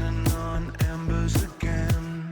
standing on embers again.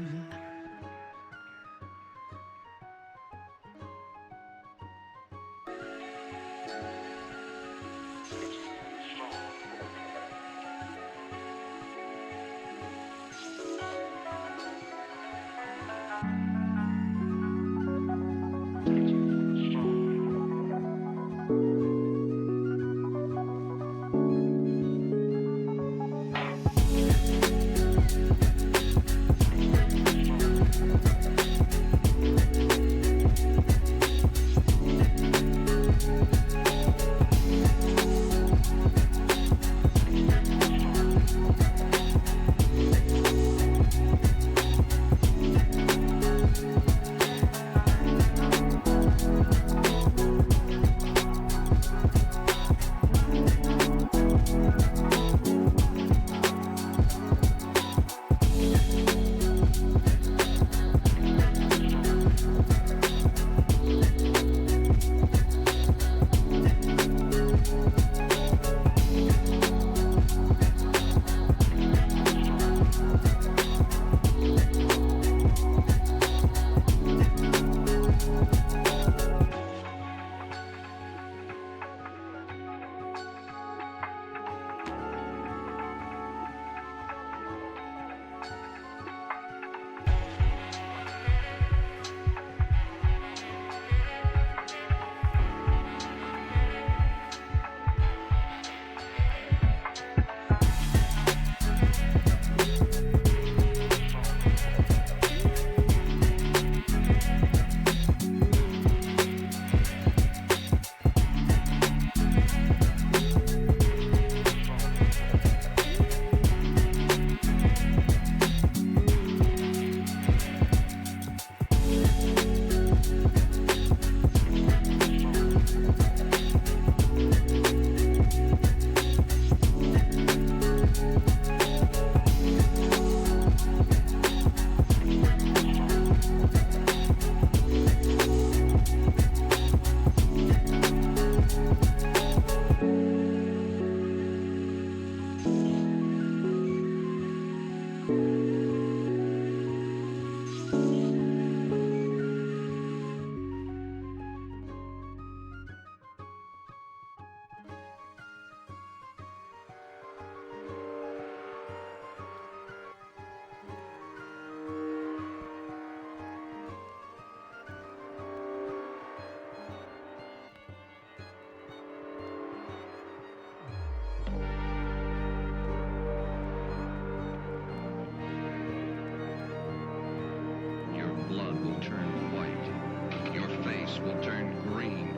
blood will turn white. Your face will turn green.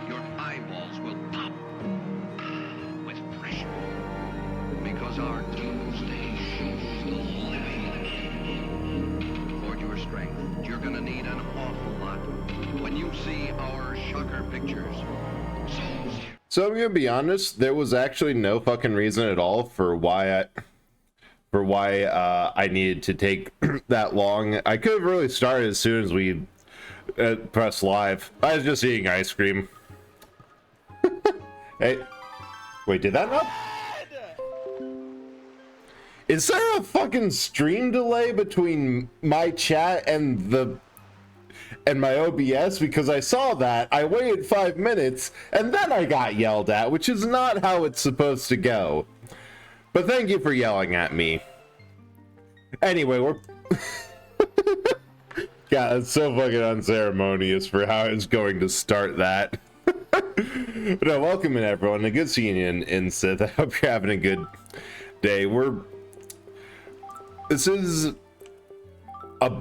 Your eyeballs will pop with pressure. Because our doomsday shows the living. For your strength, you're gonna need an awful lot. When you see our shocker pictures, so I'm gonna be honest, there was actually no fucking reason at all for why I needed to take that long. I could have really started as soon as we pressed live. I was just eating ice cream. Hey, wait, did that not? Is there a fucking stream delay between my chat and my OBS? Because I saw that, I waited 5 minutes, and then I got yelled at, which is not how it's supposed to go. But thank you for yelling at me. Anyway, we're... God, it's so fucking unceremonious for how it's going to start that. But no, welcome in everyone, and good seeing you in Sith. I hope you're having a good day. This is a...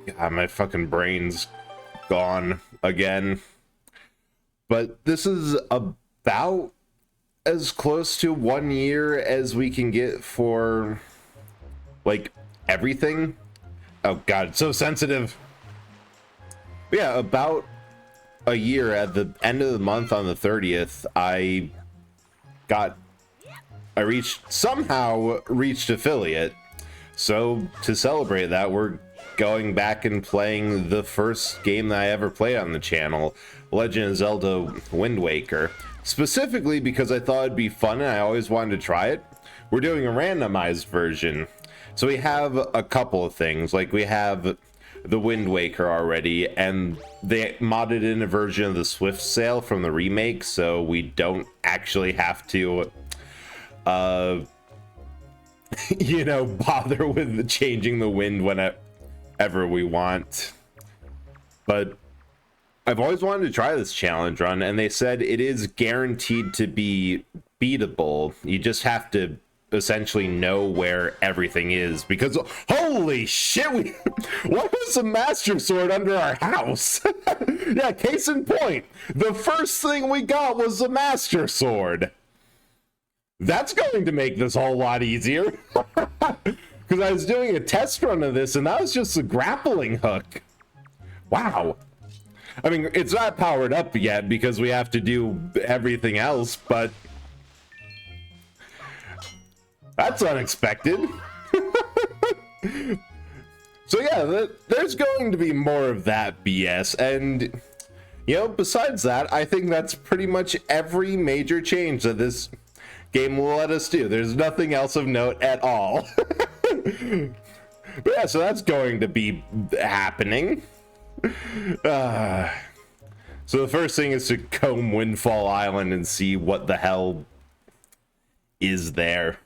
God, my fucking brain's gone again. But this is about as close to 1 year as we can get for, like, everything. Oh god, it's so sensitive. But yeah, about a year. At the end of the month on the 30th, I somehow reached affiliate. So to celebrate that, we're going back and playing the first game that I ever played on the channel, Legend of Zelda Wind Waker. Specifically because I thought it'd be fun and I always wanted to try it, we're doing a randomized version. So we have a couple of things. Like, we have the Wind Waker already, and they modded in a version of the Swift Sail from the remake, so we don't actually have to you know, bother with changing the wind whenever we want. But I've always wanted to try this challenge run, and they said it is guaranteed to be beatable. You just have to essentially know where everything is, because holy shit, what was the Master Sword under our house? Yeah, case in point, the first thing we got was the Master Sword. That's going to make this a whole lot easier. Because I was doing a test run of this, and that was just a grappling hook. Wow. I mean, it's not powered up yet because we have to do everything else, but that's unexpected. So yeah, there's going to be more of that BS, and you know, besides that, I think that's pretty much every major change that this game will let us do. There's nothing else of note at all. But yeah, so that's going to be happening. So the first thing is to comb Windfall Island and see what the hell is there.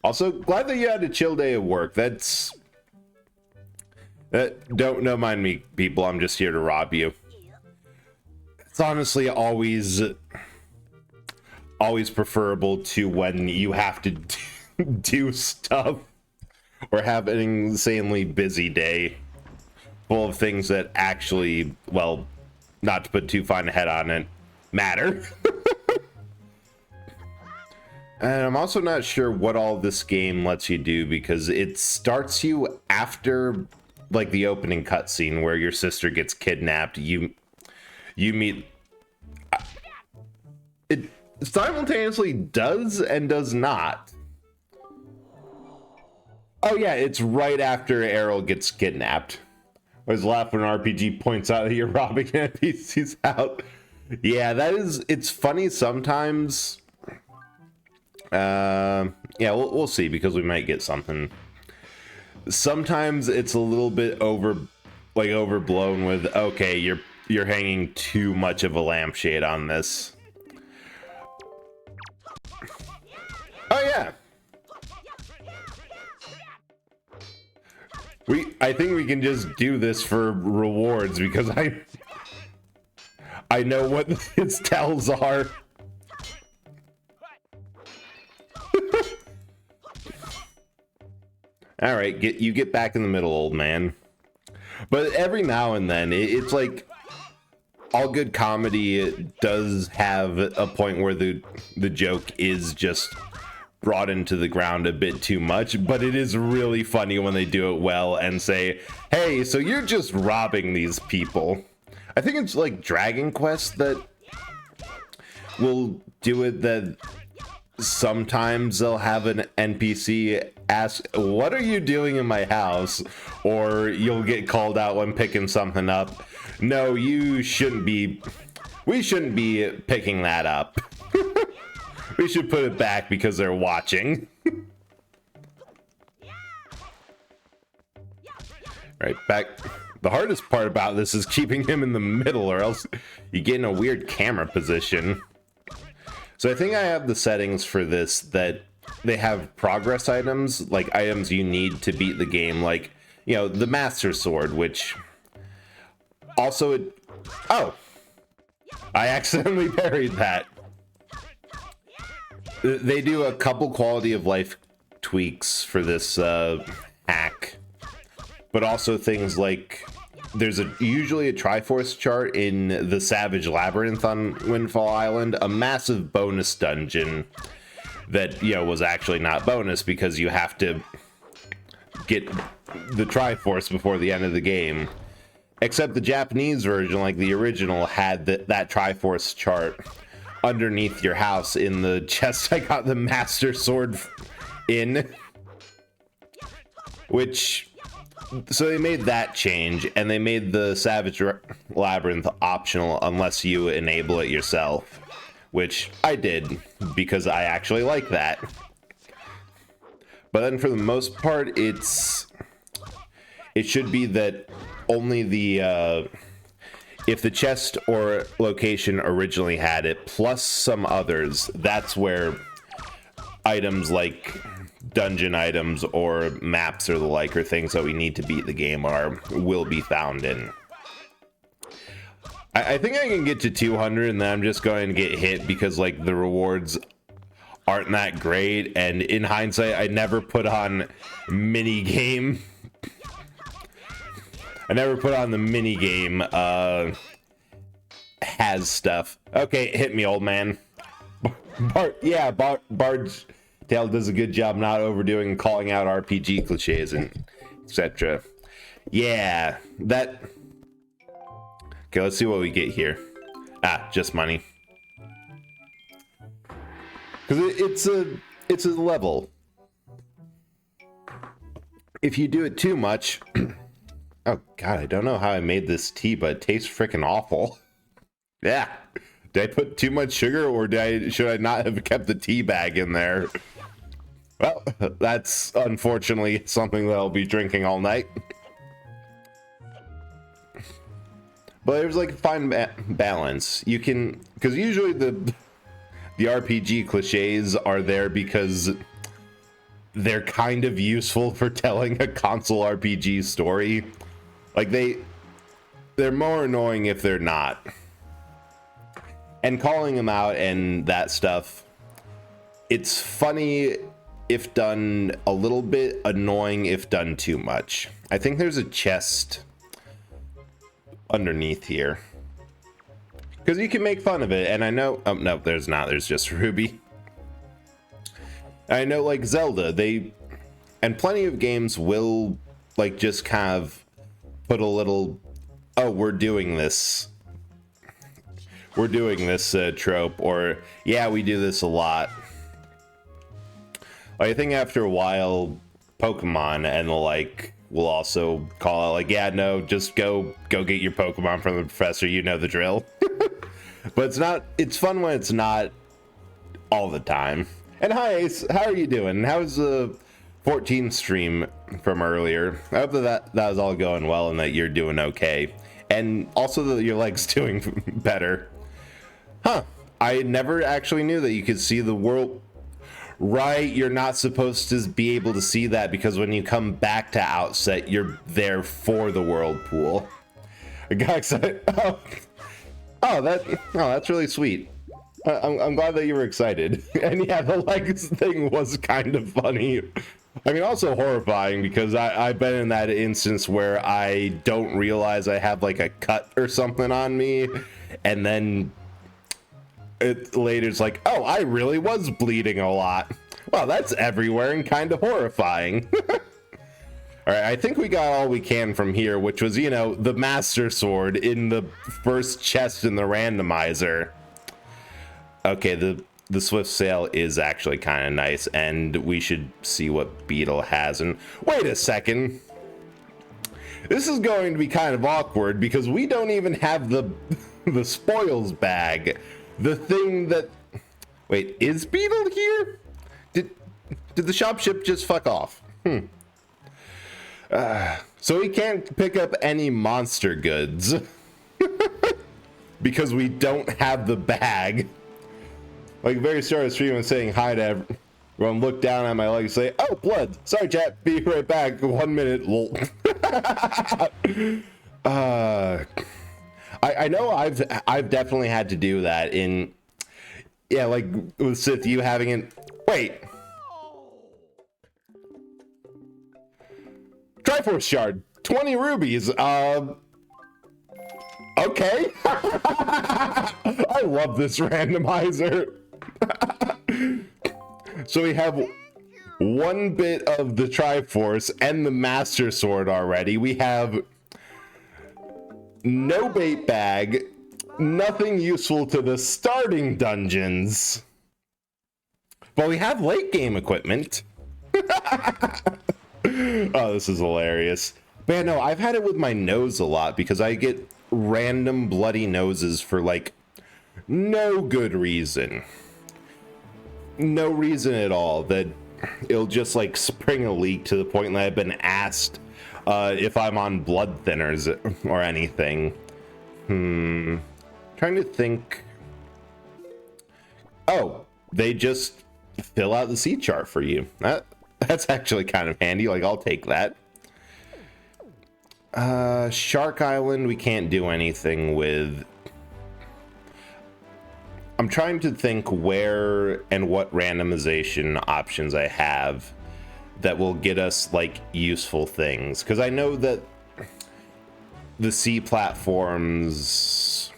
Also, glad that you had a chill day of work. Don't mind me, people. I'm just here to rob you. It's honestly always preferable to when you have to do stuff or have an insanely busy day full of things that actually, well, not to put too fine a head on it, matter. And I'm also not sure what all this game lets you do, because it starts you after like the opening cutscene where your sister gets kidnapped. You meet it simultaneously does and does not. Oh yeah, it's right after Errol gets kidnapped. I was laughing when RPG points out that you're robbing NPCs out. Yeah, it's funny sometimes. Yeah, we'll see, because we might get something. Sometimes it's a little bit overblown with, okay, you're hanging too much of a lampshade on this. Oh yeah. I think we can just do this for rewards, because I know what its tells are. All right, get back in the middle, old man. But every now and then, it's like all good comedy does have a point where the joke is just brought into the ground a bit too much, but it is really funny when they do it well and say, hey, so you're just robbing these people. I think it's like Dragon Quest that will do it, that sometimes they'll have an NPC ask, what are you doing in my house? Or you'll get called out when picking something up. No, we shouldn't be picking that up. We should put it back because they're watching. Right, back. The hardest part about this is keeping him in the middle, or else you get in a weird camera position. So I think I have the settings for this that they have progress items, like items you need to beat the game, like, you know, the Master Sword, which also oh, I accidentally buried that. They do a couple quality of life tweaks for this hack, but also things like there's usually a Triforce chart in the Savage Labyrinth on Windfall Island, a massive bonus dungeon that, you know, was actually not bonus because you have to get the Triforce before the end of the game. Except the Japanese version, like the original, had that Triforce chart underneath your house in the chest I got the Master Sword in. So they made that change, and they made the Savage Labyrinth optional unless you enable it yourself, which I did because I actually like that. But then for the most part, it should be that only the if the chest or location originally had it, plus some others, that's where items like dungeon items or maps or the like, or things that we need to beat the game will be found in. I think I can get to 200 and then I'm just going to get hit because like the rewards aren't that great, and in hindsight I never put on mini game. I never put on the mini game has stuff. Okay, hit me, old man. Bard's Tale does a good job not overdoing and calling out RPG cliches and etc. Yeah, that. Okay, let's see what we get here. Ah, just money. Because it's a level. If you do it too much. Oh god, I don't know how I made this tea, but it tastes freaking awful. Yeah. Did I put too much sugar, or should I not have kept the tea bag in there? Well, that's unfortunately something that I'll be drinking all night. But there's like a fine balance. You can, because usually the RPG cliches are there because they're kind of useful for telling a console RPG story. Like they're more annoying if they're not. And calling them out and that stuff, it's funny if done a little bit, annoying if done too much. I think there's a chest underneath here. Because you can make fun of it, and I know... Oh, no, there's not. There's just Ruby. I know, like, Zelda, and plenty of games will, like, just kind of put a little... Oh, we're doing this. We're doing this trope, or, yeah, we do this a lot. I think after a while, Pokemon and the like will also call out, like, yeah, no, just go get your Pokemon from the professor, you know the drill. But it's fun when it's not all the time. And hi, Ace, how are you doing? How's the 14 stream from earlier? I hope that was all going well and that you're doing okay. And also that your leg's doing better. Huh, I never actually knew that you could see the world. Right, you're not supposed to be able to see that because when you come back to Outset, you're there for the whirlpool. I got excited. That's really sweet. I'm glad that you were excited. And yeah, the legs thing was kind of funny. I mean, also horrifying because I've been in that instance where I don't realize I have like a cut or something on me, and then later it's like, oh, I really was bleeding a lot. Well, that's everywhere and kind of horrifying. All right, I think we got all we can from here, which was, you know, the Master Sword in the first chest in the randomizer. Okay, the Swift Sail is actually kind of nice, and we should see what Beetle has. And wait a second. This is going to be kind of awkward because we don't even have the spoils bag. The thing that... Wait, is Beetle here? Did the shop ship just fuck off? So we can't pick up any monster goods. Because we don't have the bag. Like, very start of the stream and saying hi to everyone, look down at my leg and say, oh, blood. Sorry, chat. Be right back. 1 minute. Lol. I know I've definitely had to do that in, yeah, like with Sith, you having it. Wait. Triforce shard, 20 rubies. Okay. I love this randomizer. So we have one bit of the Triforce and the Master Sword already. We have no bait bag, nothing useful to the starting dungeons. But we have late game equipment. Oh, this is hilarious. But yeah, no, I've had it with my nose a lot because I get random bloody noses for like no good reason. No reason at all. That it'll just like spring a leak to the point that I've been asked if I'm on blood thinners or anything. Trying to think. Oh, they just fill out the C chart for you. That's actually kind of handy. Like, I'll take that. Shark Island, we can't do anything with. I'm trying to think where and what randomization options I have that will get us like useful things, because I know that the C platforms,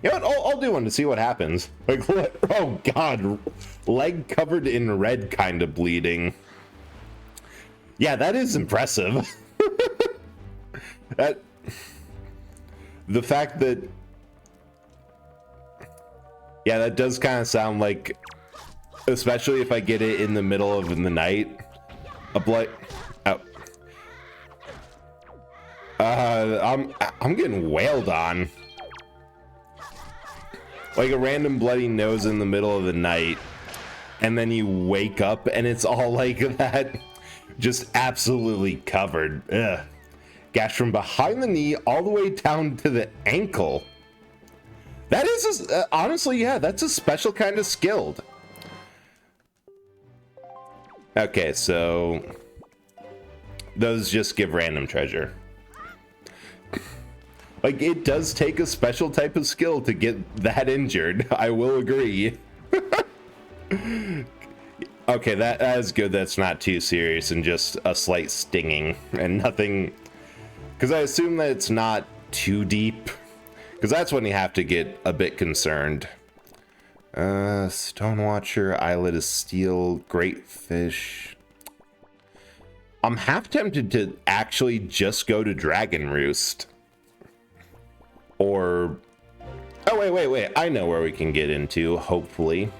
you know what, I'll do one to see what happens. Like, oh god, leg covered in red kind of bleeding. Yeah, that is impressive. That, the fact that, yeah, that does kind of sound like, especially if I get it in the middle of the night, a blood. Oh. I'm getting wailed on. Like a random bloody nose in the middle of the night, and then you wake up and it's all like that, just absolutely covered. Ugh. Gash from behind the knee all the way down to the ankle. That is, honestly, yeah, that's a special kind of skilled. Okay, so those just give random treasure. Like, it does take a special type of skill to get that injured. I will agree. Okay, that is good. That's not too serious and just a slight stinging and nothing. Because I assume that it's not too deep. Because that's when you have to get a bit concerned. Stonewatcher, Eyelid of Steel, Great Fish. I'm half tempted to actually just go to Dragon Roost. Or... oh, wait. I know where we can get into, hopefully.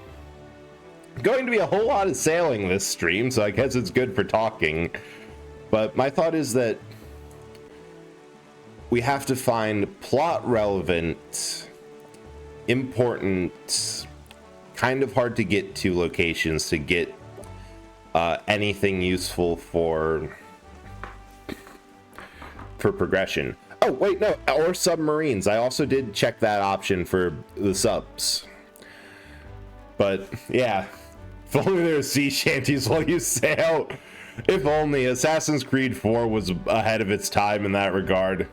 Going to be a whole lot of sailing this stream, so I guess it's good for talking. But my thought is that we have to find plot relevant, important, kind of hard to get to locations to get anything useful for progression. Oh, wait, no, or submarines. I also did check that option for the subs. But, yeah, if only there were sea shanties while you sail. If only Assassin's Creed 4 was ahead of its time in that regard.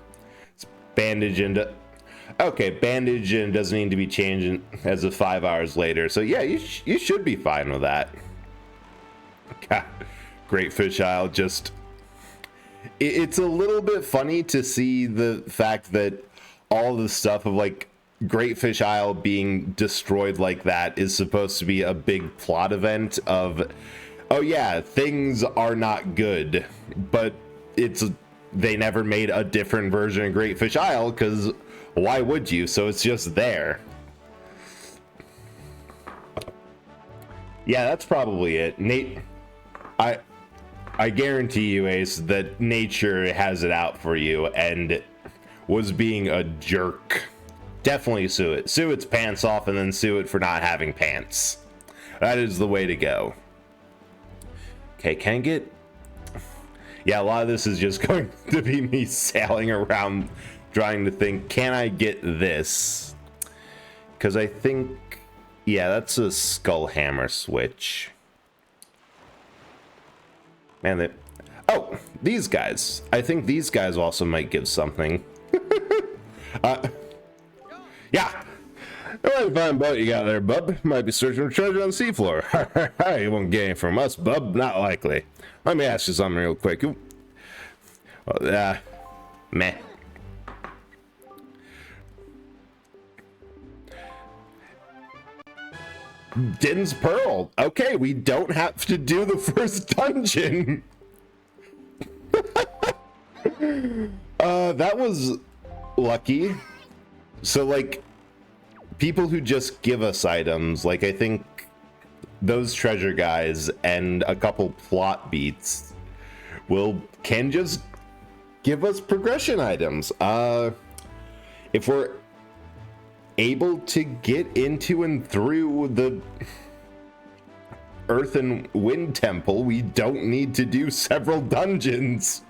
Bandage and okay, bandage and doesn't need to be changed as of 5 hours later. So yeah, you should be fine with that. God, Great Fish Isle, just it's a little bit funny to see the fact that all the stuff of like Great Fish Isle being destroyed like that is supposed to be a big plot event of, oh yeah, things are not good, but they never made a different version of Great Fish Isle, because why would you? So it's just there. Yeah, that's probably it. I guarantee you, Ace, that nature has it out for you and was being a jerk. Definitely sue it. Sue its pants off and then sue it for not having pants. That is the way to go. Okay, can I get... yeah, a lot of this is just going to be me sailing around trying to think, can I get this? Because I think, yeah, that's a skull hammer switch. Man, oh, these guys. I think these guys also might give something. Yeah. What a fine boat you got there, bub. Might be searching for treasure on the seafloor. You won't get any from us, bub. Not likely. Let me ask you something real quick. Well, meh. Din's Pearl. Okay, we don't have to do the first dungeon. That was lucky. So, like, people who just give us items, like, I think those treasure guys and a couple plot beats can just give us progression items. If we're able to get into and through Earth and Wind Temple, we don't need to do several dungeons.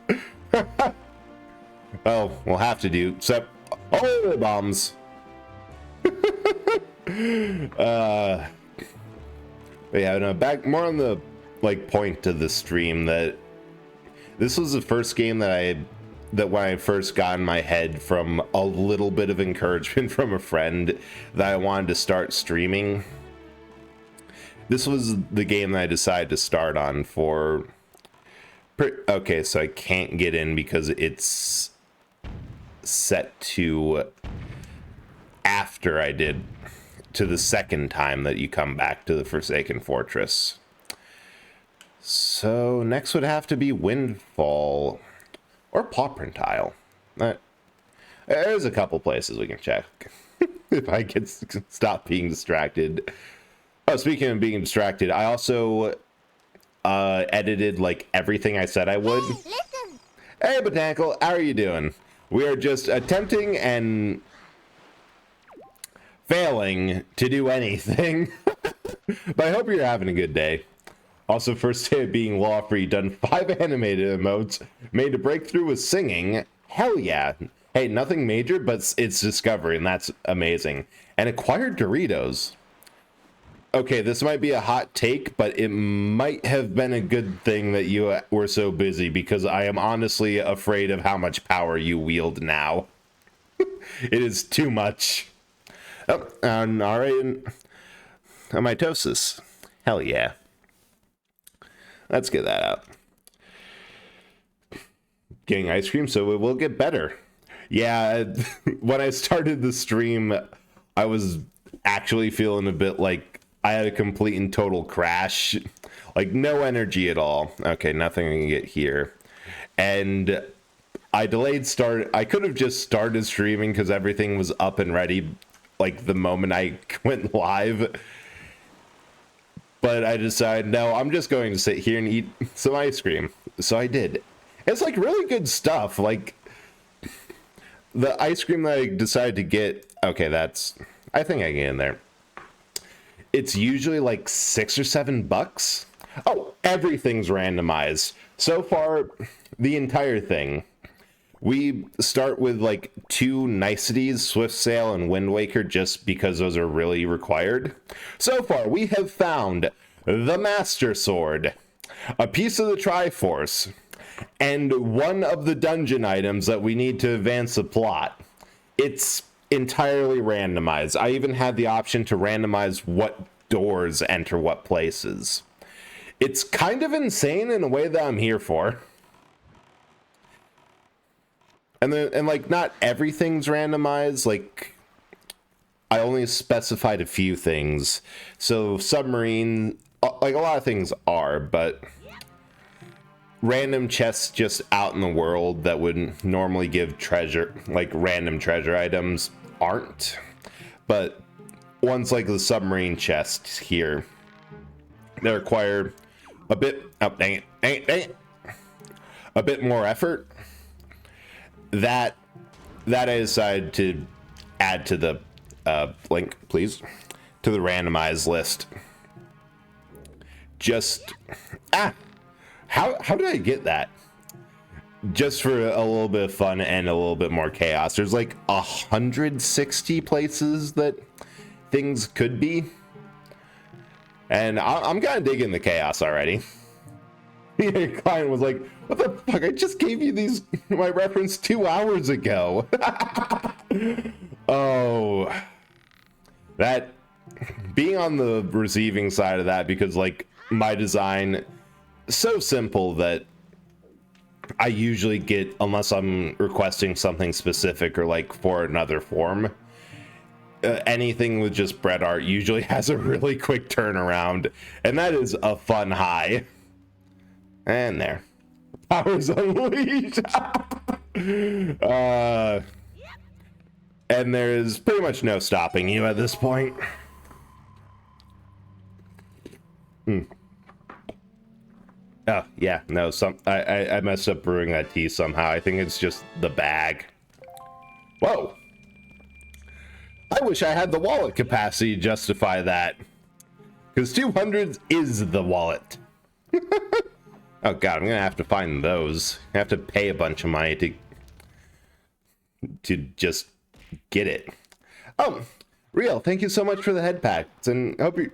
Oh, we'll have to do oh, bombs. But yeah, no, back more on the like point of the stream, that this was the first game that when I first got in my head from a little bit of encouragement from a friend that I wanted to start streaming. This was the game that I decided to start on for. Okay, so I can't get in because it's set to after I did to the second time that you come back to the Forsaken Fortress. So next would have to be Windfall or Paw Printile. There's a couple places we can check if I can stop being distracted. Oh, speaking of being distracted, I also edited like everything I said I would. Hey, listen. Hey, Botanical, how are you doing? We are just attempting and failing to do anything. But I hope you're having a good day. Also, first day of being law-free, done 5 animated emotes, made a breakthrough with singing. Hell yeah. Hey, nothing major, but it's discovery, and that's amazing. And acquired Doritos. Okay, this might be a hot take, but it might have been a good thing that you were so busy, because I am honestly afraid of how much power you wield now. It is too much. Oh, and all right. Mitosis. Hell yeah. Let's get that out. Getting ice cream, so it will get better. Yeah, when I started the stream, I was actually feeling a bit like I had a complete and total crash. Like, no energy at all. Okay, nothing I can get here. And I delayed start. I could have just started streaming because everything was up and ready, like, the moment I went live. But I decided, no, I'm just going to sit here and eat some ice cream. So I did. It's like really good stuff. Like the ice cream that I decided to get. Okay, I think I can get in there. It's usually like $6 or $7. Oh, everything's randomized. So far, the entire thing. We start with like 2 niceties, Swift Sail and Wind Waker, just because those are really required. So far, we have found the Master Sword, a piece of the Triforce, and one of the dungeon items that we need to advance the plot. It's entirely randomized. I even had the option to randomize what doors enter what places. It's kind of insane in a way that I'm here for. And like, not everything's randomized. Like, I only specified a few things. So submarine, like a lot of things are, but random chests just out in the world that would normally give treasure, like random treasure items, aren't. But ones like the submarine chests here, they require a bit, oh, dang it, a bit more effort. That I decided to add to the link, please, to the randomized list. Just how did I get that? Just for a little bit of fun and a little bit more chaos. There's like 160 places that things could be, and I'm kind of digging the chaos already. The client was like, what the fuck? I just gave you my reference 2 hours ago. Oh, that being on the receiving side of that, because like my design so simple that I usually get, unless I'm requesting something specific or like for another form, anything with just bread art usually has a really quick turnaround, and that is a fun high. And there. Powers unleashed. And there is pretty much no stopping you at this point. Oh, yeah, no, I messed up brewing that tea somehow. I think it's just the bag. Whoa. I wish I had the wallet capacity to justify that. Because 200 is the wallet. Oh god, I'm gonna have to find those. I have to pay a bunch of money to just get it. Oh, Real, thank you so much for the head packs, and hope you're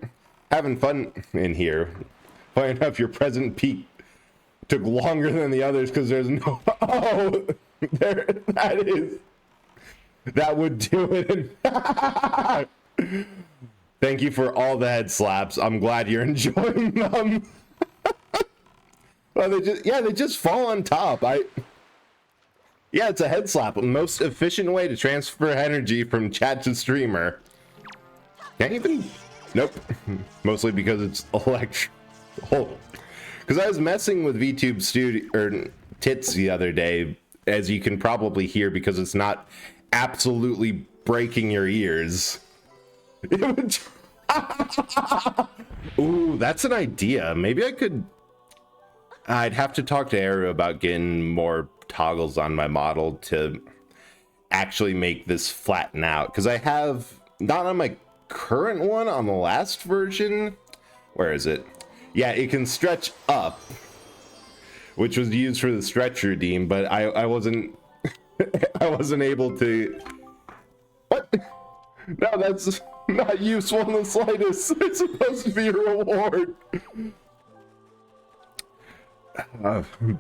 having fun in here. Funny enough, your present peak took longer than the others because there's no... Oh, there, that would do it. Thank you for all the head slaps. I'm glad you're enjoying them. Well, they just fall on top. Yeah, it's a head slap. Most efficient way to transfer energy from chat to streamer. Can't even... Nope. Mostly because it's electric. Oh. Because I was messing with VTube Studio or Tits the other day, as you can probably hear, because it's not absolutely breaking your ears. It would... Ooh, that's an idea. Maybe I could... I'd have to talk to Aero about getting more toggles on my model to actually make this flatten out. Because I have, not on my current one, on the last version. Where is it? Yeah, it can stretch up, which was used for the stretch redeem, but I wasn't I wasn't able to... What? No, that's not useful in the slightest. It's supposed to be a reward.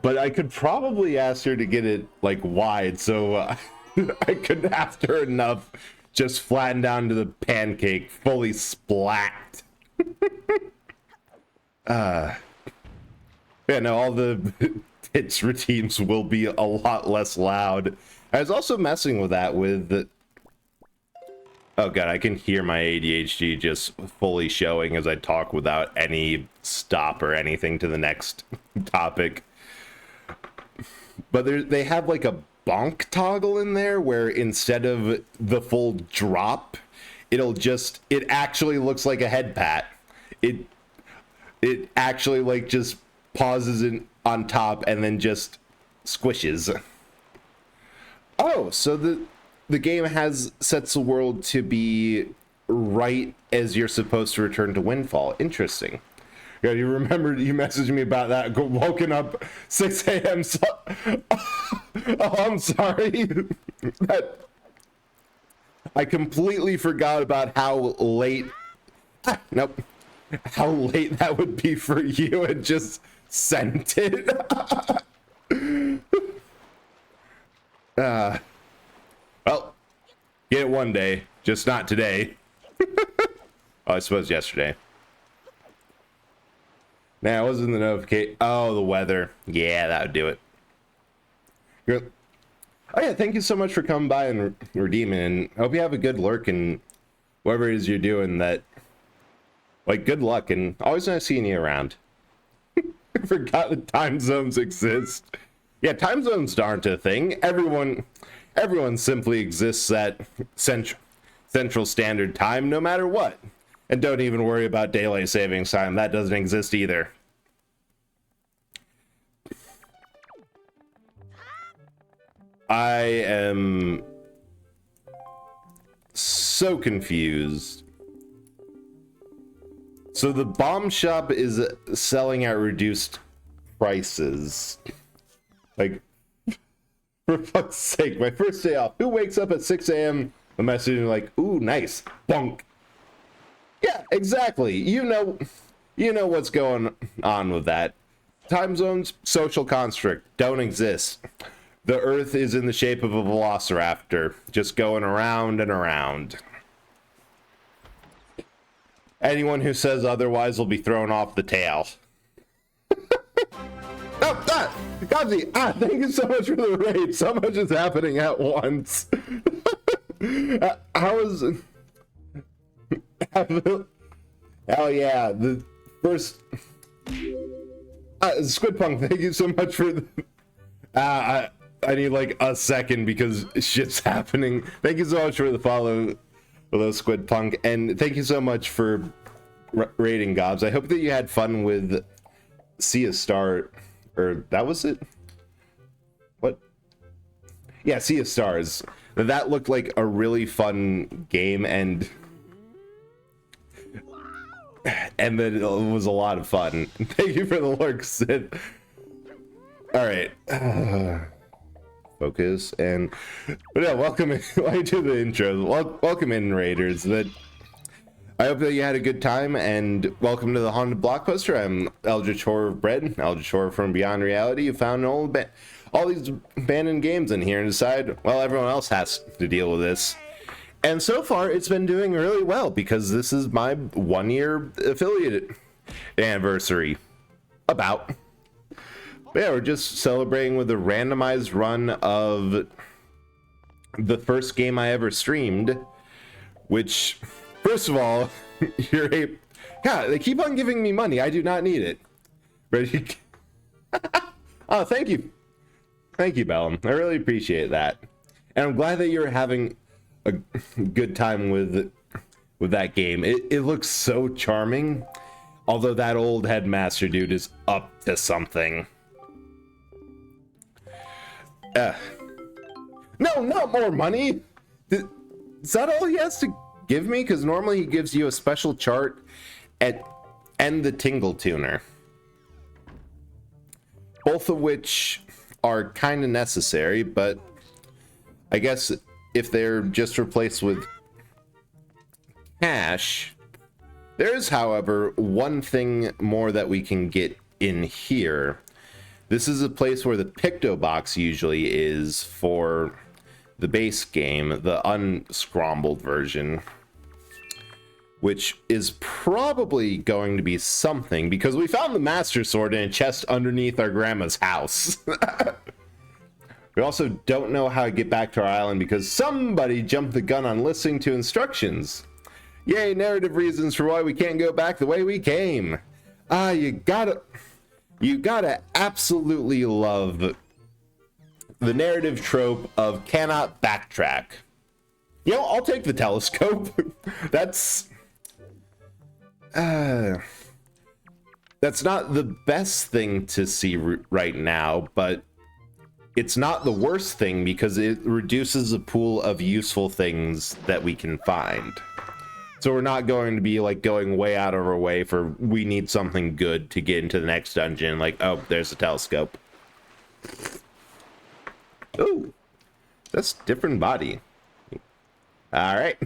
But I could probably ask her to get it like wide, so I could ask her enough, just flatten down to the pancake, fully splat. Yeah, no, all the Tits routines will be a lot less loud. I was also messing with that with... Oh god, I can hear my ADHD just fully showing as I talk without any stop or anything to the next topic. But they have like a bonk toggle in there where instead of the full drop, it actually looks like a head pat. It actually like just pauses in on top and then just squishes. Oh, so the game sets the world to be right as you're supposed to return to Windfall. Interesting. Yeah, you remembered you messaged me about that. Woken up 6 a.m. Oh, I'm sorry. I completely forgot about how late. Nope. How late that would be for you, and just sent it. Well, get it one day, just not today. Oh, I suppose yesterday. Nah, it wasn't the notification. Oh, the weather. Yeah, that would do it. Oh yeah, thank you so much for coming by and redeeming. And hope you have a good lurk and whatever it is you're doing. That, like, good luck and always nice seeing you around. I forgot that time zones exist. Yeah, time zones aren't a thing. Everyone simply exists at Central Standard Time, no matter what. And don't even worry about daylight savings time. That doesn't exist either. I am so confused. So the bomb shop is selling at reduced prices. Like, for fuck's sake, my first day off. Who wakes up at 6 a.m. the message and like, ooh, nice, bonk. Yeah, exactly. You know what's going on with that. Time zones, social construct, don't exist. The Earth is in the shape of a velociraptor, just going around and around. Anyone who says otherwise will be thrown off the tail. Oh, Gobsy, thank you so much for the raid. So much is happening at once. How is... Oh yeah, the first... Squidpunk, thank you so much for... I need like a second because shit's happening. Thank you so much for the follow, Squidpunk, and thank you so much for raiding Gobs. I hope that you had fun with Sea of Star, or that was it? What? Yeah, Sea of Stars. That looked like a really fun game, and and then it was a lot of fun. Thank you for the lurk, Sid. All right. Focus but yeah, welcome in. Why do the intro? Welcome in, Raiders. I hope that you had a good time, and welcome to the Haunted Blockbuster. I'm Eldritch Horror Bread, Eldritch Horror from Beyond Reality. You found all these abandoned games in here and decide, well, everyone else has to deal with this. And so far, it's been doing really well because this is my 1-year affiliate anniversary. But yeah, we're just celebrating with a randomized run of the first game I ever streamed, which, first of all, God, they keep on giving me money. I do not need it. Ready? Oh, thank you. Thank you, Bellum. I really appreciate that. And I'm glad that you're having a good time with that game. It looks so charming, although that old headmaster dude is up to something. No, not more money. Is that all he has to give me? Because normally he gives you a special chart and the tingle tuner, both of which are kind of necessary, but I guess if they're just replaced with cash, there is, however, one thing more that we can get in here. This is a place where the Picto Box usually is for the base game, the unscrambled version, which is probably going to be something because we found the Master Sword in a chest underneath our grandma's house. We also don't know how to get back to our island because somebody jumped the gun on listening to instructions. Yay, narrative reasons for why we can't go back the way we came. You gotta absolutely love the narrative trope of cannot backtrack. You know, I'll take the telescope. That's not the best thing to see right now, but it's not the worst thing because it reduces the pool of useful things that we can find. So we're not going to be like going way out of our way for we need something good to get into the next dungeon. Like, oh, there's a telescope. Ooh, that's different body. All right.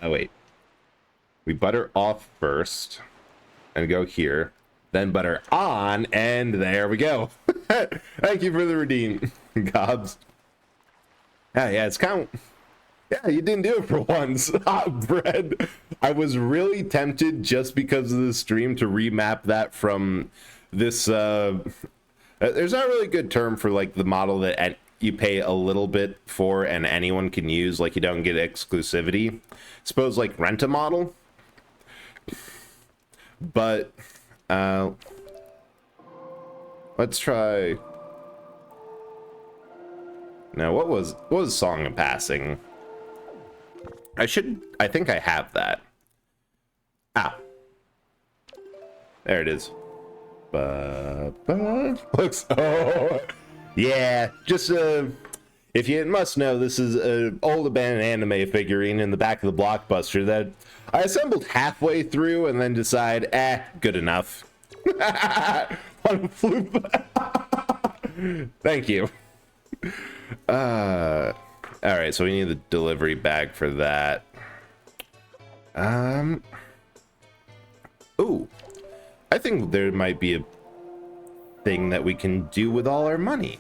Wait. We butter off first and go here. Then butter on, and there we go. Thank you for the redeem, Gobs. Yeah, it's kind of... Yeah, you didn't do it for once. Bread. I was really tempted just because of the stream to remap that from this... There's not really a good term for like the model that you pay a little bit for and anyone can use, like you don't get exclusivity. Suppose like rent a model. But... let's try. Now, what was Song of Passing? I think I have that. Ah, there it is. Looks. Oh, yeah. Just if you must know, this is an old abandoned anime figurine in the back of the Blockbuster that I assembled halfway through and then decide, good enough. On floop. Thank you. All right, so we need the delivery bag for that. Ooh, I think there might be a thing that we can do with all our money.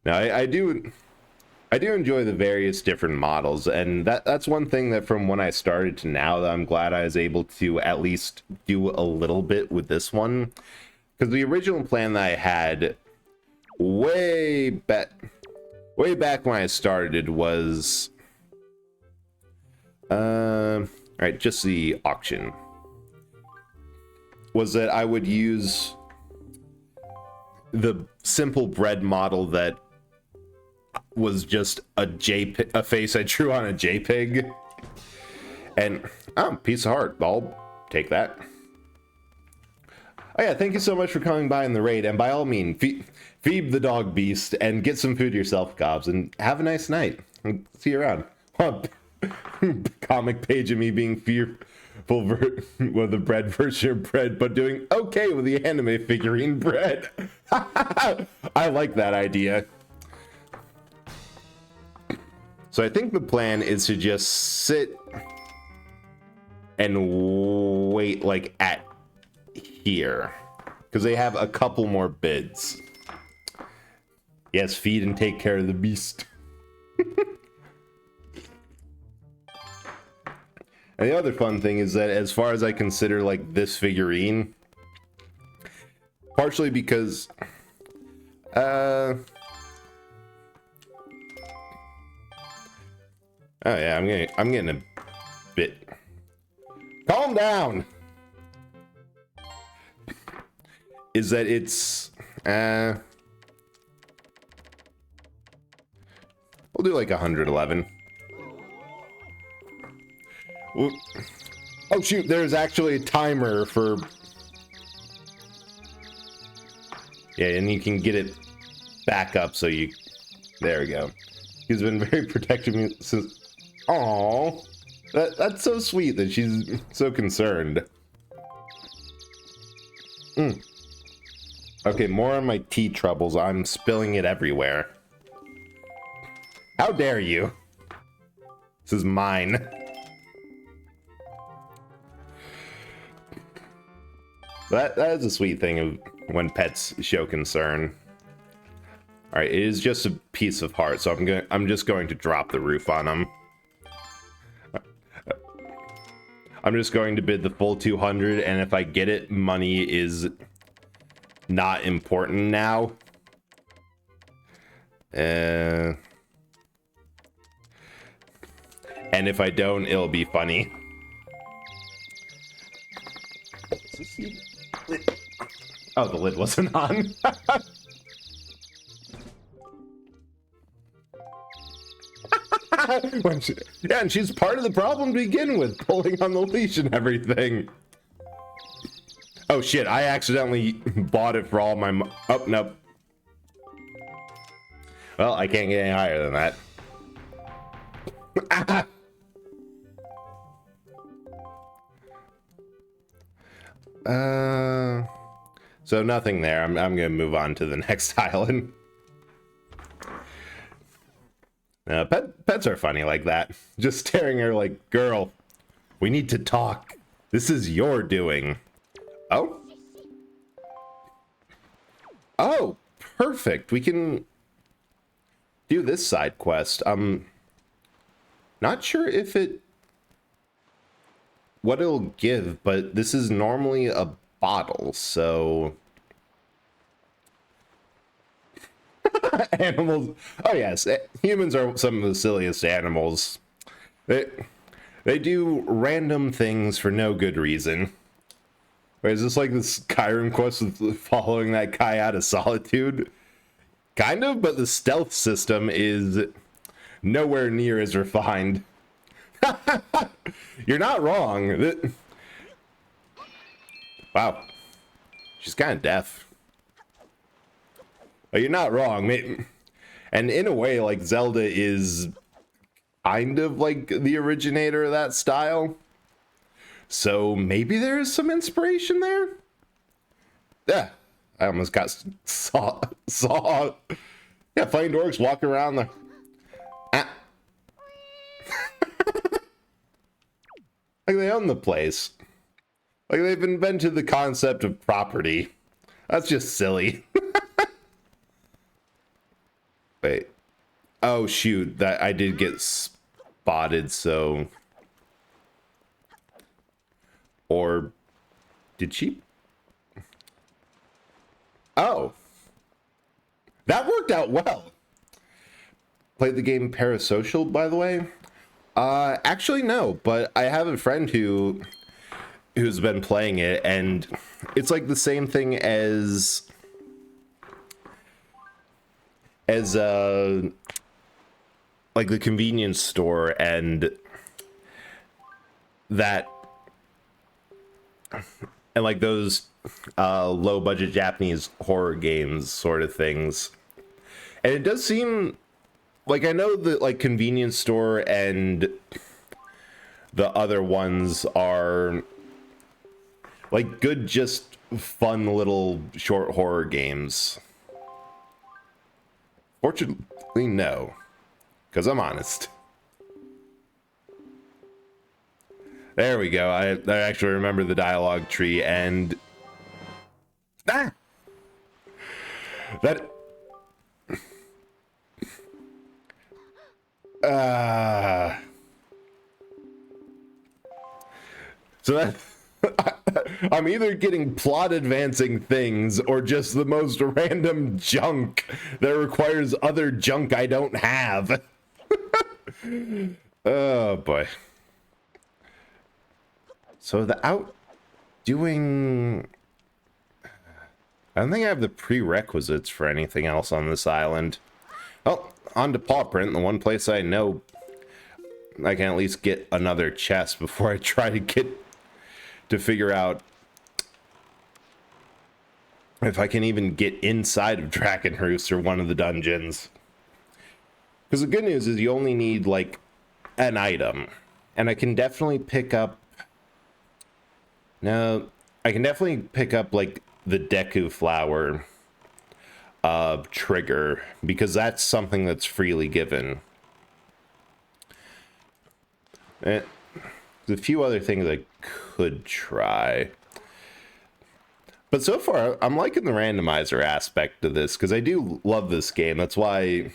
Now, I do enjoy the various different models, and that's one thing that from when I started to now that I'm glad I was able to at least do a little bit with this one. Because the original plan that I had way back when I started was alright, just the auction. Was that I would use the simple bread model that was just a face I drew on a JPEG. And piece of heart. I'll take that. Oh yeah, thank you so much for coming by in the raid, and by all means, feed the dog beast and get some food yourself, Gobs, and have a nice night. See you around. Comic page of me being fearful with the bread version of bread, but doing okay with the anime figurine bread. I like that idea. So I think the plan is to just sit and wait like at here, because they have a couple more bids. Yes, feed and take care of the beast. And the other fun thing is that as far as I consider like this figurine, partially because oh yeah, I'm getting a bit. Calm down. Is that it's we'll do like 111. Oh shoot, there's actually a timer for, yeah, and you can get it back up, so you, there we go. He's been very protective of me since. Aww, that's so sweet that she's so concerned. Okay, more on my tea troubles. I'm spilling it everywhere. How dare you? This is mine. That is a sweet thing of when pets show concern. All right, it is just a piece of heart, so I'm just going to drop the roof on him. I'm just going to bid the full 200, and if I get it, money is not important now. And if I don't, it'll be funny. Oh, the lid wasn't on. Yeah, and she's part of the problem to begin with, pulling on the leash and everything. Oh shit, I accidentally bought it for all my oh, nope. Well, I can't get any higher than that. So nothing there. I'm gonna move on to the next island. Pets are funny like that. Just staring at her like, girl, we need to talk. This is your doing. Oh? Oh, perfect. We can do this side quest. Not sure if what it'll give, but this is normally a bottle, so animals. Oh yes, humans are some of the silliest animals. They do random things for no good reason. Wait, is this like this Skyrim quest with following that guy out of solitude? Kind of, but the stealth system is nowhere near as refined. You're not wrong. Wow, she's kind of deaf. You're not wrong. And in a way, like, Zelda is kind of like the originator of that style. So maybe there is some inspiration there? Yeah, I almost got saw. Yeah, flying dorks walking around the... Like they own the place. Like they've invented the concept of property. That's just silly. Wait. Oh shoot, that I did get spotted, so... Or did she? Oh. That worked out well. Played the game Parasocial, by the way? Actually no, but I have a friend who's been playing it, and it's like the same thing as like the convenience store and that, and like those low budget Japanese horror games sort of things. And it does seem like, I know that, like, convenience store and the other ones are, like, good, just fun little short horror games. Fortunately, no. Because I'm honest. There we go. I actually remember the dialogue tree, and... Ah! That... So that... I'm either getting plot advancing things or just the most random junk that requires other junk I don't have. Oh boy. So the outdoing... I don't think I have the prerequisites for anything else on this island. Well, on to paw print, the one place I know I can at least get another chest before I try to figure out if I can even get inside of Drakenroost or one of the dungeons. Because the good news is you only need, like, an item. And I can definitely pick up... No, I can definitely pick up, like, the Deku Flower trigger. Because that's something that's freely given. There's a few other things I could try. But so far, I'm liking the randomizer aspect of this, because I do love this game. That's why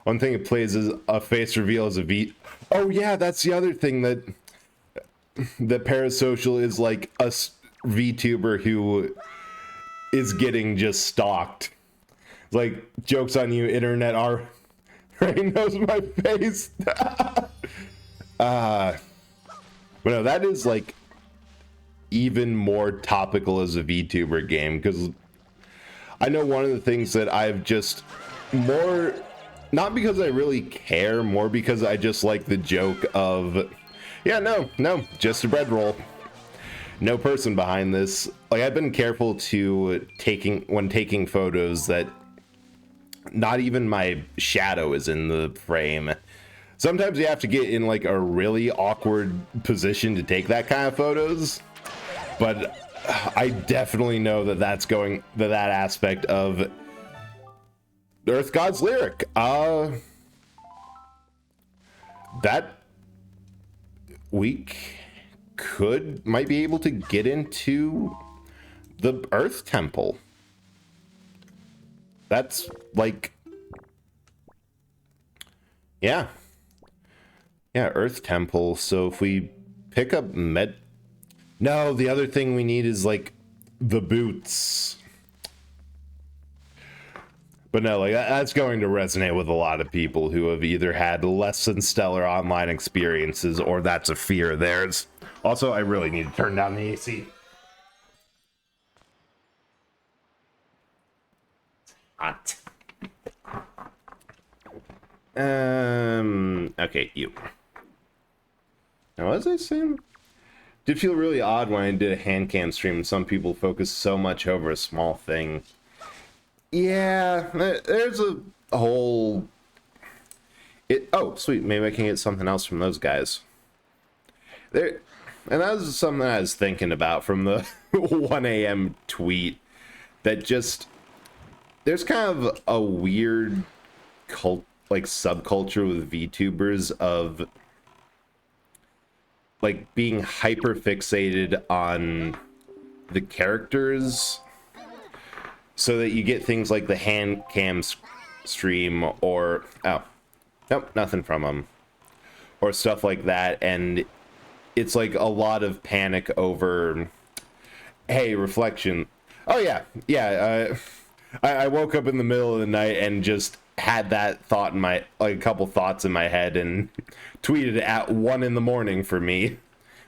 one thing it plays is a face reveal as a V. Oh yeah, that's the other thing, that Parasocial is like a VTuber who is getting just stalked. It's like, joke's on you, internet, Ray knows my face. But no, that is like even more topical as a VTuber game, because I know one of the things that I've just more, not because I really care, more because I just like the joke of, yeah, no, just a bread roll. No person behind this. Like, I've been careful to when taking photos that not even my shadow is in the frame. Sometimes you have to get in like a really awkward position to take that kind of photos. But I definitely know that that's going that aspect of Earth God's lyric. That week might be able to get into the Earth Temple. That's like, yeah, Earth Temple. So if we pick up no, the other thing we need is like the boots. But no, like that's going to resonate with a lot of people who have either had less than stellar online experiences or that's a fear of theirs. Also, I really need to turn down the AC. Hot. Okay, you. Now, as I said, did feel really odd when I did a hand cam stream and some people focus so much over a small thing. Yeah, there's a whole... Oh, sweet, maybe I can get something else from those guys. And that was something I was thinking about from the 1 a.m. tweet. That just... There's kind of a weird subculture with VTubers of... like being hyper fixated on the characters so that you get things like the hand cam stream or nope, nothing from them, or stuff like that, and it's like a lot of panic over, hey, reflection, oh yeah, I woke up in the middle of the night and just had that thought in my, like, a couple thoughts in my head and tweeted at 1 a.m. for me,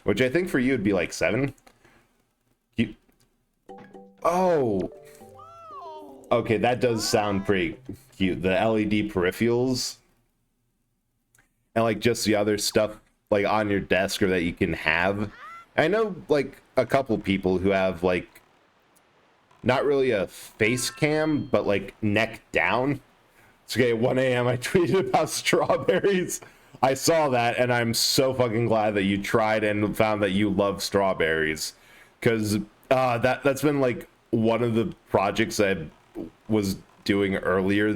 which I think for you would be like 7. Oh, okay, that does sound pretty cute. The LED peripherals and like just the other stuff like on your desk or that you can have. I know like a couple people who have like not really a face cam, but like neck down. It's okay, 1 a.m. I tweeted about strawberries. I saw that, and I'm so fucking glad that you tried and found that you love strawberries. Because that's been like one of the projects I was doing earlier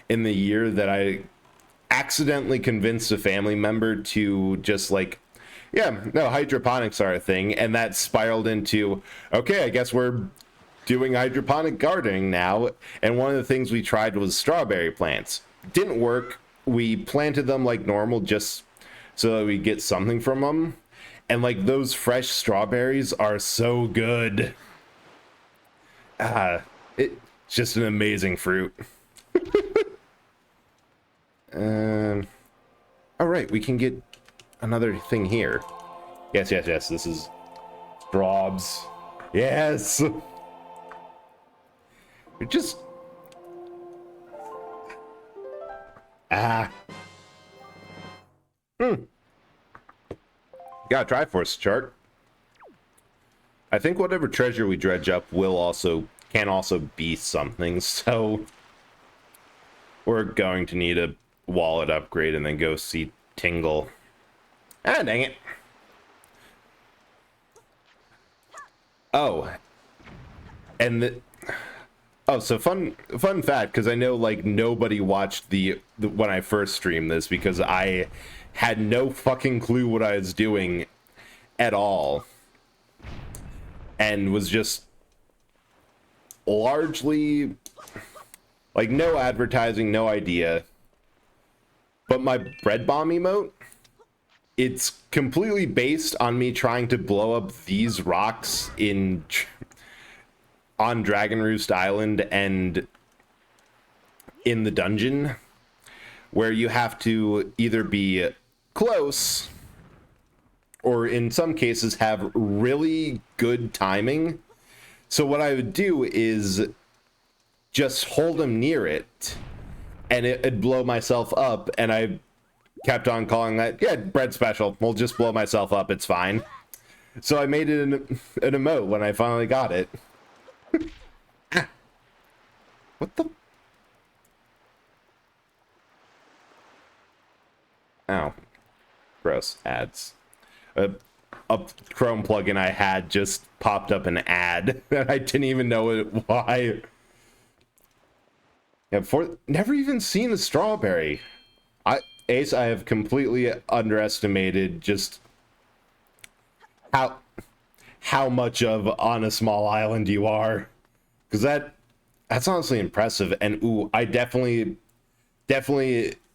in the year that I accidentally convinced a family member to just like, yeah, no, hydroponics are a thing. And that spiraled into, okay, I guess we're doing hydroponic gardening now. And one of the things we tried was strawberry plants. Didn't work. We planted them like normal just so that we get something from them. And like those fresh strawberries are so good. It's just an amazing fruit. All right, we can get another thing here. Yes. This is strawbs. Yes. It just Got a Triforce chart. I think whatever treasure we dredge up can also be something, so we're going to need a wallet upgrade and then go see Tingle. Ah, dang it. Oh. And so fun fact, because I know like nobody watched the when I first streamed this because I had no fucking clue what I was doing at all. And was just largely like no advertising, no idea. But my bread bomb emote, it's completely based on me trying to blow up these rocks on Dragon Roost Island and in the dungeon, where you have to either be close or in some cases have really good timing. So what I would do is just hold him near it and it'd blow myself up, and I kept on calling that, yeah, bread special, we'll just blow myself up, it's fine. So I made it an emote when I finally got it. What the? Ow. Gross. Ads. A Chrome plugin I had just popped up an ad that I didn't even know why. Yeah, never even seen a strawberry. Ace, I have completely underestimated just how much of on a small island you are, because that's honestly impressive. And ooh, I definitely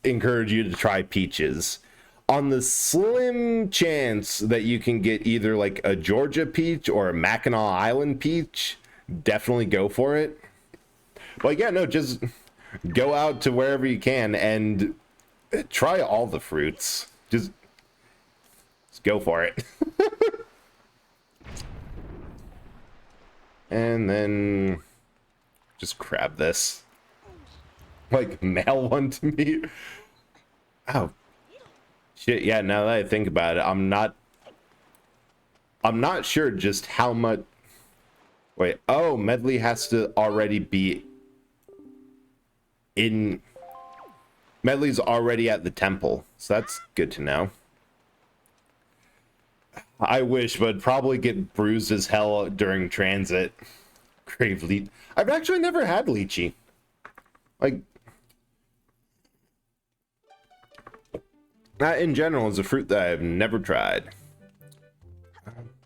encourage you to try peaches. On the slim chance that you can get either like a Georgia peach or a Mackinac Island peach, definitely go for it. Like, yeah, no, just go out to wherever you can and try all the fruits. Just go for it. And then just grab this. Like, mail one to me. Oh. Shit, yeah, now that I think about it, I'm not sure just how much. Wait, oh, Medley has to already be in. Medley's already at the temple, so that's good to know. I wish, but I'd probably get bruised as hell during transit. Crave leech. I've actually never had lychee. Like, that in general is a fruit that I've never tried.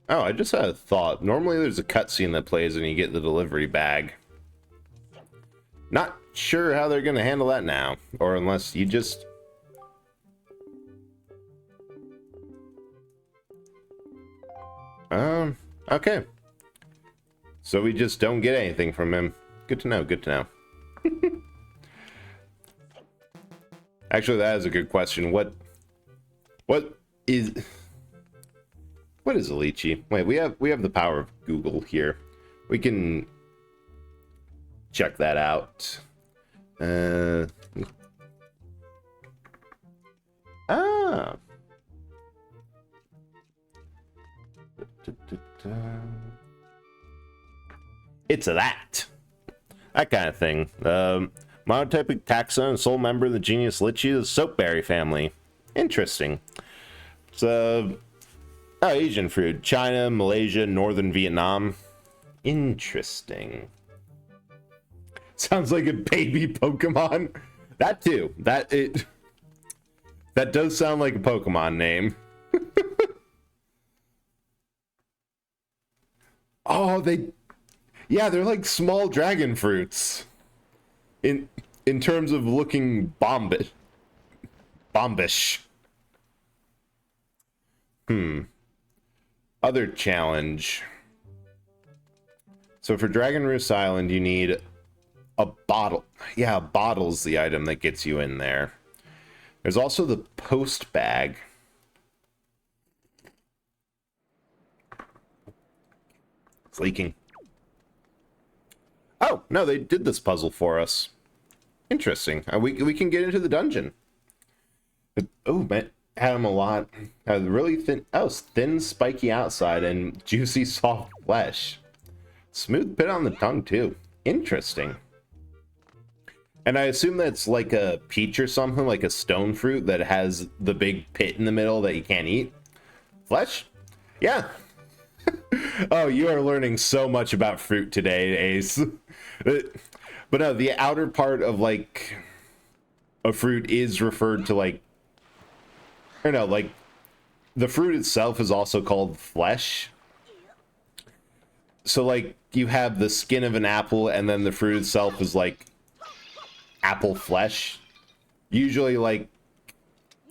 Oh, I just had a thought. Normally there's a cutscene that plays when you get the delivery bag. Not sure how they're gonna handle that now, or unless you just... Okay. So we just don't get anything from him. Good to know, good to know. Actually, that is a good question. What is a lychee? Wait, we have the power of Google here. We can check that out. It's that kind of thing. Monotypic taxon and sole member of the genus Lychee, the soapberry family. Interesting. It's Asian fruit. China, Malaysia, northern Vietnam. Interesting. Sounds like a baby Pokemon. That too. That does sound like a Pokemon name. Oh, they're like small dragon fruits. In terms of looking bombish. Other challenge. So for Dragon Roost Island, you need a bottle. Yeah, a bottle's the item that gets you in there. There's also the post bag. It's leaking. Oh, no, they did this puzzle for us. Interesting. We can get into the dungeon. Oh, man. Had them a lot. Had really thin. Oh, thin, spiky outside and juicy, soft flesh. Smooth bit on the tongue, too. Interesting. And I assume that's like a peach or something, like a stone fruit that has the big pit in the middle that you can't eat. Flesh? Yeah. Oh, you are learning so much about fruit today, Ace. But no, the outer part of like a fruit is referred to like, or no, like the fruit itself is also called flesh. So like you have the skin of an apple and then the fruit itself is like apple flesh. Usually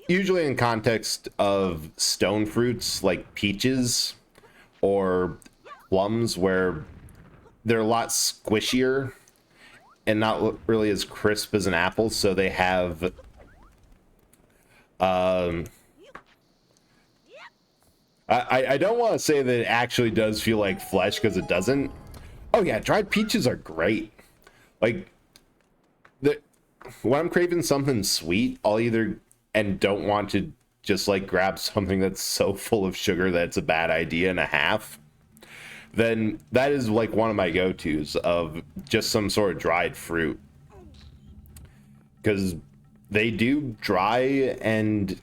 in context of stone fruits like peaches or plums where they're a lot squishier and not really as crisp as an apple, so they have I don't want to say that it actually does feel like flesh because it doesn't. Oh yeah, dried peaches are great. Like when I'm craving something sweet, I'll either and don't want to just like grab something that's so full of sugar that it's a bad idea and a half, then that is like one of my go-tos of just some sort of dried fruit. Because they do dry and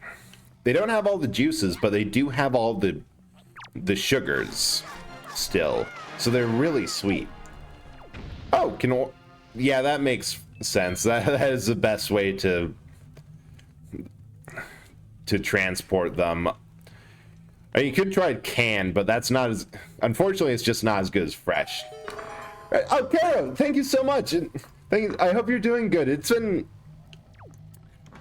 they don't have all the juices, but they do have all the sugars still. So they're really sweet. Oh, yeah, that makes sense. That is the best way to transport them. I mean, you could try canned, but that's not as... Unfortunately, it's just not as good as fresh. Oh, Kara, thank you so much. I hope you're doing good. It's been...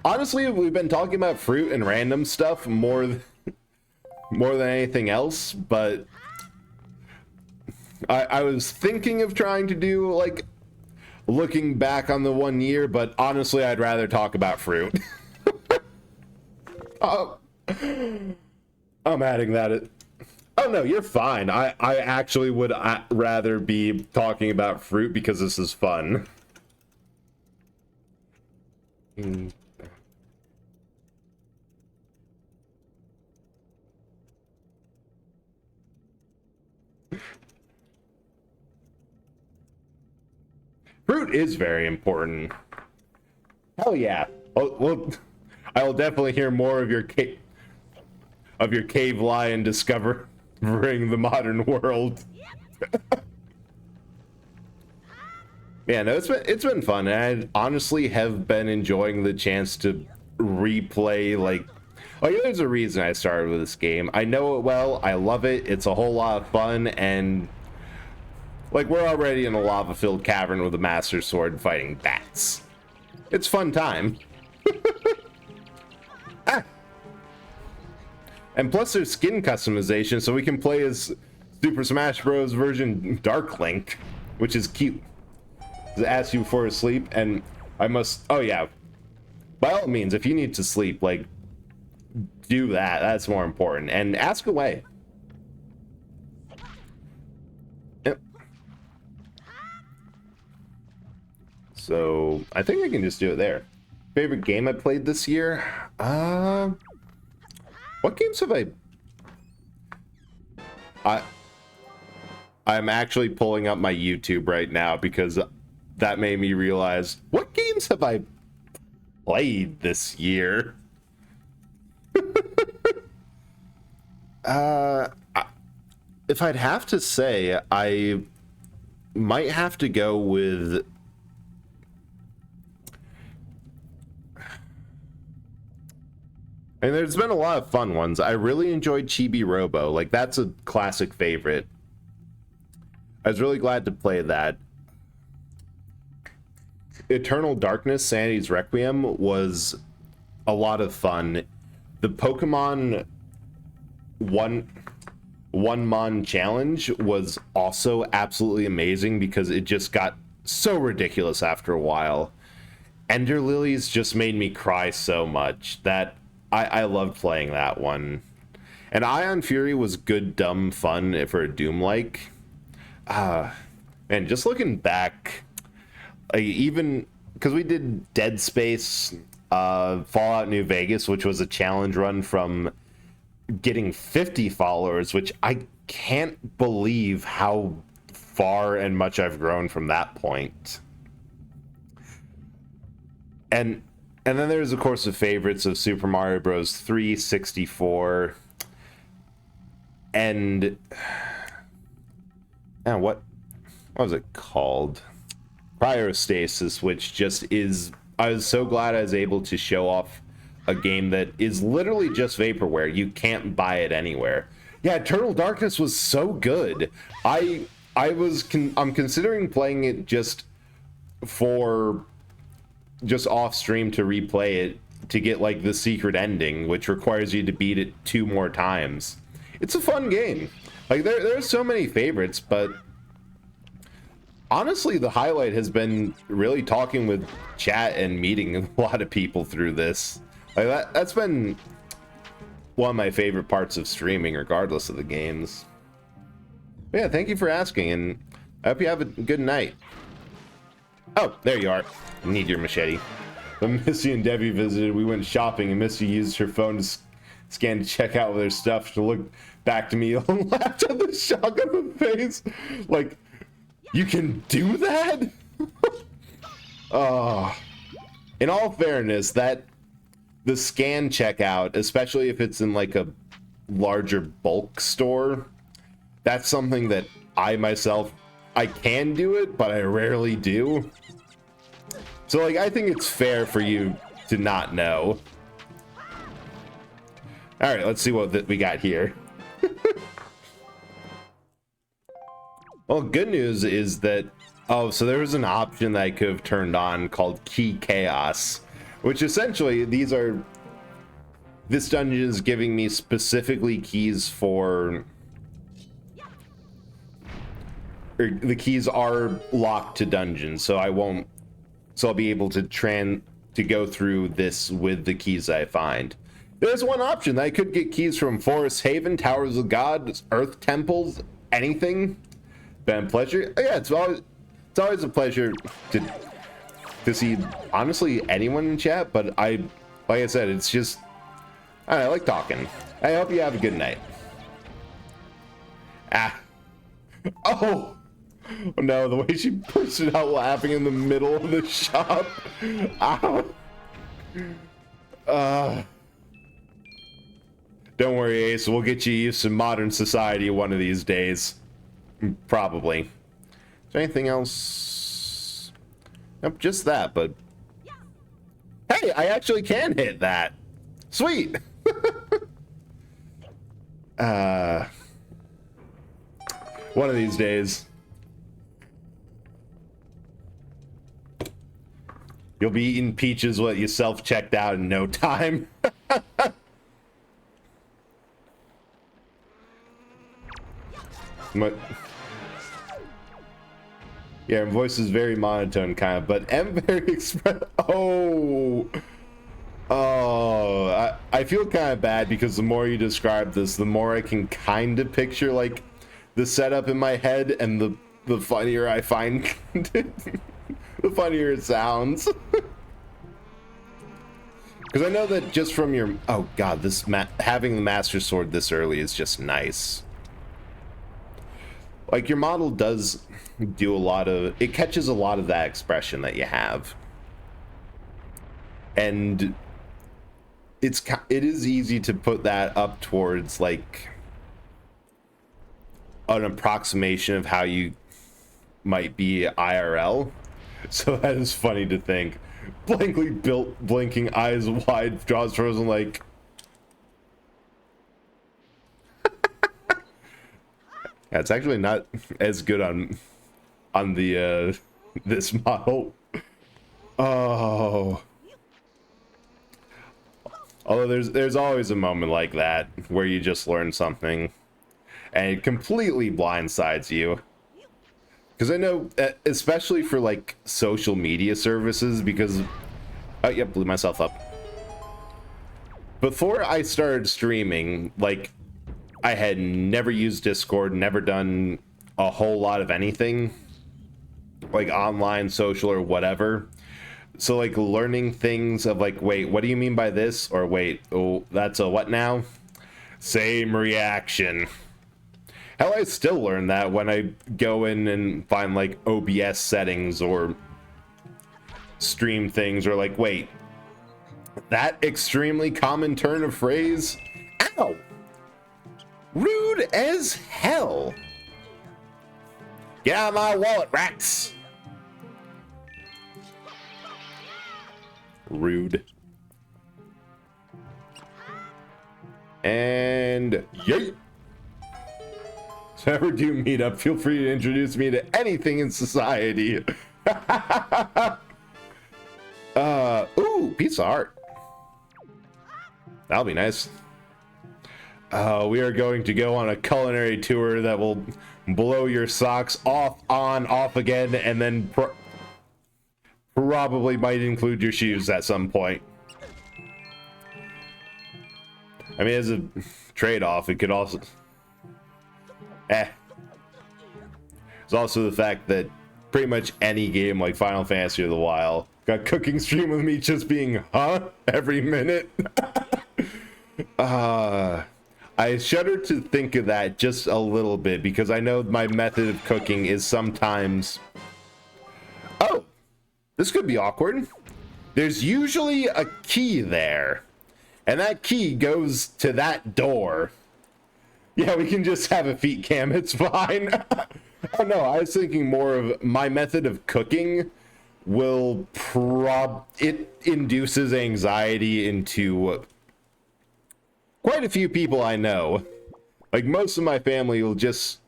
Honestly, we've been talking about fruit and random stuff more than anything else, but... I was thinking of trying to do, like, looking back on the 1 year, but honestly, I'd rather talk about fruit. Oh... I'm adding that. Oh no, you're fine. I actually would rather be talking about fruit because this is fun. Fruit is very important. Hell yeah. Well, I'll definitely hear more of your cave lion discovering the modern world. Yeah, no, it's been fun. And I honestly have been enjoying the chance to replay, like... Oh yeah, there's a reason I started with this game. I know it well, I love it, it's a whole lot of fun, and... Like, we're already in a lava-filled cavern with a master sword fighting bats. It's fun time. Ah! And plus there's skin customization, so we can play as Super Smash Bros. Version Dark Link, which is cute. It asks you before sleep, and I must... Oh yeah. By all means, if you need to sleep, like, do that. That's more important. And ask away. Yep. So, I think I can just do it there. Favorite game I played this year? What games have I'm actually pulling up my YouTube right now because that made me realize, what games games have I played this year? If I'd have to say, I might have to go with... I mean, there's been a lot of fun ones. I really enjoyed Chibi Robo. Like, that's a classic favorite. I was really glad to play that. Eternal Darkness, Sanity's Requiem was a lot of fun. The Pokemon one-mon challenge was also absolutely amazing because it just got so ridiculous after a while. Ender Lilies just made me cry so much that I loved playing that one. And Ion Fury was good, dumb fun for a Doom-like. Man, just looking back, like, even because we did Dead Space, Fallout New Vegas, which was a challenge run from getting 50 followers, which I can't believe how far and much I've grown from that point. And then there's, of course, the favorites of Super Mario Bros. 3, 64, and what was it called? Cryostasis, which just is... I was so glad I was able to show off a game that is literally just vaporware. You can't buy it anywhere. Yeah, Eternal Darkness was so good. I'm considering playing it just off stream to replay it to get like the secret ending, which requires you to beat it 2 more times. It's a fun game. Like there's so many favorites, but honestly the highlight has been really talking with chat and meeting a lot of people through this. Like that's been one of my favorite parts of streaming, regardless of the games. But yeah, thank you for asking, and I hope you have a good night. Oh, there you are. I need your machete. When Missy and Debbie visited, we went shopping, and Missy used her phone to scan to check out their stuff. She looked back to me and laughed at the shock on the face. Like, you can do that? Oh. In all fairness, the scan checkout, especially if it's in like a larger bulk store, that's something that I can do it, but I rarely do. So like, I think it's fair for you to not know. All right, let's see what we got here. Well, good news is that, so there was an option that I could have turned on called Key Chaos, which essentially this dungeon is giving me specifically keys for, or the keys are locked to dungeons, so I'll be able to go through this with the keys I find. There's one option that I could get keys from Forest Haven, Towers of God, Earth Temples, anything. Been a pleasure. Yeah, it's always a pleasure to see honestly anyone in chat, but like I said, it's just I like talking. I hope you have a good night. Oh no, the way she pushed it out laughing in the middle of the shop. Ow. Don't worry, Ace, we'll get you used to modern society one of these days. Probably. Is there anything else? Nope, just that, but... Hey, I actually can hit that! Sweet! One of these days. You'll be eating peaches what you self-checked out in no time. Yeah, her voice is very monotone, kind of, but am very express. Oh, I feel kind of bad because the more you describe this, the more I can kind of picture like the setup in my head, and the funnier I find it, the funnier it sounds. Because I know that just from your having the Master Sword this early is just nice. Like, your model does do it catches a lot of that expression that you have. And it is easy to put that up towards like an approximation of how you might be IRL. So that is funny to think. Blankly built, blinking, eyes wide, jaws frozen, like. Yeah, it's actually not as good on the this model. Oh. Although there's always a moment like that where you just learn something and it completely blindsides you. Because I know, especially for like social media services, because oh yep, blew myself up. Before I started streaming, like I had never used Discord, never done a whole lot of anything like online, social, or whatever. So like learning things of like, wait, what do you mean by this? Or wait, oh, that's a what now? Same reaction. Hell, I still learn that when I go in and find like OBS settings or stream things, or like, wait, that extremely common turn of phrase? Ow! Rude as hell. Get out of my wallet, rats! Rude. And yay! So ever do meet up, feel free to introduce me to anything in society. Ooh, piece of art. That'll be nice. We are going to go on a culinary tour that will blow your socks off, on, off again, and then probably might include your shoes at some point. I mean, as a trade-off, it could also... There's also the fact that pretty much any game like Final Fantasy or The Wild got cooking stream with me just being, huh? Every minute. I shudder to think of that just a little bit because I know my method of cooking is sometimes... Oh! This could be awkward. There's usually a key there. And that key goes to that door. Yeah, we can just have a feet cam. It's fine. Oh no, I was thinking more of my method of cooking will it induces anxiety into quite a few people I know. Like most of my family will just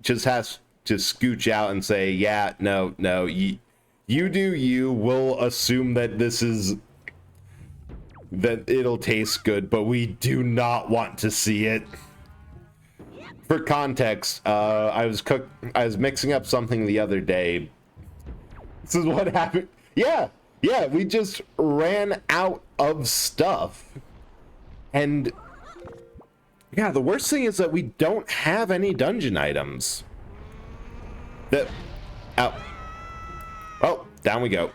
has to scooch out and say, yeah, no, you do you. We'll assume that that it'll taste good, but we do not want to see it. For context, I was mixing up something the other day. This is what happened. Yeah, we just ran out of stuff. And yeah, the worst thing is that we don't have any dungeon items. Oh, down we go.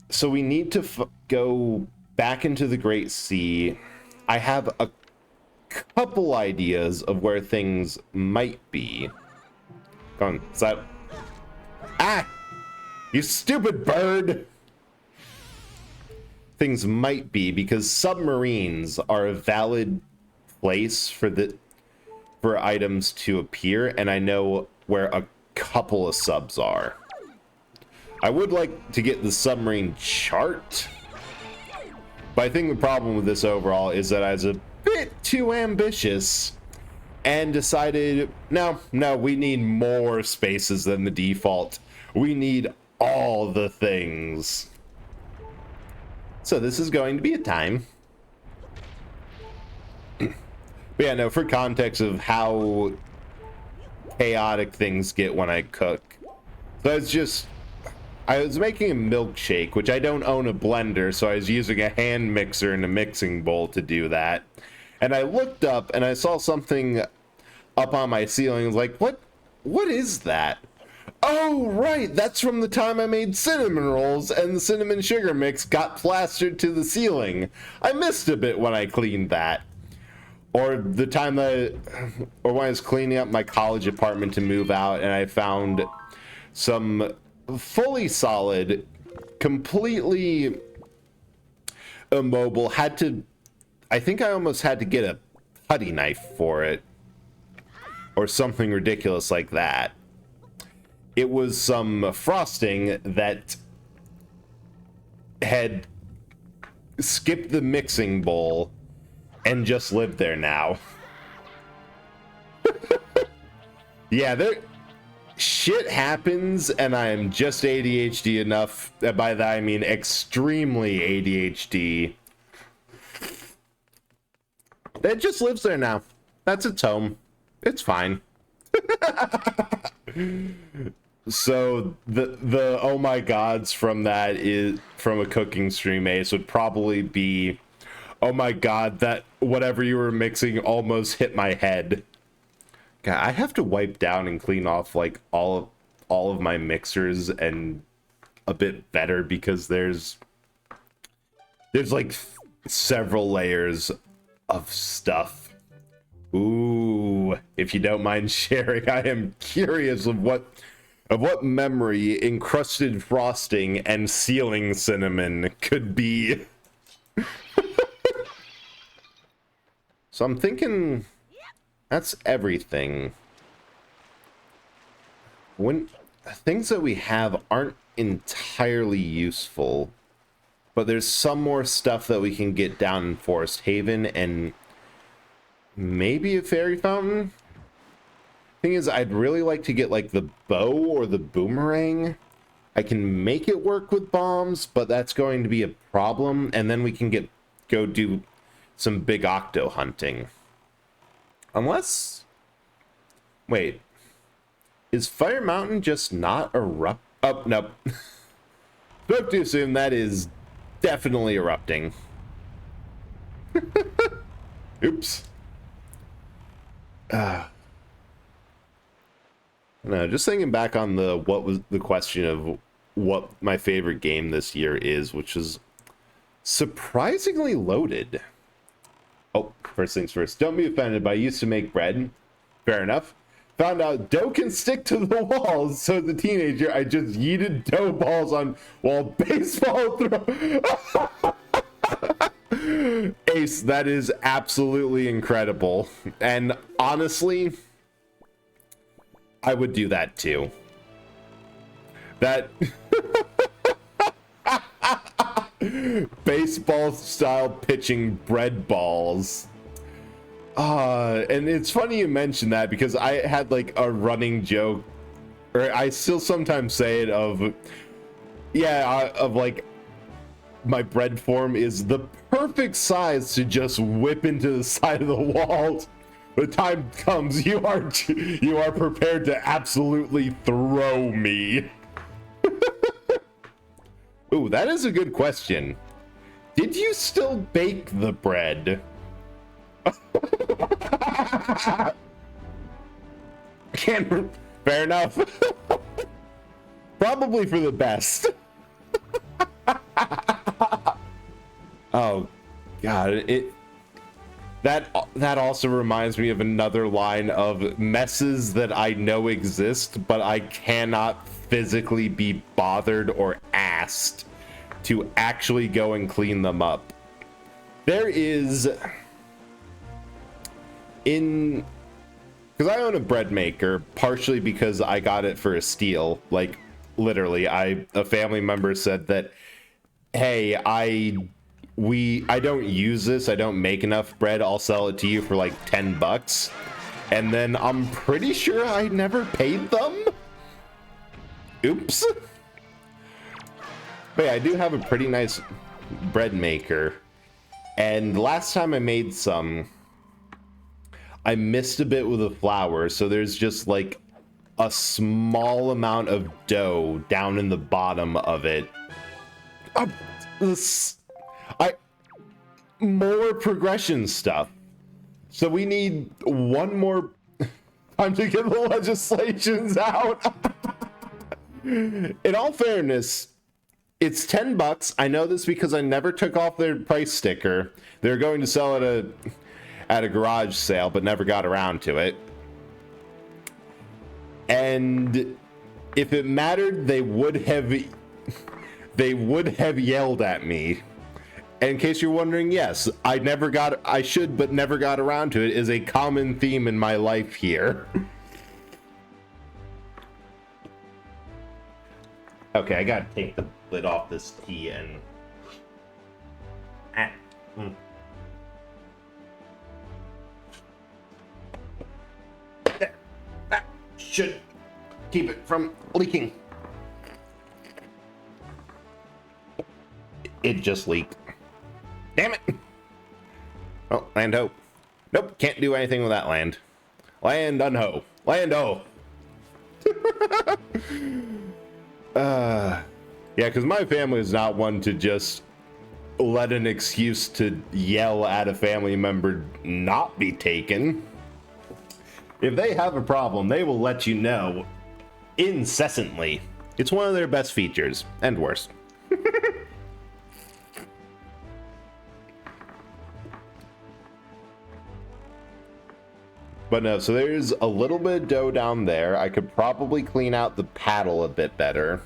So we need to go back into the Great Sea. I have a couple ideas of where things might be. Go on, is that... Ah! You stupid bird! Things might be, because submarines are a valid place for items to appear, and I know where a couple of subs are. I would like to get the submarine chart, but I think the problem with this overall is that I was a bit too ambitious and decided, no, we need more spaces than the default. We need all the things. So this is going to be a time. But yeah, no, for context of how chaotic things get when I cook. So I was making a milkshake, which I don't own a blender, so I was using a hand mixer and a mixing bowl to do that. And I looked up and I saw something up on my ceiling. I was like, what is that? Oh, right, that's from the time I made cinnamon rolls and the cinnamon sugar mix got plastered to the ceiling. I missed a bit when I cleaned that. Or the time when I was cleaning up my college apartment to move out and I found some fully solid, completely immobile. I think I almost had to get a putty knife for it, or something ridiculous like that. It was some frosting that had skipped the mixing bowl and just lived there now. Yeah, shit happens, and I am just ADHD enough. By that I mean extremely ADHD. It just lives there now. That's its home. It's fine. So the oh my gods from that is from a cooking stream Ace would probably be, oh my god, that whatever you were mixing almost hit my head. God, I have to wipe down and clean off like all of my mixers and a bit better, because there's like several layers of stuff. Ooh, if you don't mind sharing, I am curious of what memory encrusted frosting and sealing cinnamon could be. So I'm thinking that's everything. When things that we have aren't entirely useful, but there's some more stuff that we can get down in Forest Haven, and maybe a fairy fountain. Thing is, I'd really like to get like the bow or the boomerang. I can make it work with bombs, but that's going to be a problem, and then we can go do some big octo hunting. Unless, wait, is Fire Mountain just not erupt? Oh, nope. Spoke too soon. That is definitely erupting. Oops. No, just thinking back on what was the question of what my favorite game this year is, which is surprisingly loaded. Oh, first things first. Don't be offended, but I used to make bread. Fair enough. Found out dough can stick to the walls, so as a teenager, I just yeeted dough balls on while baseball throw. Ace, that is absolutely incredible. And honestly, I would do that too. That baseball style pitching bread balls. And it's funny you mentioned that, because I had like a running joke, or I still sometimes say it, of like my bread form is the perfect size to just whip into the side of the wall. The time comes, you are prepared to absolutely throw me. Ooh, that is a good question. Did you still bake the bread? Fair enough. Probably for the best. Oh god, that also reminds me of another line of messes that I know exist, but I cannot physically be bothered or asked to actually go and clean them up. There is, because I own a bread maker, partially because I got it for a steal. Like literally, a family member said that, hey, I don't use this, I don't make enough bread, I'll sell it to you for like $10. And then I'm pretty sure I never paid them. Oops. But yeah, I do have a pretty nice bread maker. And last time I made some, I missed a bit with the flour, so there's just like a small amount of dough down in the bottom of it. More progression stuff. So we need one more time to get the legislations out. In all fairness, it's $10. I know this because I never took off their price sticker. They're going to sell it at a garage sale, but never got around to it. And if it mattered, they would have yelled at me. In case you're wondering, yes, I should but never got around to it is a common theme in my life here. Okay, I gotta take the lid off this tea and... That should keep it from leaking. It just leaked. Damn it! Oh, land ho. Nope, can't do anything with that land. Land unho. Land ho. Yeah, because my family is not one to just let an excuse to yell at a family member not be taken. If they have a problem, they will let you know incessantly. It's one of their best features, and worst. But no, so there's a little bit of dough down there. I could probably clean out the paddle a bit better.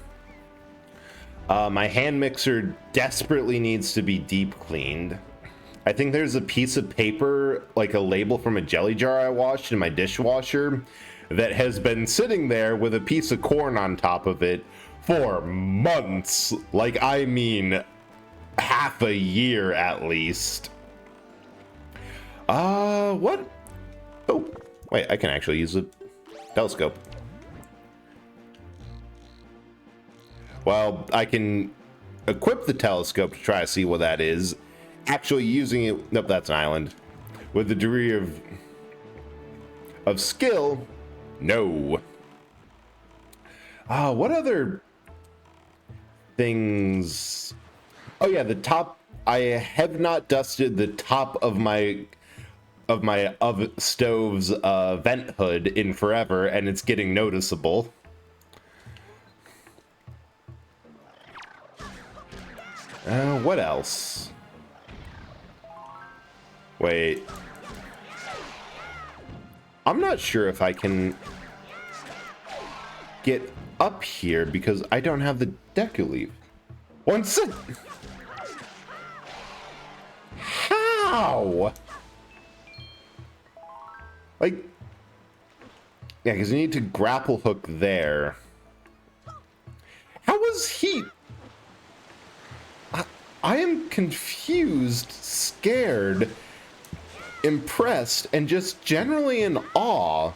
My hand mixer desperately needs to be deep cleaned. I think there's a piece of paper, like a label from a jelly jar I washed in my dishwasher, that has been sitting there with a piece of corn on top of it for months. Like, I mean, half a year at least. What? Oh, wait, I can actually use a telescope. Well, I can equip the telescope to try to see what that is. Actually using it, nope, that's an island. With the degree of skill, no. What other things? Oh yeah, the top, I have not dusted the top of my stove's vent hood in forever, and it's getting noticeable. What else? Wait. I'm not sure if I can get up here because I don't have the deku leaf. One sec. How? Like, yeah, because you need to grapple hook there. How was he? I am confused, scared, impressed, and just generally in awe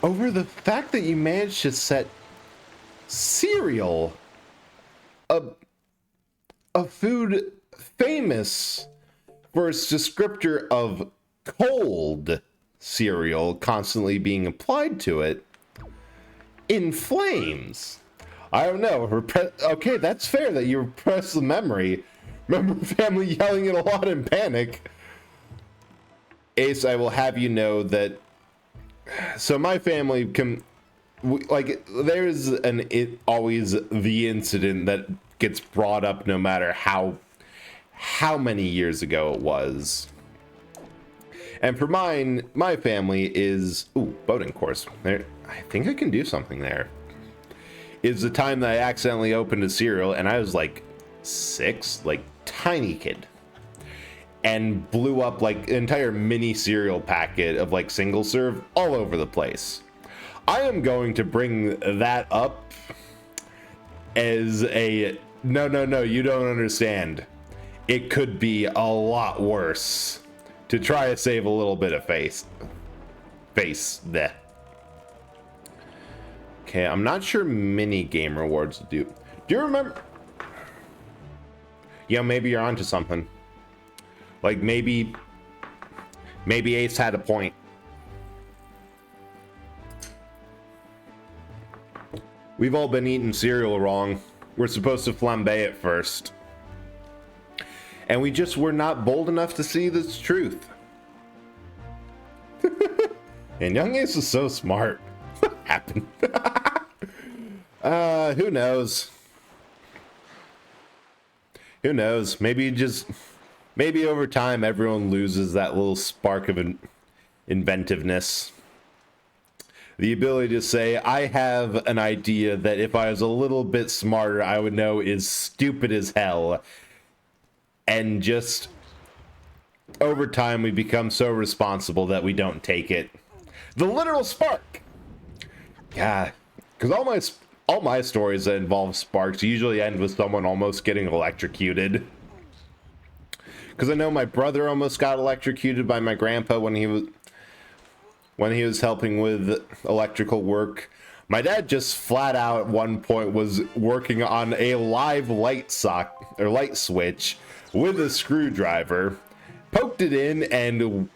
over the fact that you managed to set cereal, a food famous for its descriptor of cold cereal constantly being applied to it, in flames. I don't know. Okay, that's fair that you repress the memory. Remember family yelling it a lot in panic. Ace, I will have you know that. So my family can, like, there's always the incident that gets brought up no matter how many years ago it was. And for my family is, ooh, boating course. There, I think I can do something there. Is the time that I accidentally opened a cereal and I was like 6, like tiny kid, and blew up like an entire mini cereal packet of like single serve all over the place. I am going to bring that up as a no, you don't understand. It could be a lot worse to try to save a little bit of face there. Okay, I'm not sure mini game rewards do. Do you remember? Yeah, maybe you're onto something. Like maybe Ace had a point. We've all been eating cereal wrong. We're supposed to flambe it first. And we just were not bold enough to see this truth. And young Ace is so smart. What happened? Who knows? Who knows? Maybe over time everyone loses that little spark of inventiveness. The ability to say, I have an idea that if I was a little bit smarter, I would know is stupid as hell. And just over time, we become so responsible that we don't take it. The literal spark. Yeah, because all my stories that involve sparks usually end with someone almost getting electrocuted. Because I know my brother almost got electrocuted by my grandpa when he was helping with electrical work. My dad just flat out at one point was working on a live light switch with a screwdriver, poked it in, and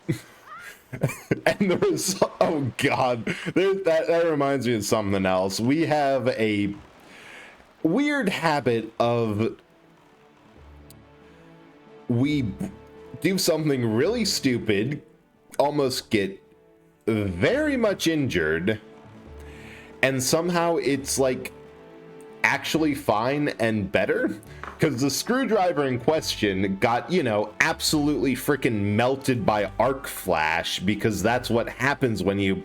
and there was, oh god, that reminds me of something else. We have a weird habit of, we do something really stupid, almost get very much injured, and somehow it's like actually fine and better, because the screwdriver in question got, you know, absolutely freaking melted by arc flash, because that's what happens when you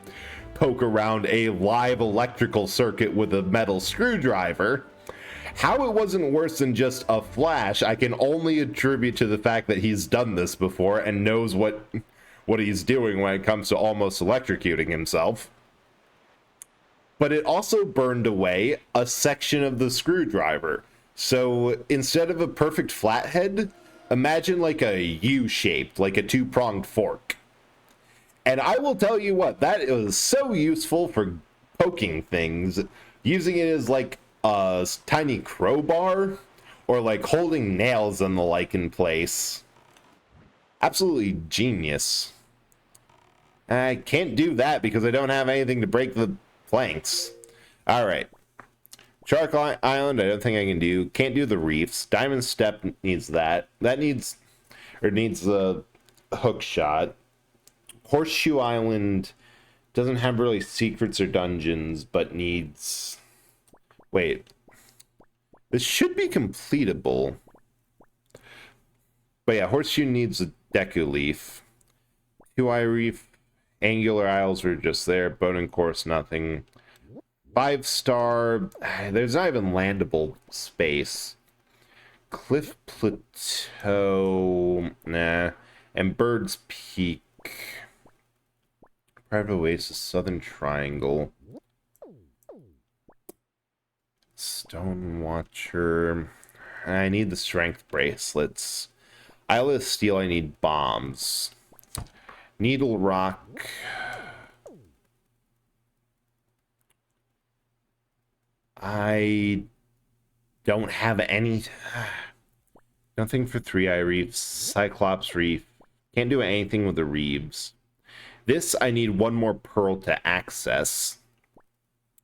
poke around a live electrical circuit with a metal screwdriver. How it wasn't worse than just a flash, I can only attribute to the fact that he's done this before and knows what he's doing when it comes to almost electrocuting himself. But it also burned away a section of the screwdriver. So instead of a perfect flathead, imagine like a U-shaped, like a two-pronged fork. And I will tell you what, that is so useful for poking things, using it as like a tiny crowbar, or like holding nails and the like in place. Absolutely genius. I can't do that because I don't have anything to break the planks. Alright. Shark Island, I don't think I can do. Can't do the reefs. Diamond Step needs that. That needs a hook shot. Horseshoe Island doesn't have really secrets or dungeons, but needs... Wait. This should be completable. But yeah, Horseshoe needs a Deku Leaf. Two-Eye Reef. Angular Isles were just there. Bone and Course, nothing. 5-star. There's not even landable space. Cliff Plateau. Nah. And Bird's Peak. Private Oasis, Southern Triangle. Stone Watcher. I need the Strength Bracelets. Isle of Steel, I need bombs. Needle Rock. I don't have any. Nothing for Three-Eye Reefs. Cyclops Reef. Can't do anything with the Reeves. This, I need one more pearl to access.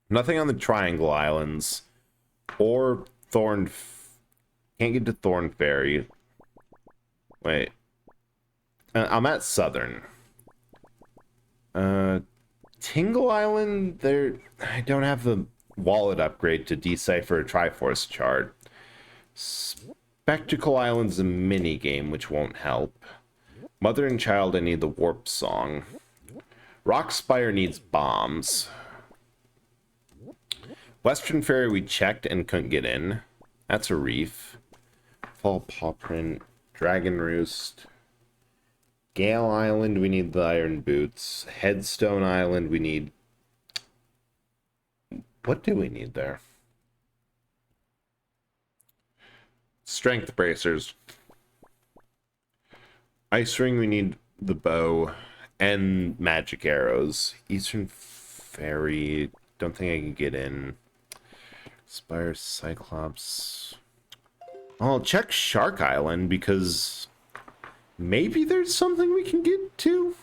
Nothing on the Triangle Islands. Or Thorn... Can't get to Thorn Ferry. Wait. I'm at Southern. Tingle Island, I don't have the wallet upgrade to decipher a Triforce chart. Spectacle Island's a mini game, which won't help. Mother and Child, I need the Warp Song. Rock Spire needs bombs. Western Ferry we checked and couldn't get in. That's a reef. Fall Paw Print. Dragon Roost. Gale Island, we need the Iron Boots. Headstone Island, we need... What do we need there? Strength Bracers. Ice Ring, we need the bow. And magic arrows. Eastern Ferry, don't think I can get in. Spire, Cyclops... I'll check Shark Island, because... maybe there's something we can get to?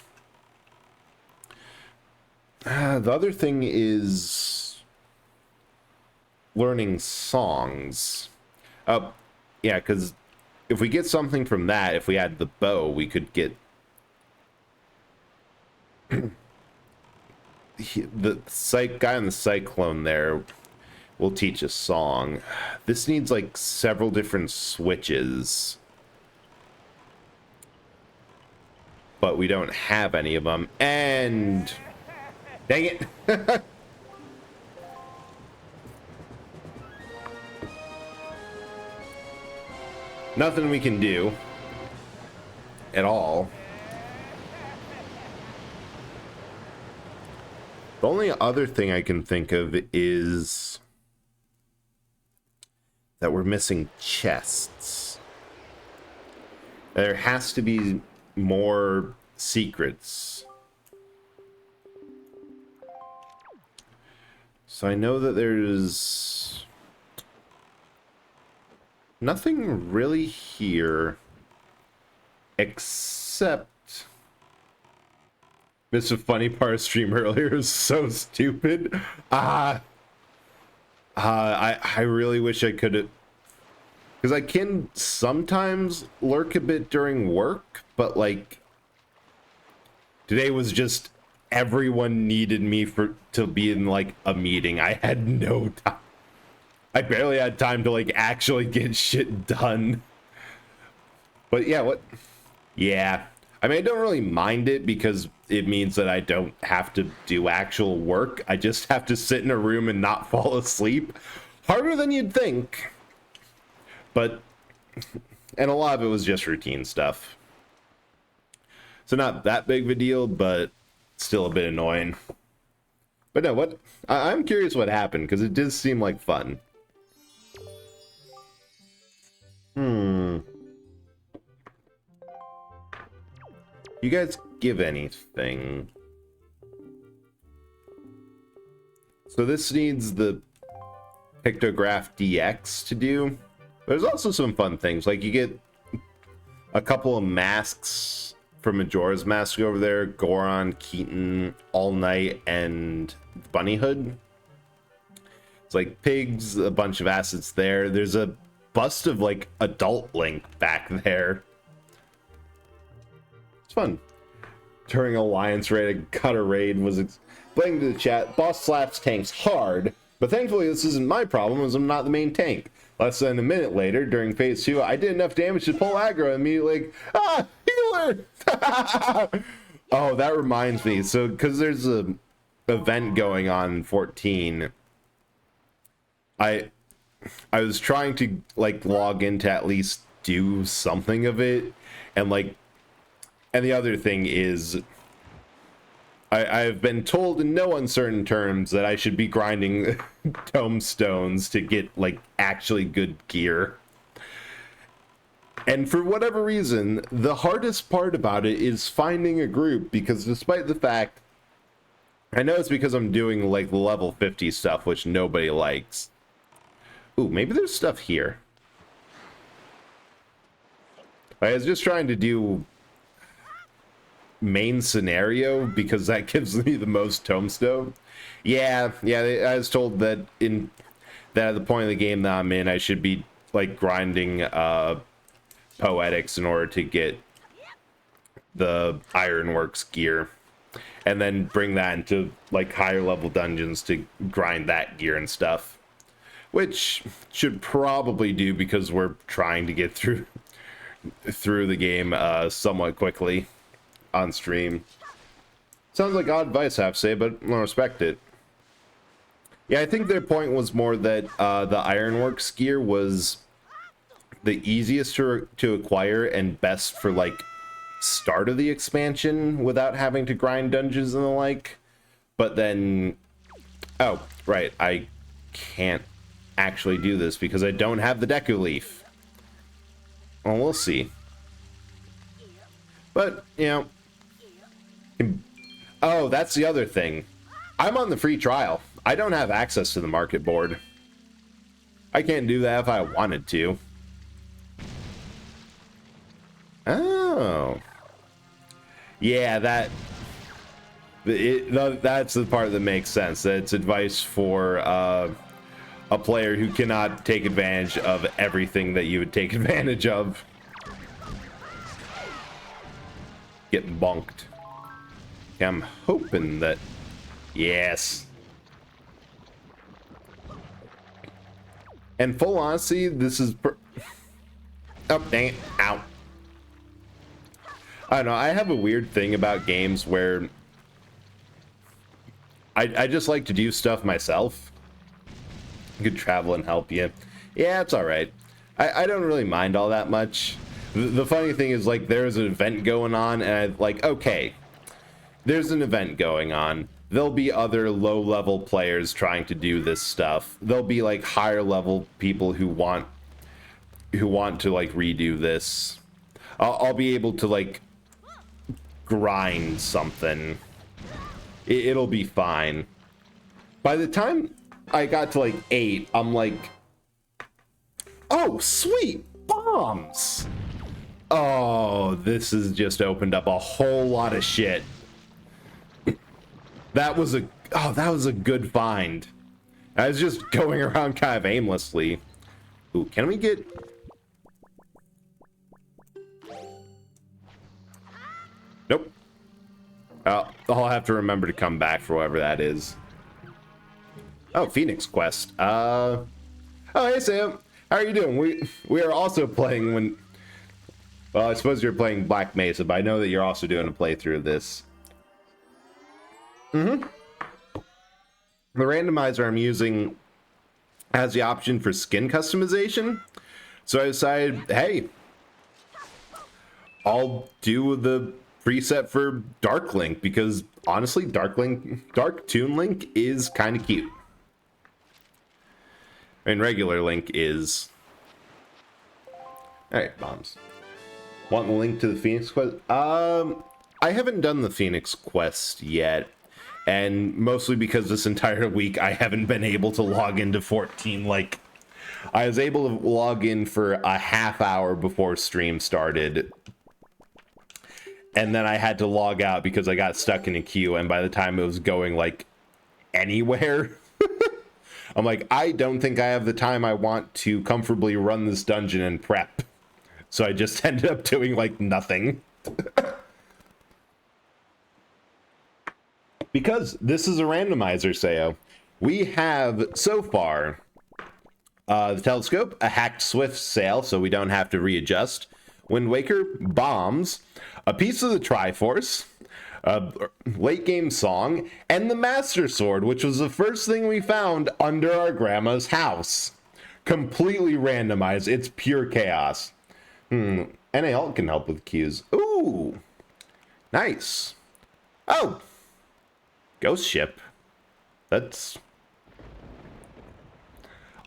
The other thing is... learning songs. Yeah, because if we get something from that, if we had the bow, we could get... the guy on the Cyclone there will teach a song. This needs, like, several different switches. But we don't have any of them. And Dang it. Nothing we can do at all. The only other thing I can think of is that we're missing chests. There has to be more secrets. So I know that there's nothing really here except this is a funny part of stream earlier is so stupid. I really wish I could have, because I can sometimes lurk a bit during work, but like today was just everyone needed me to be in like a meeting. I had no time. I barely had time to like actually get shit done. But yeah, what? Yeah. I mean, I don't really mind it because it means that I don't have to do actual work. I just have to sit in a room and not fall asleep. Harder than you'd think. But, and a lot of it was just routine stuff. So not that big of a deal, but still a bit annoying. But no, what? I'm curious what happened because it did seem like fun. You guys give anything? So this needs the pictograph DX to do. There's also some fun things, like you get a couple of masks from Majora's Mask over there, Goron, Keaton, All Night, and Bunny Hood. It's like pigs, a bunch of assets there. There's a bust of like adult Link back there. It's fun. During Alliance raid, Cutter raid was explaining to the chat, boss slaps tanks hard, but thankfully this isn't my problem as I'm not the main tank. Less than a minute later, during phase 2, I did enough damage to pull aggro and immediately like, healer! Oh, that reminds me. So, because there's a event going on in 14, I was trying to like log in to at least do something of it, and like, and the other thing is, I've been told in no uncertain terms that I should be grinding tomestones to get like actually good gear. And for whatever reason, the hardest part about it is finding a group, because despite the fact, I know it's because I'm doing like the level 50 stuff, which nobody likes. Ooh, maybe there's stuff here. I was just trying to do main scenario because that gives me the most tombstone. Yeah, I was told that at the point of the game that I'm in, I should be like grinding poetics in order to get the Ironworks gear, and then bring that into like higher level dungeons to grind that gear and stuff, which should probably do because we're trying to get through the game somewhat quickly on stream. Sounds like odd advice, I have to say, but I respect it. Yeah, I think their point was more that the Ironworks gear was the easiest to acquire and best for like start of the expansion without having to grind dungeons and the like. But then, oh right, I can't actually do this because I don't have the Deku Leaf. Well, we'll see. But you know, oh, that's the other thing. I'm on the free trial. I don't have access to the market board. I can't do that if I wanted to. Oh. Yeah, that's the part that makes sense. That it's advice for a player who cannot take advantage of everything that you would take advantage of. Getting bonked. I'm hoping that... Yes. And full honesty, this is... Oh, dang it. Ow. I don't know. I have a weird thing about games where I just like to do stuff myself. I could travel and help you. Yeah, it's all right. I don't really mind all that much. The funny thing is, like, there's an event going on, and I'm like, okay, there's an event going on. There'll be other low-level players trying to do this stuff. There'll be, like, higher-level people who want to, like, redo this. I'll be able to, like, grind something. It'll be fine. By the time I got to, like, 8, I'm like, oh, sweet, bombs. Oh, this has just opened up a whole lot of shit. That was a good find. I was just going around kind of aimlessly. Ooh, can we get... Nope. I'll have to remember to come back for whatever that is. Oh, Phoenix Quest. Oh, hey, Sam. How are you doing? We are also playing when... Well, I suppose you're playing Black Mesa, but I know that you're also doing a playthrough of this. The randomizer I'm using has the option for skin customization. So I decided, hey, I'll do the preset for Dark Link, because honestly, Dark Toon Link is kind of cute. And regular Link is... Alright, bombs. Want the link to the Phoenix Quest? I haven't done the Phoenix Quest yet. And mostly because this entire week I haven't been able to log into 14. Like, I was able to log in for a half hour before stream started. And then I had to log out because I got stuck in a queue. And by the time it was going, like, anywhere, I'm like, I don't think I have the time I want to comfortably run this dungeon and prep. So I just ended up doing, like, nothing. Because this is a randomizer, Sayo. We have, so far, the Telescope, a hacked Swift sail, so we don't have to readjust. Wind Waker, bombs, a piece of the Triforce, a late game song, and the Master Sword, which was the first thing we found under our grandma's house. Completely randomized. It's pure chaos. NAL can help with cues. Ooh, nice. Oh, ghost ship. That's...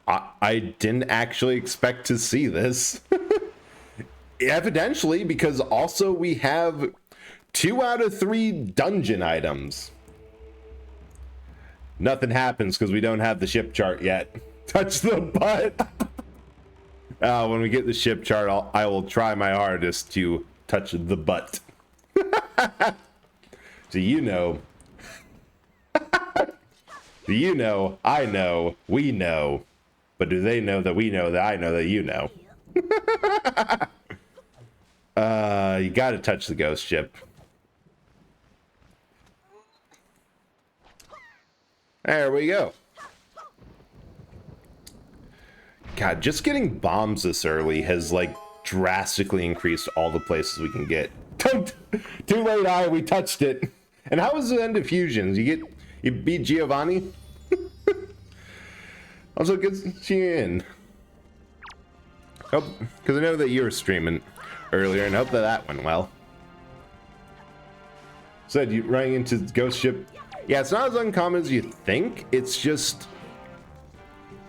I didn't actually expect to see this. Evidently, because also we have 2 out of 3 dungeon items. Nothing happens because we don't have the ship chart yet. Touch the butt. When we get the ship chart, I will try my hardest to touch the butt. So you know. You know, I know, we know. But do they know that we know that I know that you know? You gotta touch the ghost ship. There we go. God, just getting bombs this early has, like, drastically increased all the places we can get. Don't! Too late, we touched it. And how was the end of fusions? You beat Giovanni? Also, good to see you in. Oh, because I know that you were streaming earlier, and I hope that went well. Said you running into Ghost Ship. Yeah, it's not as uncommon as you think. It's just...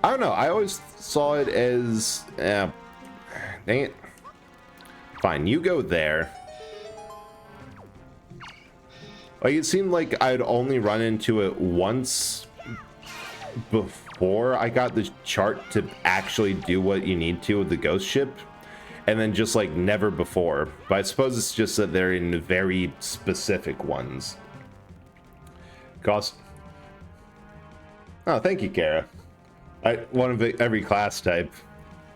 I don't know. I always saw it as... dang it. Fine, you go there. Like, it seemed like I'd only run into it once before I got the chart to actually do what you need to with the ghost ship, and then just, like, never before. But I suppose it's just that they're in very specific ones. Cost... Oh, thank you, Kara. One of every class type.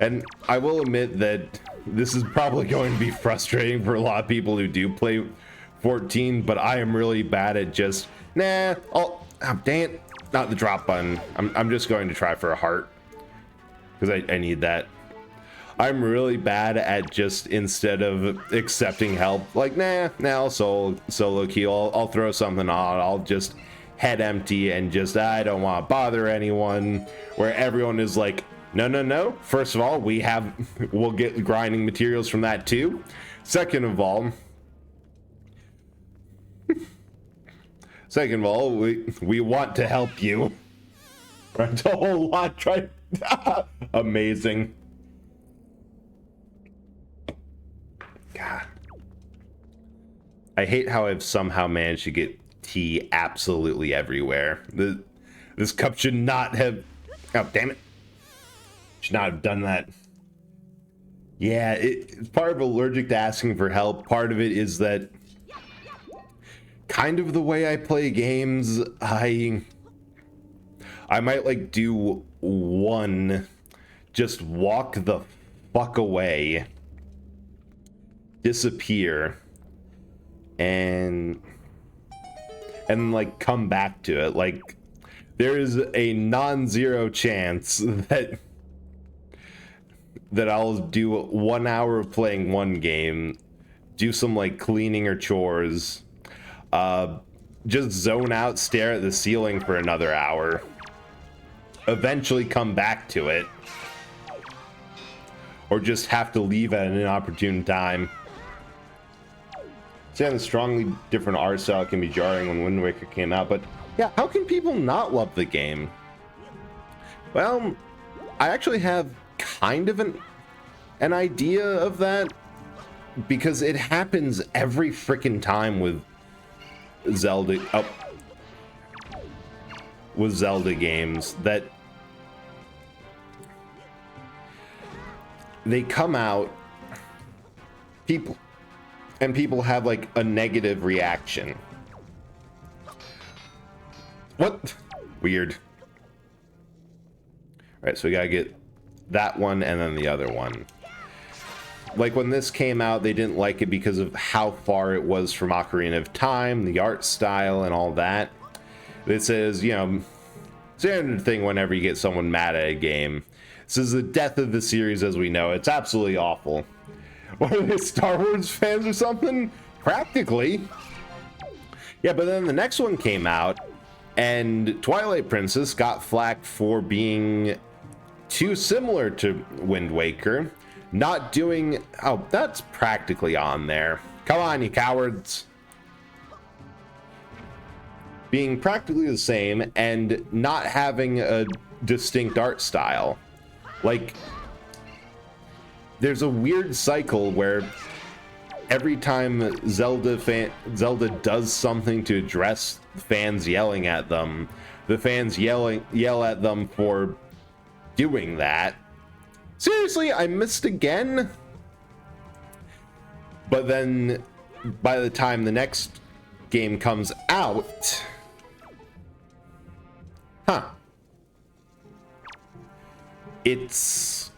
And I will admit that this is probably going to be frustrating for a lot of people who do play 14, but I am really bad at just, nah, oh dang it, not the drop button. I'm just going to try for a heart, because I need that. I'm really bad at just, instead of accepting help, like, nah, I'll solo queue, I'll throw something on, I'll just head empty and just, I don't want to bother anyone, where everyone is like, no, no, no. First of all, we'll get grinding materials from that too. Second of all, we want to help you. Right, a whole lot. Try. Amazing. God. I hate how I've somehow managed to get tea absolutely everywhere. This cup should not have... Oh, damn it. Should not have done that. Yeah, it's part of allergic to asking for help. Part of it is that kind of the way I play games, I might like do one, just walk the fuck away, disappear, and like come back to it. Like there is a non-zero chance that I'll do 1 hour of playing one game, do some like cleaning or chores, just zone out, stare at the ceiling for another hour, eventually come back to it, or just have to leave at an inopportune time. Saying the strongly different art style can be jarring when Wind Waker came out, but yeah, how can people not love the game? Well, I actually have kind of an idea of that, because it happens every freaking time with Zelda games, that they come out, people have like a negative reaction. What? Weird. All right, so we gotta get that one and then the other one. Like when this came out, they didn't like it because of how far it was from Ocarina of Time, the art style and all that. It says, you know, standard thing whenever you get someone mad at a game. This is the death of the series as we know. It's absolutely awful. What are they, Star Wars fans or something? Practically. Yeah, but then the next one came out, and Twilight Princess got flack for being too similar to Wind Waker. Not doing... Oh, that's practically on there. Come on, you cowards. Being practically the same and not having a distinct art style. Like, there's a weird cycle where every time Zelda does something to address fans yelling at them, the fans yell at them for doing that. Seriously, I missed again? But then, by the time the next game comes out... Huh. It's...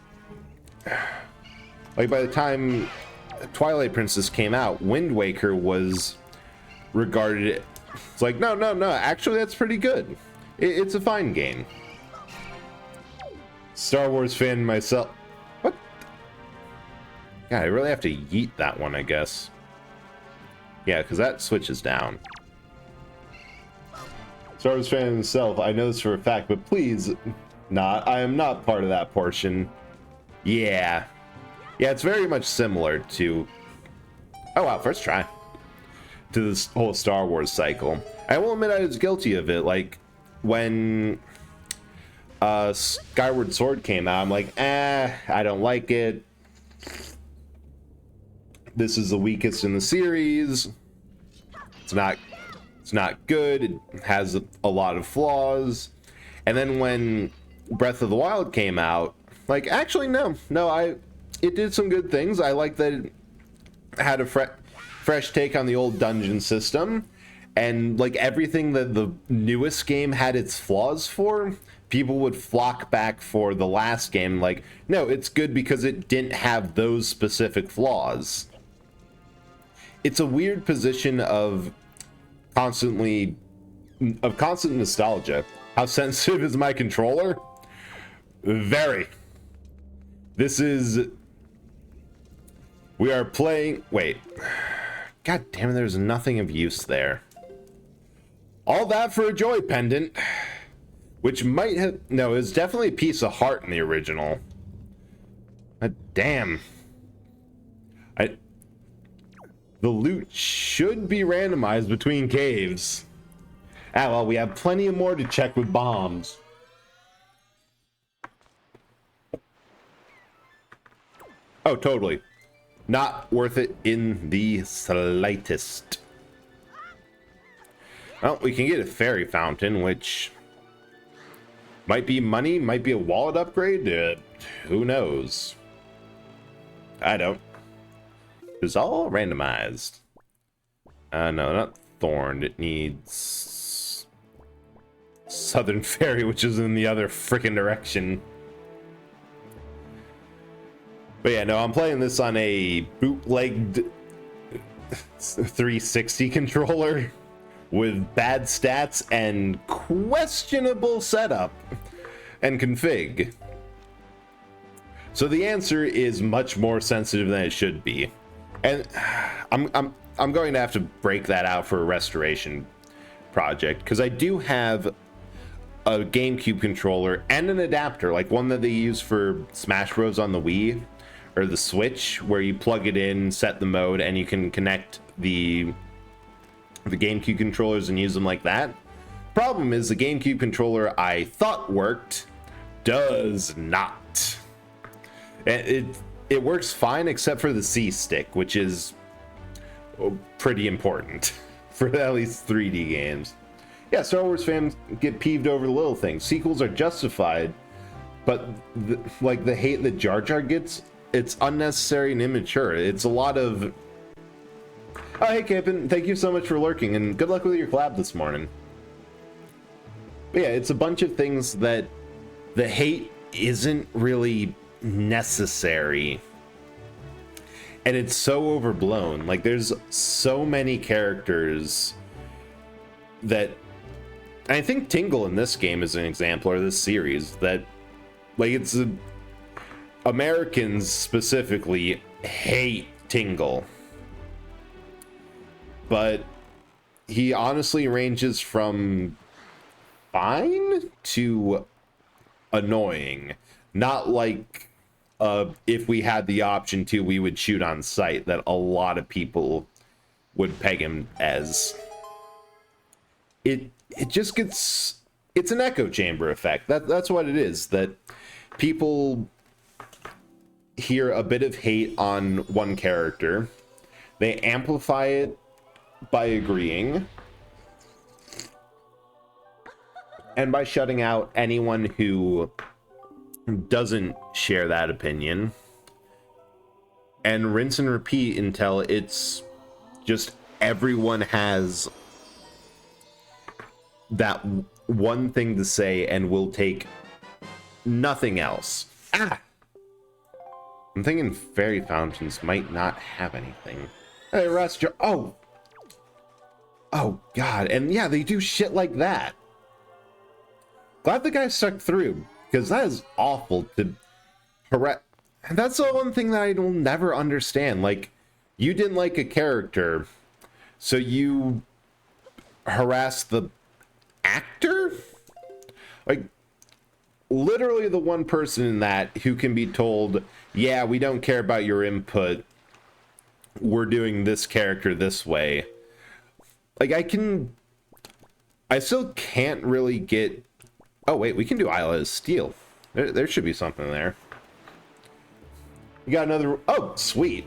Like, by the time Twilight Princess came out, Wind Waker was regarded... It's like, no, actually that's pretty good. It's a fine game. Star Wars fan myself. What? God, I really have to yeet that one, I guess. Yeah, because that switches down. Star Wars fan himself, I know this for a fact, but please, not. I am not part of that portion. Yeah. Yeah, it's very much similar to... Oh, wow, first try. To this whole Star Wars cycle. I will admit I was guilty of it. Like, when... Skyward Sword came out, I'm like, I don't like it. This is the weakest in the series. It's not good. It has a lot of flaws. And then when Breath of the Wild came out, like, actually, no, it did some good things. I like that it had a fresh take on the old dungeon system, and like everything that the newest game had its flaws for, people would flock back for the last game. Like, no, it's good because it didn't have those specific flaws. It's a weird position of constant nostalgia. How sensitive is my controller? Very. This is... We are playing... Wait. God damn it, there's nothing of use there. All that for a joy pendant, which might have, no, it's definitely a piece of heart in the original. Damn. The loot should be randomized between caves. Ah, well, we have plenty of more to check with bombs. Oh, totally. Not worth it in the slightest. Well, we can get a fairy fountain, which might be money, might be a wallet upgrade. Who knows? I don't. It's all randomized. No, not Thorn. It needs Southern Fairy, which is in the other freaking direction. But yeah, no, I'm playing this on a bootlegged 360 controller with bad stats and questionable setup and config. So the answer is much more sensitive than it should be. And I'm going to have to break that out for a restoration project, because I do have a GameCube controller and an adapter, like one that they use for Smash Bros on the Wii or the Switch, where you plug it in, set the mode, and you can connect the GameCube controllers and use them like that. Problem is, the GameCube controller I thought worked does not. It works fine except for the C stick, which is pretty important for at least 3D games. Yeah, Star Wars fans get peeved over the little things. Sequels are justified, but like the hate that Jar Jar gets, it's unnecessary and immature. It's a lot of... Oh, hey, Captain, thank you so much for lurking, and good luck with your collab this morning. But yeah, it's a bunch of things that the hate isn't really necessary. And it's so overblown. Like, there's so many characters that... I think Tingle in this game is an example, or this series, that, like, it's... Americans specifically hate Tingle. But he honestly ranges from fine to annoying. Not like if we had the option to, we would shoot on sight, that a lot of people would peg him as. It just gets... It's an echo chamber effect. That's what it is. That people hear a bit of hate on one character. They amplify it by agreeing. And by shutting out anyone who doesn't share that opinion, and rinse and repeat until it's just everyone has that one thing to say and will take nothing else. I'm thinking fairy fountains might not have anything. Hey, Russ, oh god, and yeah, they do shit like that. Glad the guy stuck through, because that is awful to harass. And that's the one thing that I will never understand. Like, you didn't like a character, so you harass the actor? Like, literally the one person in that who can be told, yeah, we don't care about your input, we're doing this character this way. Like, I still can't really get... Oh, wait, we can do Isla of Steel. There should be something there. You got another... Oh, sweet.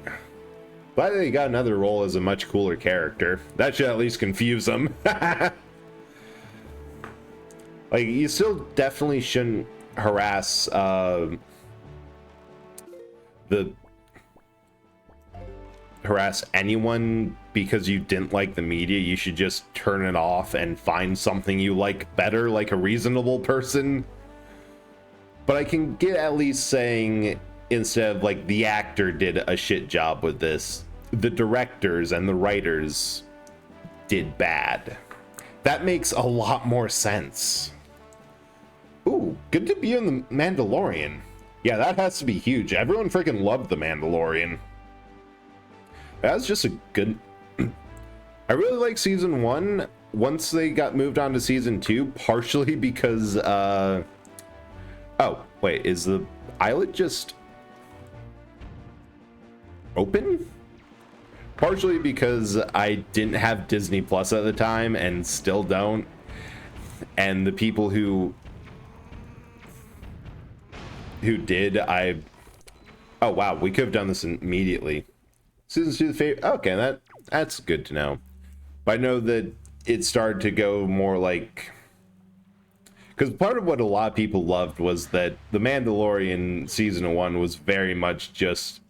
Glad that you got another role as a much cooler character. That should at least confuse them. Like, you still definitely shouldn't harass harass anyone because you didn't like the media. You should just turn it off and find something you like better, like a reasonable person. But I can get at least saying, instead of like the actor did a shit job with this, the directors and the writers did bad. That makes a lot more sense. Ooh, good to be in the Mandalorian. Yeah, that has to be huge. Everyone freaking loved the Mandalorian. That was just a good... I really like season 1. once they got moved on to season 2, partially because oh wait, is the islet just open? Partially because I didn't have Disney Plus at the time and still don't, and the people who did, oh wow, we could have done this immediately. Season 2 the favorite. Okay, that's good to know. But I know that it started to go more like, because part of what a lot of people loved was that The Mandalorian season 1 was very much just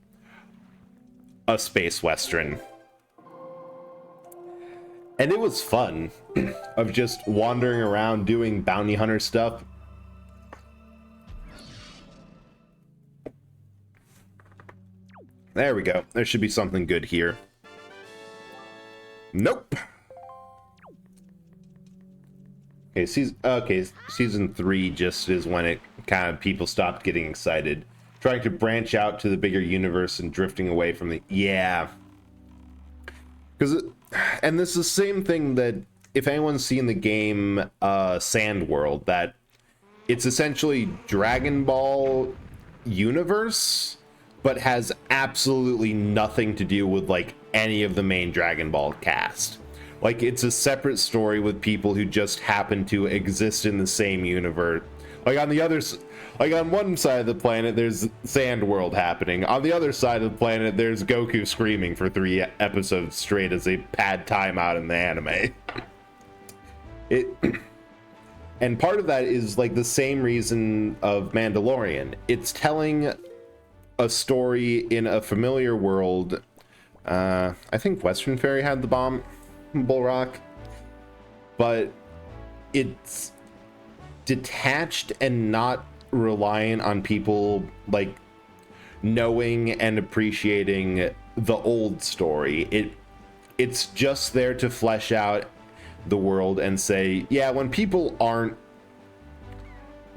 a space western. And it was fun of just wandering around doing bounty hunter stuff. There we go. There should be something good here. Nope. Okay, season 3 just is when it kind of people stopped getting excited. Trying to branch out to the bigger universe and drifting away from the... Yeah. And this is the same thing that, if anyone's seen the game Sand World, that it's essentially Dragon Ball universe, but has absolutely nothing to do with, like, any of the main Dragon Ball cast. Like, it's a separate story with people who just happen to exist in the same universe. Like, on one side of the planet, there's Sand World happening. On the other side of the planet, there's Goku screaming for 3 episodes straight as they pad time out in the anime. And part of that is, like, the same reason of Mandalorian. It's telling a story in a familiar world. I think Western Fairy had the bomb. Bull Rock, but it's detached and not reliant on people like knowing and appreciating the old story. It's just there to flesh out the world and say, yeah, when people aren't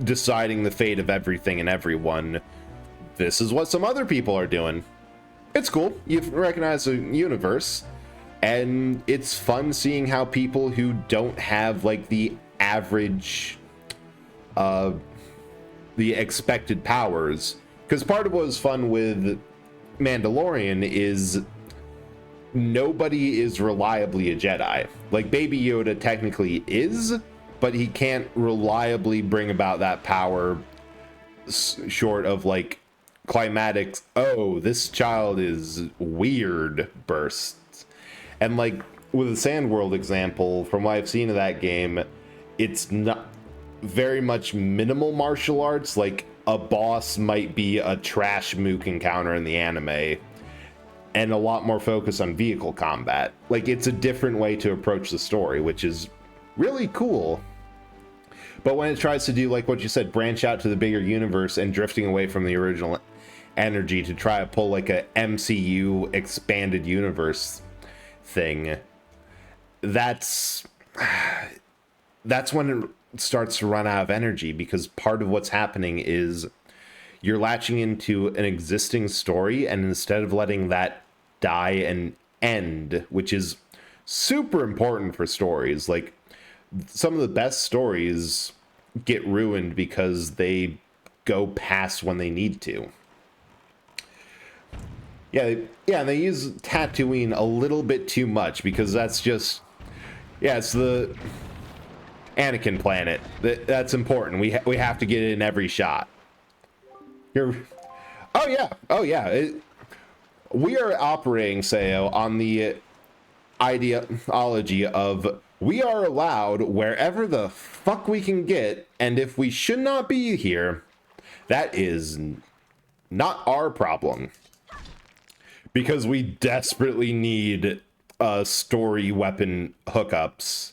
deciding the fate of everything and everyone, this is what some other people are doing. It's cool. You recognize the universe. And it's fun seeing how people who don't have, like, the average, the expected powers. Because part of what was fun with Mandalorian is nobody is reliably a Jedi. Like, Baby Yoda technically is, but he can't reliably bring about that power short of, like, climatic, oh, this child is weird bursts. And, like, with the Sand World example, from what I've seen of that game, it's not very much minimal martial arts. Like, a boss might be a trash mook encounter in the anime, and a lot more focus on vehicle combat. Like, it's a different way to approach the story, which is really cool. But when it tries to do, like what you said, branch out to the bigger universe and drifting away from the original energy to try to pull, like, a MCU expanded universe thing, that's when it starts to run out of energy, because part of what's happening is you're latching into an existing story, and instead of letting that die and end, which is super important for stories, like some of the best stories get ruined because they go past when they need to. Yeah, and they use Tatooine a little bit too much, because that's just, yeah, it's the Anakin planet. That's important. We have to get it in every shot. Oh yeah. We are operating, Sayo, on the ideology of we are allowed wherever the fuck we can get, and if we should not be here, that is not our problem. Because we desperately need story weapon hookups.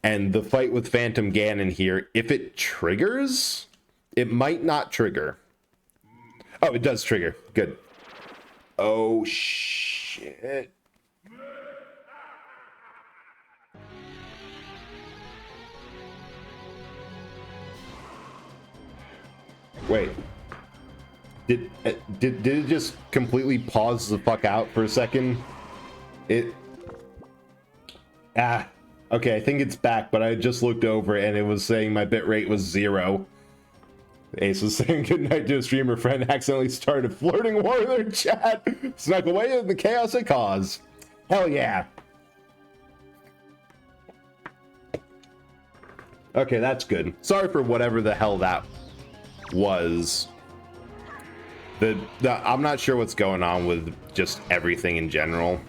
And the fight with Phantom Ganon here, if it triggers, it might not trigger. Oh, it does trigger. Good. Oh, shit. Wait. Did it just completely pause the fuck out for a second? Okay, I think it's back, but I just looked over and it was saying my bitrate was 0. Ace was saying goodnight to a streamer friend, accidentally started flirting war in their chat, snuck away in the chaos it caused. Hell yeah. Okay, that's good. Sorry for whatever the hell that was. I'm not sure what's going on with just everything in general.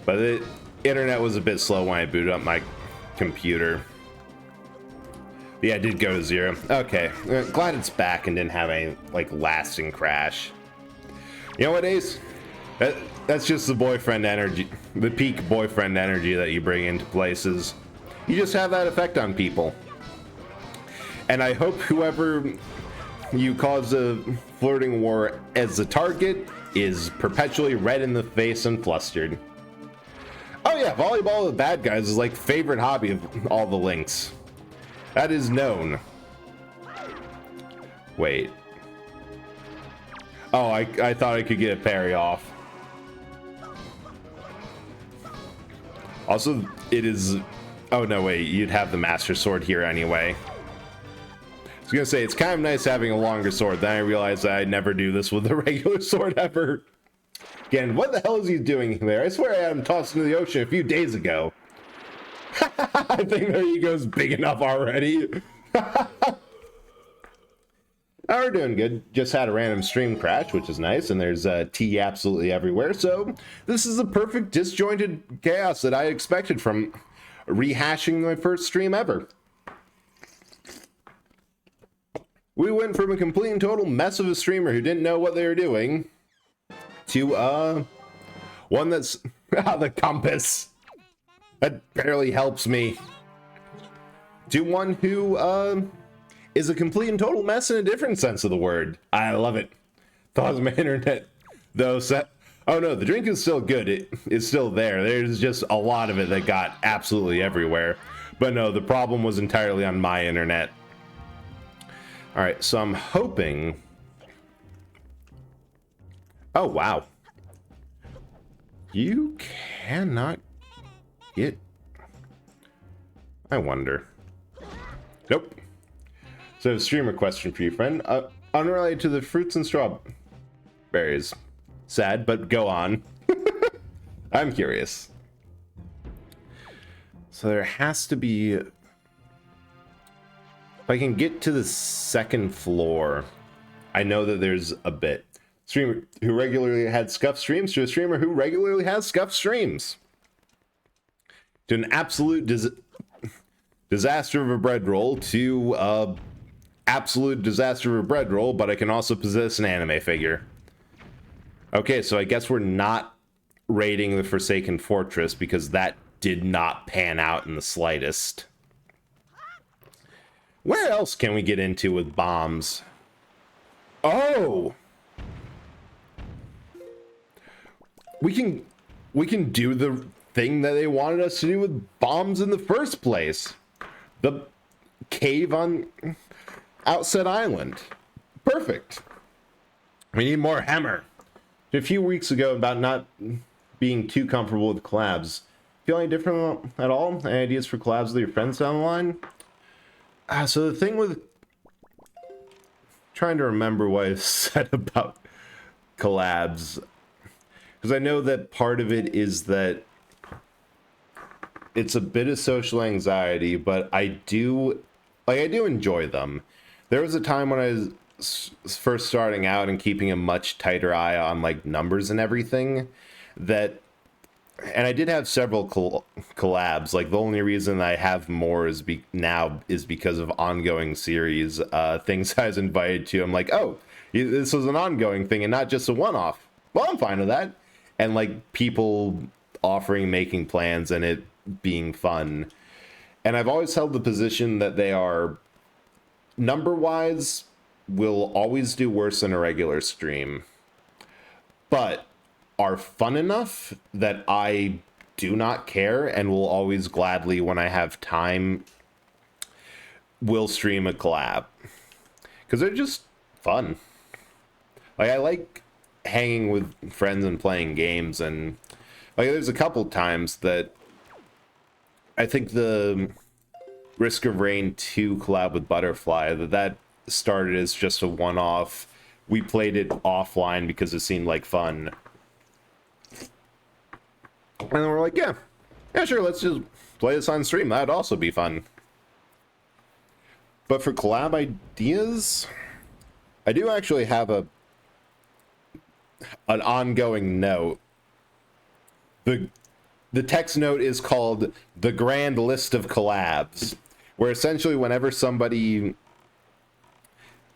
But the internet was a bit slow when I booted up my computer. Yeah, it did go to 0. Okay, glad it's back and didn't have any, like, lasting crash. You know what, Ace? That's just the boyfriend energy, the peak boyfriend energy that you bring into places. You just have that effect on people. And I hope whoever you cause a flirting war as the target is perpetually red in the face and flustered. Oh yeah, volleyball with bad guys is like favorite hobby of all the Links. That is known. Wait. Oh, I thought I could get a parry off. Also, it is... Oh, no, wait. You'd have the Master Sword here anyway. I was gonna say, it's kind of nice having a longer sword. Then I realized that I'd never do this with the regular sword ever. Again, what the hell is he doing there? I swear I had him tossed into the ocean a few days ago. I think their ego's big enough already. We're doing good. Just had a random stream crash, which is nice, and there's tea absolutely everywhere. So this is the perfect disjointed chaos that I expected from rehashing my first stream ever. We went from a complete and total mess of a streamer who didn't know what they were doing to one that's the compass that barely helps me, to one who is a complete and total mess in a different sense of the word. I love it. Thought my internet though set. Oh no, the drink is still good. It's still there. There's just a lot of it that got absolutely everywhere. But no, the problem was entirely on my internet. All right, so I'm hoping... Oh, wow. You cannot get... I wonder. Nope. So I have a streamer question for you, friend. Unrelated to the fruits and strawberries. Sad, but go on. I'm curious. So there has to be... If I can get to the second floor, I know that there's a bit. Streamer who regularly had scuffed streams to a streamer who regularly has scuffed streams. To an absolute disaster of a bread roll to absolute disaster of a bread roll, but I can also possess an anime figure. Okay, so I guess we're not raiding the Forsaken Fortress because that did not pan out in the slightest. Where else can we get into with bombs? Oh! We can do the thing that they wanted us to do with bombs in the first place. The cave on Outset Island. Perfect. We need more hammer. A few weeks ago about not being too comfortable with collabs. Feel any different at all? Any ideas for collabs with your friends down the line? So the thing with trying to remember what I said about collabs, because I know that part of it is that it's a bit of social anxiety, but I do enjoy them. There was a time when I was first starting out and keeping a much tighter eye on like numbers and everything, that and I did have several collabs. Like the only reason I have more is now is because of ongoing series, things I was invited to. I'm like, oh, this was an ongoing thing and not just a one-off. Well, I'm fine with that. And like people offering making plans and it being fun. And I've always held the position that they are number-wise will always do worse than a regular stream, but are fun enough that I do not care and will always gladly, when I have time, will stream a collab. Because they're just fun. Like, I like hanging with friends and playing games, and like there's a couple times that I think the Risk of Rain 2 collab with Butterfly, that started as just a one-off. We played it offline because it seemed like fun. And then we're like, yeah, sure, let's just play this on stream. That'd also be fun. But for collab ideas, I do actually have an ongoing note. The text note is called The Grand List of Collabs, where essentially whenever somebody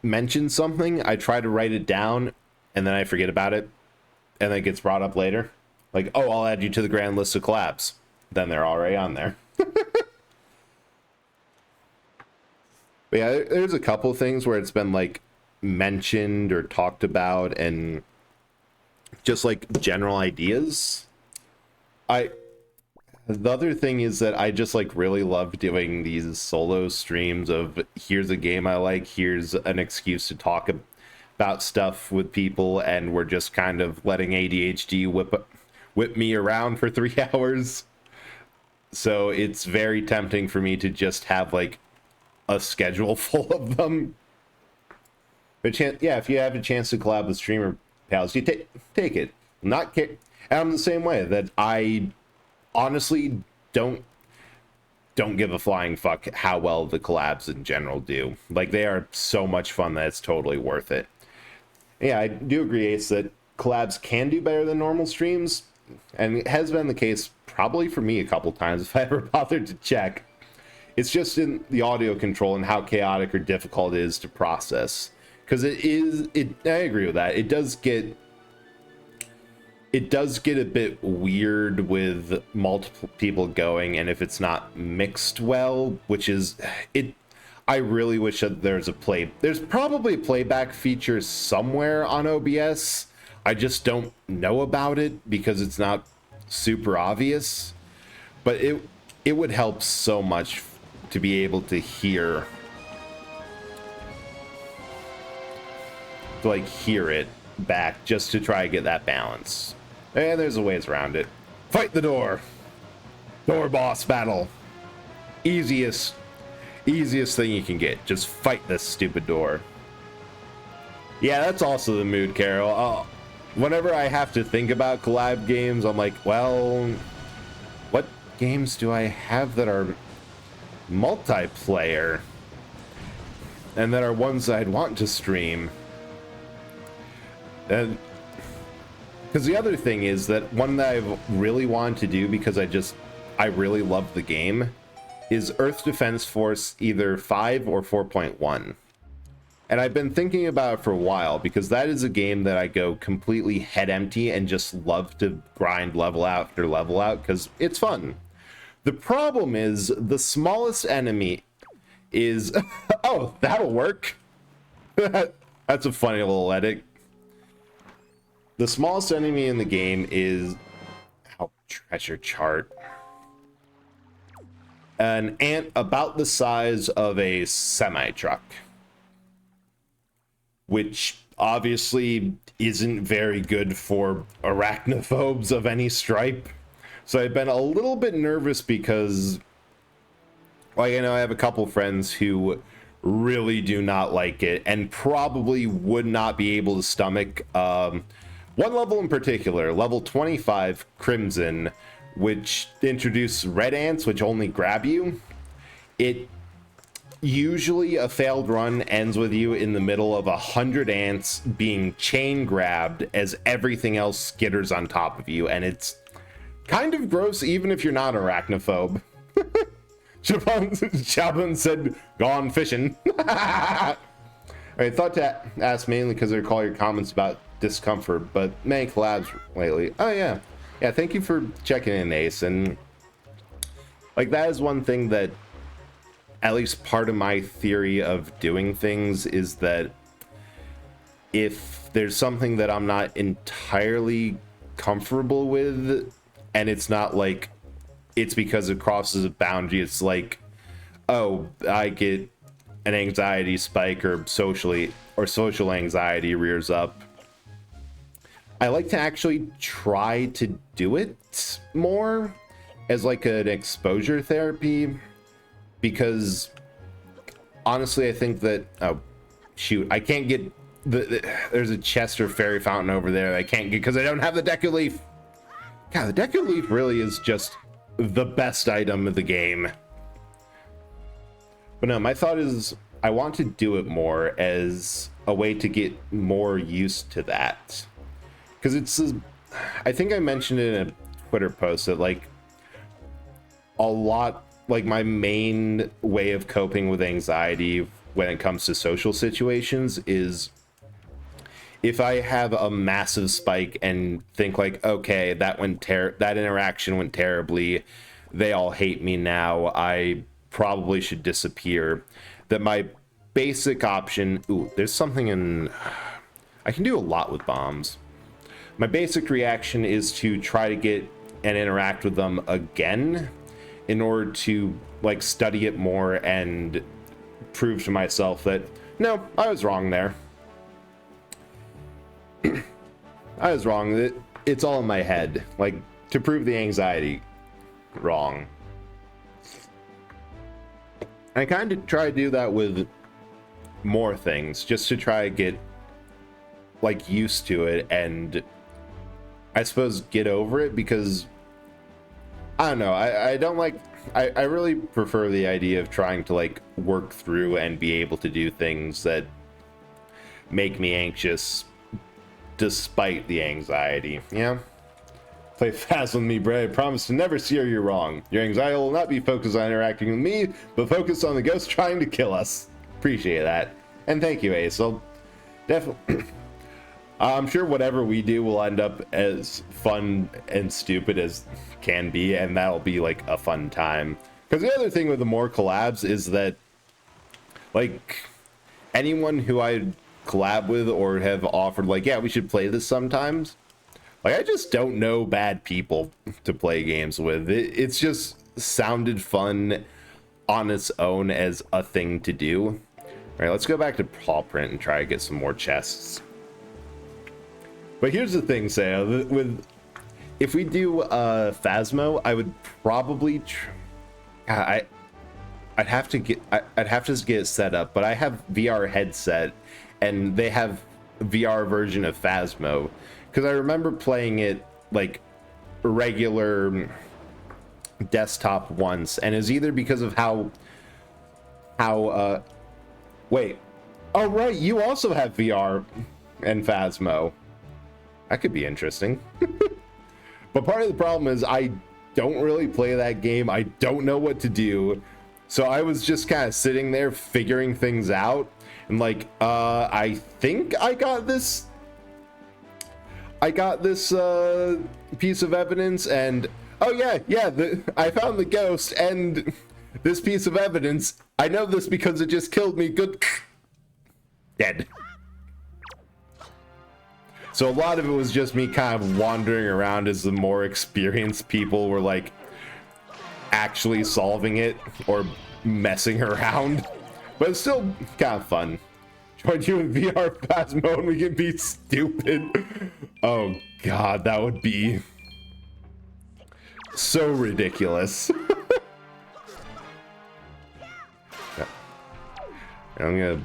mentions something, I try to write it down, and then I forget about it, and then it gets brought up later. Like, oh, I'll add you to the grand list of collabs. Then they're already on there. But yeah, there's a couple things where it's been, like, mentioned or talked about, and just, like, general ideas. The other thing is that I just, like, really love doing these solo streams of here's a game I like, here's an excuse to talk about stuff with people, and we're just kind of letting ADHD whip me around for 3 hours. So it's very tempting for me to just have, like, a schedule full of them. But yeah, if you have a chance to collab with streamer pals, you take it. Not care. And I'm the same way, that I honestly don't give a flying fuck how well the collabs in general do. Like, they are so much fun that it's totally worth it. Yeah, I do agree, Ace, that collabs can do better than normal streams, and it has been the case probably for me a couple times if I ever bothered to check. It's just in the audio control and how chaotic or difficult it is to process. Because I agree with that. It does get a bit weird with multiple people going, and if it's not mixed well, which is it. I really wish that there's probably a playback feature somewhere on OBS. I just don't know about it because it's not super obvious. But it would help so much to be able to hear, hear it back, just to try to get that balance. And there's a ways around it. Fight the door. Door boss battle. Easiest thing you can get. Just fight this stupid door. Yeah, that's also the mood, Carol. Whenever I have to think about collab games, I'm like, well, what games do I have that are multiplayer and that are ones I'd want to stream? And because the other thing is that one that I've really wanted to do, because I really love the game, is Earth Defense Force either 5 or 4.1. And I've been thinking about it for a while, because that is a game that I go completely head empty and just love to grind level after level out, because it's fun. The problem is the smallest enemy is... oh, that'll work. That's a funny little edit. The smallest enemy in the game is... oh, treasure chart. An ant about the size of a semi-truck. Which obviously isn't very good for arachnophobes of any stripe. So I've been a little bit nervous because, like, I know I have a couple friends who really do not like it and probably would not be able to stomach one level in particular, level 25, Crimson, which introduced red ants, which only grab you. Usually a failed run ends with you in the middle of 100 ants being chain grabbed as everything else skitters on top of you, and it's kind of gross even if you're not an arachnophobe. Chabun said, gone fishing. I thought to ask mainly because I recall your comments about discomfort, but many collabs lately. Oh yeah, thank you for checking in, Ace. And like, that is one thing that, at least part of my theory of doing things, is that if there's something that I'm not entirely comfortable with, and it's not like it's because it crosses a boundary, it's like, oh, I get an anxiety spike or social anxiety rears up, I like to actually try to do it more, as like an exposure therapy, because honestly, I think that, oh shoot, I can't get there's a chest or fairy fountain over there that I can't get because I don't have the Deku Leaf. God, the Deku Leaf really is just the best item of the game. But no, my thought is I want to do it more as a way to get more used to that. Because I think I mentioned it in a Twitter post that like a lot, like my main way of coping with anxiety when it comes to social situations is if I have a massive spike and think like, okay, that interaction went terribly, they all hate me now, I probably should disappear, that my basic option, ooh, there's something in, I can do a lot with bombs. My basic reaction is to try to get and interact with them again in order to like study it more and prove to myself that, no, I was wrong there. I was wrong. That it's all in my head. Like, to prove the anxiety wrong. I kind of try to do that with more things, just to try to get like used to it and I suppose get over it, because I don't know, I don't like, I really prefer the idea of trying to like work through and be able to do things that make me anxious despite the anxiety. Yeah, play fast with me, Bray. I promise to never steer you wrong. Your anxiety will not be focused on interacting with me, but focused on the ghost trying to kill us. Appreciate that, and thank you, Ace. I'll definitely I'm sure whatever we do will end up as fun and stupid as can be, and that'll be like a fun time. Because the other thing with the more collabs is that like anyone who I collab with or have offered like, yeah, we should play this sometimes, like I just don't know bad people to play games with. It's just sounded fun on its own as a thing to do. All right, let's go back to paw print and try to get some more chests. But here's the thing, Saya, with if we do Phasmo, I would probably I'd have to get it set up, but I have VR headset and they have VR version of Phasmo, because I remember playing it like regular desktop once, and it's either because of how wait, oh right, you also have VR and Phasmo. That could be interesting. But part of the problem is I don't really play that game. I don't know what to do. So I was just kind of sitting there figuring things out. And like, I think I got this piece of evidence, and oh yeah, I found the ghost and this piece of evidence. I know this because it just killed me. Good. Dead. So a lot of it was just me kind of wandering around as the more experienced people were like actually solving it or messing around. But it's still kind of fun. Join you in VR Phasmo and we can be stupid. Oh god, that would be so ridiculous. I'm gonna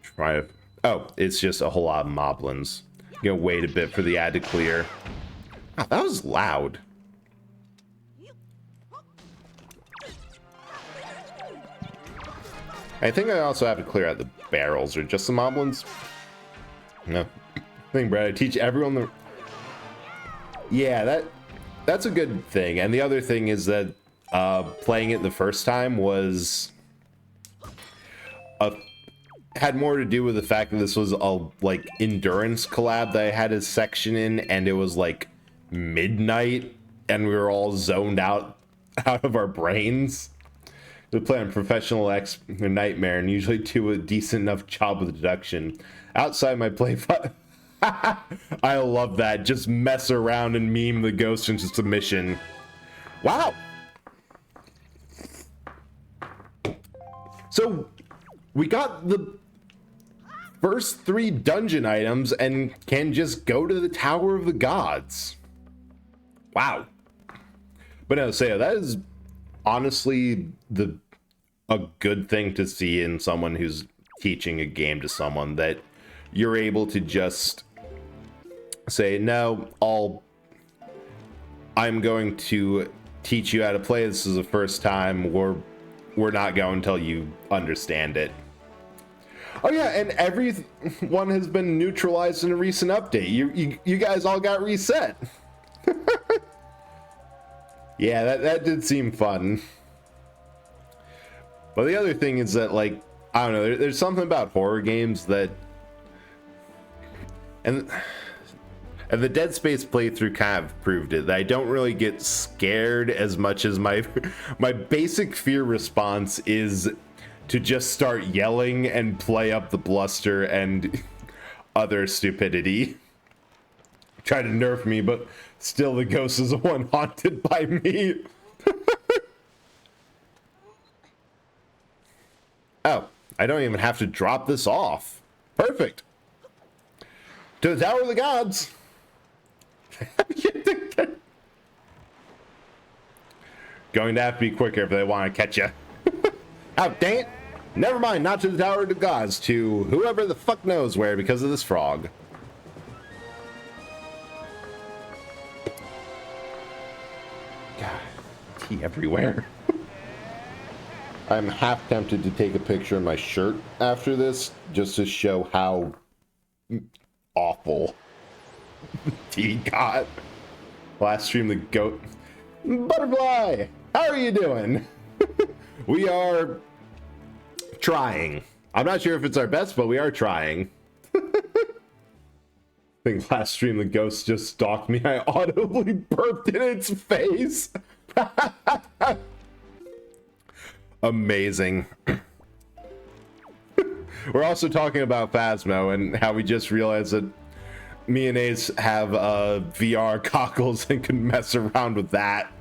try to... Oh, it's just a whole lot of moblins. I'm gonna wait a bit for the ad to clear. Oh, that was loud. I think I also have to clear out the barrels, or just the moblins. No. I think, Brad, I teach everyone the... Yeah, that's a good thing. And the other thing is that playing it the first time was... had more to do with the fact that this was a like endurance collab that I had a section in, and it was like midnight and we were all zoned out of our brains. We play on professional nightmare and usually do a decent enough job with deduction. Outside my play I love that. Just mess around and meme the ghost into submission. Wow. So we got the first 3 dungeon items and can just go to the Tower of the Gods. Wow. But no, Sayo, that is honestly a good thing to see in someone who's teaching a game to someone, that you're able to just say, no, I'm going to teach you how to play. This is the first time. We're not going until you understand it. Oh yeah, and everyone has been neutralized in a recent update. You guys all got reset. Yeah, that did seem fun. But the other thing is that, like, I don't know, there's something about horror games that, and the Dead Space playthrough kind of proved it, that I don't really get scared as much as my basic fear response is to just start yelling and play up the bluster and other stupidity. Try to nerf me, but still the ghost is the one haunted by me. Oh, I don't even have to drop this off. Perfect. To the Tower of the Gods. Going to have to be quicker if they want to catch you. Oh, dang it. Never mind, not to the Tower of the Gods, to whoever the fuck knows where because of this frog. God, tea everywhere. I'm half tempted to take a picture of my shirt after this, just to show how awful tea got. Last stream, the goat. Butterfly, how are you doing? We are trying. I'm not sure if it's our best, but we are trying. I think last stream the ghost just stalked me. I audibly burped in its face. Amazing. We're also talking about Phasmo and how we just realized that me and Ace have VR goggles and can mess around with that.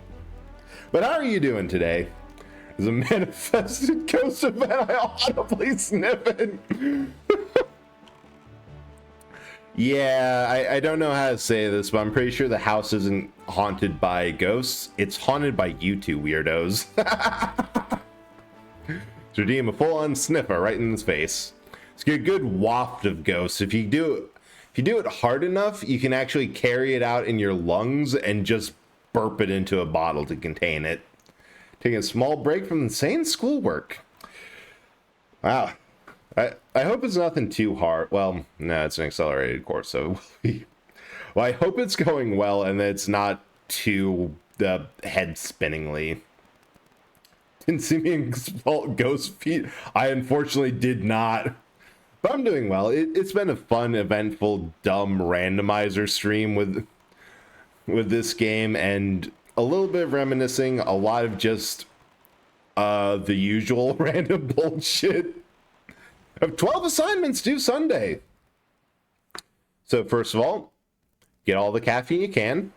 But how are you doing today? There's a manifested ghost event. I audibly sniffing. Yeah, I don't know how to say this, but I'm pretty sure the house isn't haunted by ghosts. It's haunted by you two weirdos. To redeem a full-on sniffer right in his face. It's get a good waft of ghosts. If you do it hard enough, you can actually carry it out in your lungs and just burp it into a bottle to contain it. Taking a small break from insane schoolwork. Wow. I hope it's nothing too hard. Well, no, it's an accelerated course, so well, I hope it's going well and that it's not too head spinningly. Didn't see me in ghost feet. I unfortunately did not. But I'm doing well. It's been a fun, eventful, dumb randomizer stream with this game, and a little bit of reminiscing, a lot of just the usual random bullshit. I have 12 assignments due Sunday. So first of all, get all the caffeine you can,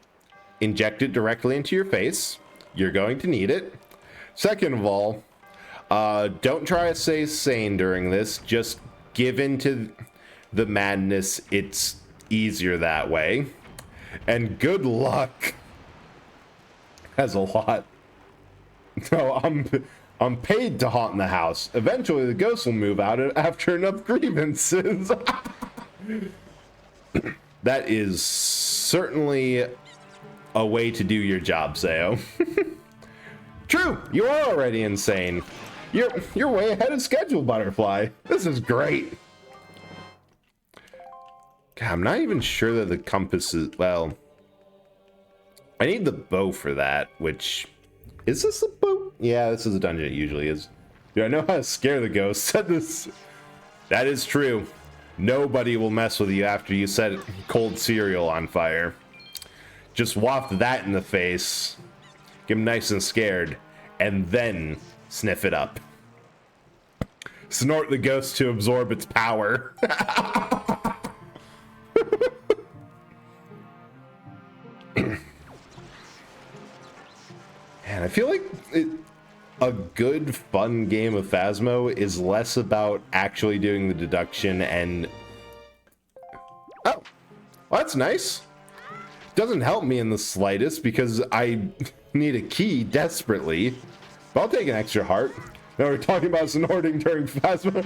inject it directly into your face. You're going to need it. Second of all, don't try to stay sane during this. Just give in to the madness. It's easier that way. And good luck. Has a lot. So I'm paid to haunt the house. Eventually the ghost will move out after enough grievances. That is certainly a way to do your job, Sayo. True, you are already insane. You're way ahead of schedule, Butterfly. This is great. God, I'm not even sure that the compass is, well, I need the bow for that, which, is this a bow? Yeah, this is a dungeon, it usually is. Do I know how to scare the ghost? That is true. Nobody will mess with you after you set cold cereal on fire. Just waft that in the face, get him nice and scared, and then sniff it up. Snort the ghost to absorb its power. And I feel like a good, fun game of Phasmo is less about actually doing the deduction and... Oh, well, that's nice. Doesn't help me in the slightest because I need a key desperately. But I'll take an extra heart. No, we're talking about snorting during Phasma.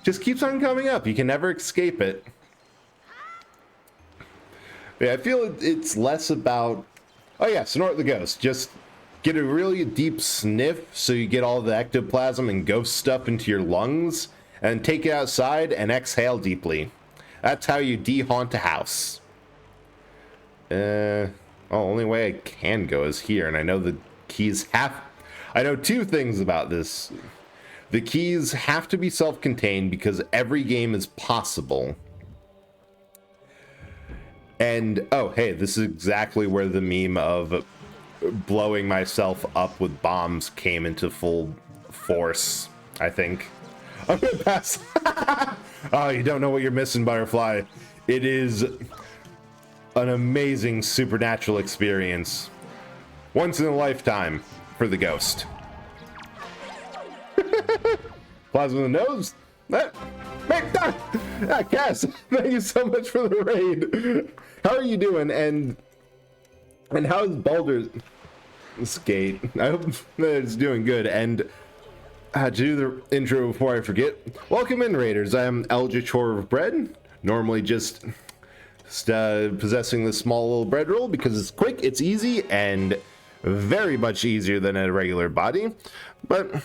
Just keeps on coming up. You can never escape it. Yeah, I feel it's less about... Oh yeah, snort the ghost. Just get a really deep sniff so you get all the ectoplasm and ghost stuff into your lungs, and take it outside and exhale deeply. That's how you de-haunt a house. Only way I can go is here, and I know the keys have... I know two things about this. The keys have to be self-contained because every game is possible. And, oh, hey, this is exactly where the meme of blowing myself up with bombs came into full force, I think. I'm gonna pass. Oh, you don't know what you're missing, Butterfly. It is an amazing supernatural experience. Once in a lifetime for the ghost. Plasma in the nose. Cass, thank you so much for the raid. How are you doing? And how's Baldur's Gate? I hope that it's doing good. And to do the intro before I forget, welcome in, Raiders. I am Eldritch Horror of Bread. Normally just possessing this small little bread roll because it's quick, it's easy, and very much easier than a regular body. But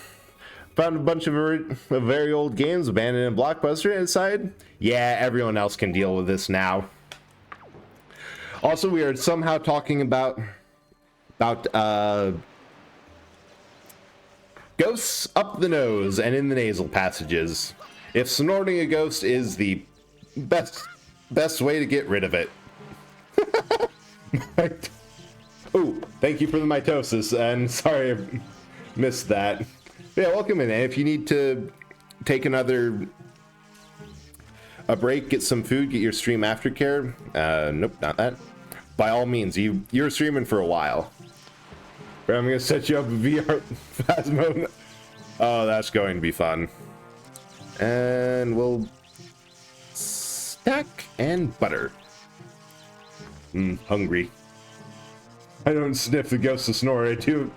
found a bunch of very old games abandoned in Blockbuster and decided, yeah, everyone else can deal with this now. Also, we are somehow talking about ghosts up the nose and in the nasal passages. If snorting a ghost is the best way to get rid of it. Oh, thank you for the mitosis, and sorry I missed that. Yeah, welcome in. And if you need to take a break, get some food, get your stream aftercare, nope, not that. By all means, you're streaming for a while. But I'm gonna set you up a VR Phasmo. Oh, that's going to be fun. And we'll stack and butter. Hungry. I don't sniff the ghost of snore. I do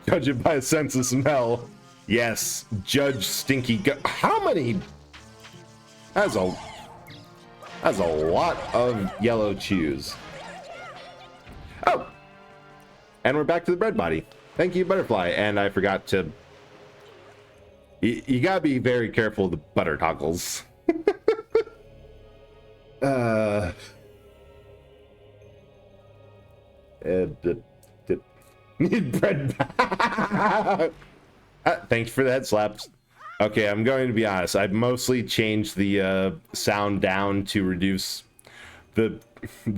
judge it by a sense of smell. Yes, judge stinky how many? That's a lot of yellow chews. Oh, and we're back to the bread body. Thank you, Butterfly. And I forgot to. You gotta be very careful with the butter toggles. Need bread. Thanks for the head slaps. Okay, I'm going to be honest. I've mostly changed the sound down to reduce the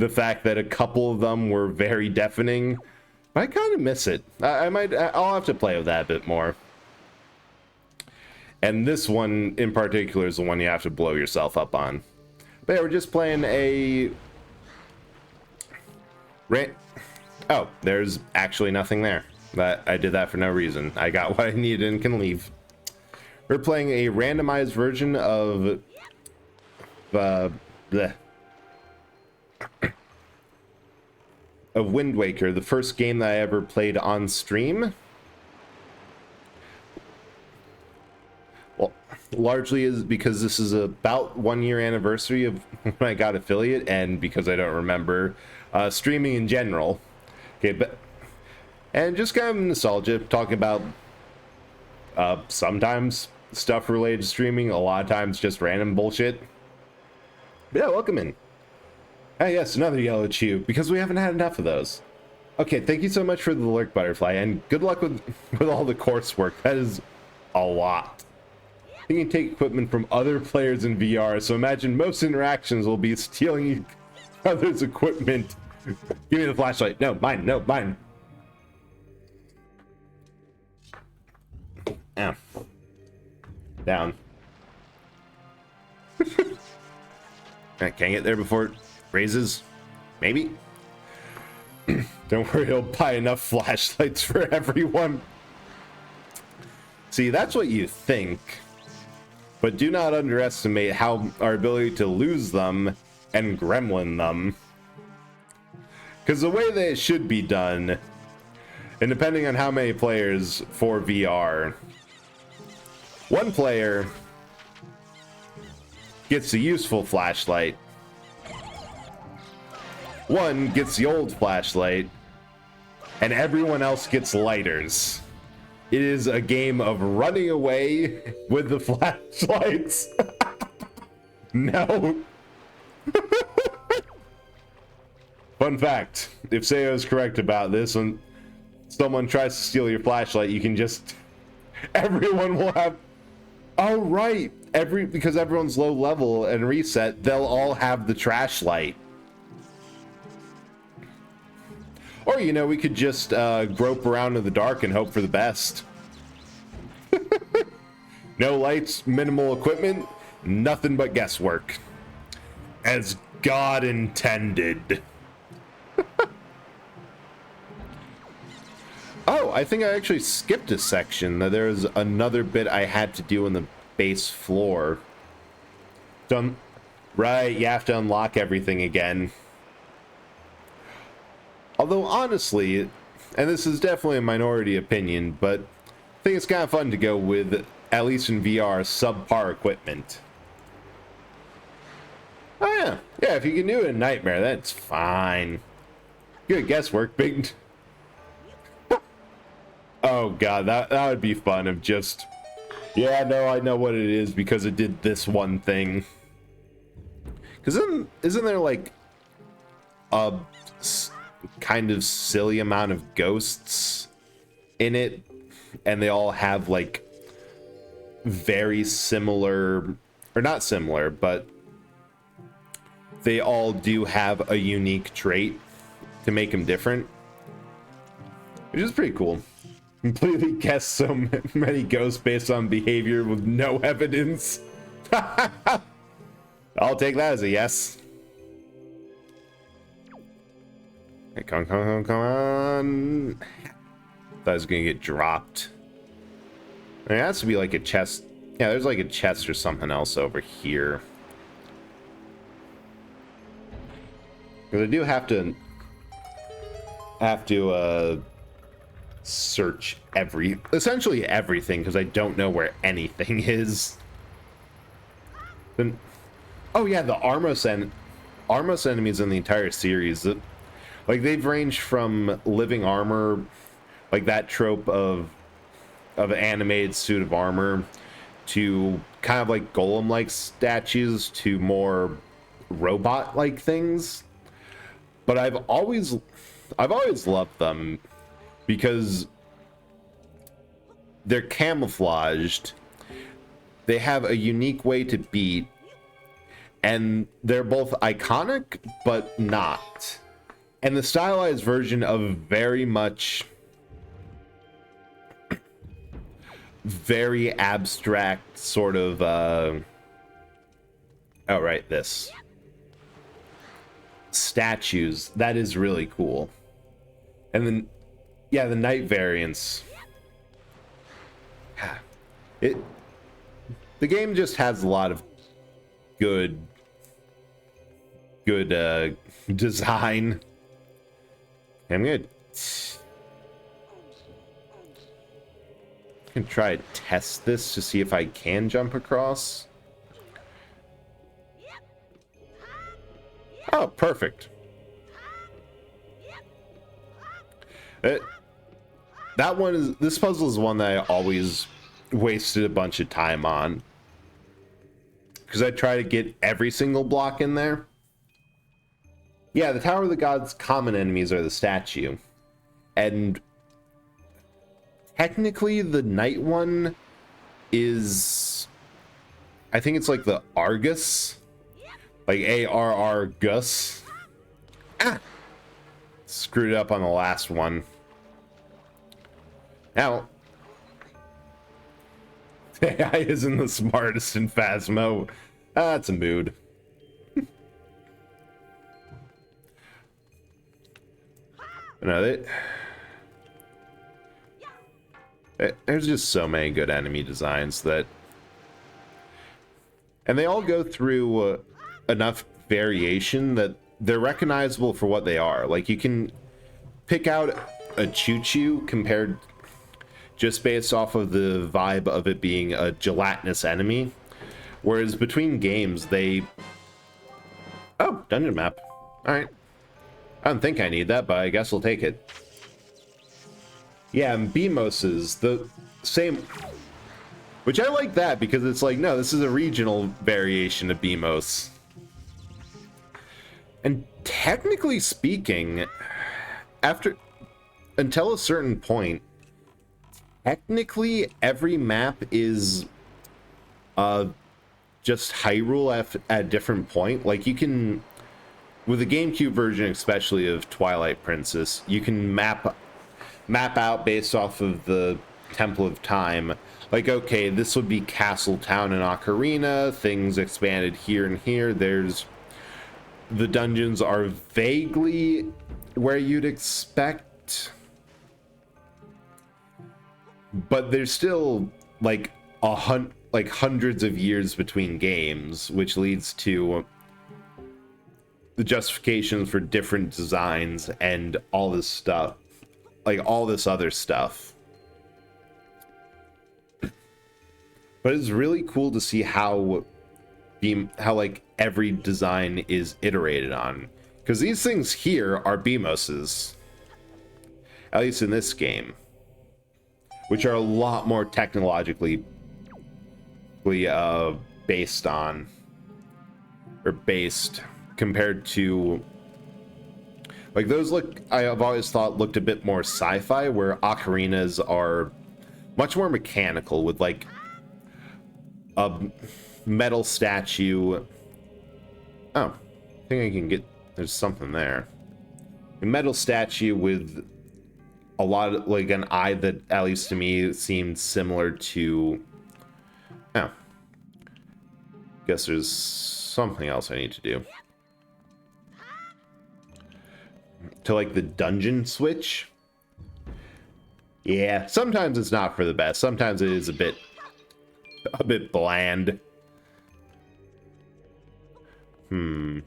fact that a couple of them were very deafening. But I kind of miss it. I'll have to play with that a bit more. And this one in particular is the one you have to blow yourself up on. But yeah, we're just playing a... Oh, there's actually nothing there. I did that for no reason. I got what I needed and can leave. We're playing a randomized version of Wind Waker, the first game that I ever played on stream. Well, largely is because this is about 1 year anniversary of when I got affiliate, and because I don't remember streaming in general. Okay, but and just kind of nostalgia, talking about sometimes stuff related to streaming, a lot of times just random bullshit. But yeah, welcome in. Ah, yes, another yellow chew, because we haven't had enough of those. Okay, thank you so much for the lurk, Butterfly, and good luck with all the coursework. That is a lot. You can take equipment from other players in VR, so imagine most interactions will be stealing each other's equipment. Give me the flashlight. No, mine. No, mine. Ow. Down. I can't get there before it raises. Maybe. Don't worry, he'll buy enough flashlights for everyone. See, that's what you think. But do not underestimate how our ability to lose them and gremlin them. Because the way that it should be done, and depending on how many players for VR, one player gets the useful flashlight, one gets the old flashlight, and everyone else gets lighters. It is a game of running away with the flashlights. No. Fun fact, if Sayo is correct about this, when someone tries to steal your flashlight, you can just... Everyone will have... Oh, right. Because everyone's low level and reset, they'll all have the trash light. Or, you know, we could just grope around in the dark and hope for the best. No lights, minimal equipment, nothing but guesswork. As God intended. Oh, I think I actually skipped a section. There's another bit I had to do in the base floor. Right, you have to unlock everything again. Although, honestly, and this is definitely a minority opinion, but I think it's kind of fun to go with, at least in VR, subpar equipment. Oh, yeah. Yeah, if you can do it in Nightmare, that's fine. Good guesswork, big... Oh, God, that would be fun of just... Yeah, no, I know what it is because it did this one thing. Because isn't there, like, a... kind of silly amount of ghosts in it, and they all have like very similar, or not similar, but they all do have a unique trait to make them different, which is pretty cool. Completely guess so many ghosts based on behavior with no evidence. I'll take that as a yes. Come on. Thought I was gonna get dropped. There has to be like a chest. Yeah, there's like a chest or something else over here. Because I do have to search essentially everything, because I don't know where anything is. Then, oh yeah, the Armos enemies in the entire series. Like, they've ranged from living armor, like that trope of an animated suit of armor, to kind of like golem-like statues, to more robot-like things. But I've always loved them because they're camouflaged, they have a unique way to beat, and they're both iconic but not. And the stylized version of very much very abstract sort of oh right, this statues, that is really cool. And then yeah, the night variants, the game just has a lot of good design. I'm gonna try to test this to see if I can jump across. Oh, perfect. This puzzle is one that I always wasted a bunch of time on, because I try to get every single block in there. Yeah, the Tower of the Gods' common enemies are the statue. And technically the night one is... I think it's like the Argus. Like A-R-R-Gus. Ah! Screwed up on the last one. Now... AI isn't the smartest in Phasmo. That's a mood. No, there's just so many good enemy designs that, and they all go through enough variation that they're recognizable for what they are. Like, you can pick out a choo-choo compared just based off of the vibe of it being a gelatinous enemy, whereas between games they... Oh, dungeon map. Alright. I don't think I need that, but I guess I'll take it. Yeah, and BMOS is the same... Which I like that, because it's like, no, this is a regional variation of BMOS. And technically speaking, until a certain point, technically every map is just Hyrule at a different point. Like, you can, with the GameCube version especially of Twilight Princess, you can map out based off of the Temple of Time. Like, okay, this would be Castle Town and Ocarina, things expanded here and here. The dungeons are vaguely where you'd expect, but there's still like hundreds of years between games, which leads to the justifications for different designs and all this stuff, like all this other stuff. But it's really cool to see how like every design is iterated on, because these things here are BMOSes, at least in this game, which are a lot more technologically based compared to, like, those I've always thought looked a bit more sci-fi, where ocarinas are much more mechanical with like a metal statue. Oh, I think I can get, there's something there. A metal statue with a lot of, like, an eye that, at least to me, seemed similar to... Oh. Guess there's something else I need to do. To, like, the dungeon switch? Yeah, sometimes it's not for the best. Sometimes it is a bit bland. And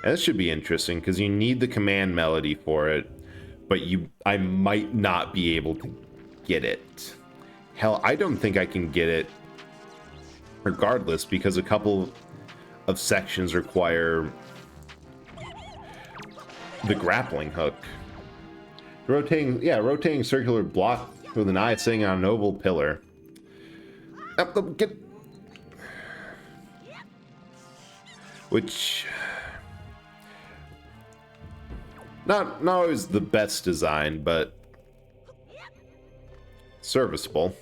this should be interesting, because you need the command melody for it, but I might not be able to get it. Hell, I don't think I can get it regardless, because a couple of sections require the grappling hook. Rotating circular block with an eye sitting on an oval pillar. Which, not always the best design, but serviceable.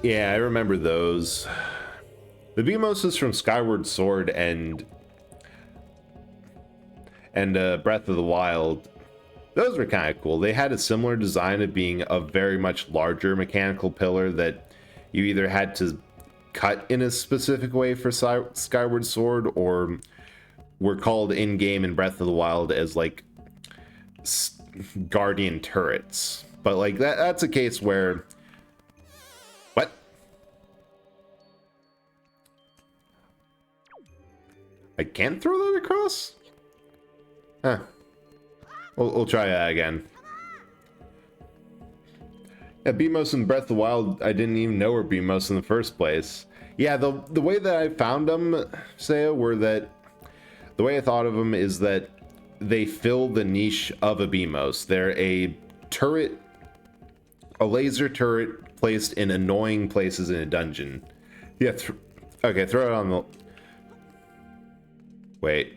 Yeah, I remember those. The BMOSes from Skyward Sword and Breath of the Wild, those were kind of cool. They had a similar design of being a very much larger mechanical pillar that you either had to cut in a specific way for Skyward Sword, or were called in-game in Breath of the Wild as, like, guardian turrets. But, like, that's a case where... What? I can't throw that across? Huh. We'll try that again. Yeah, BMOS in Breath of the Wild, I didn't even know were BMOS in the first place. Yeah, the way that I found them, Saya, the way I thought of them is that they fill the niche of a BMOS. They're a turret, a laser turret placed in annoying places in a dungeon. Yeah, okay, throw it on the... Wait.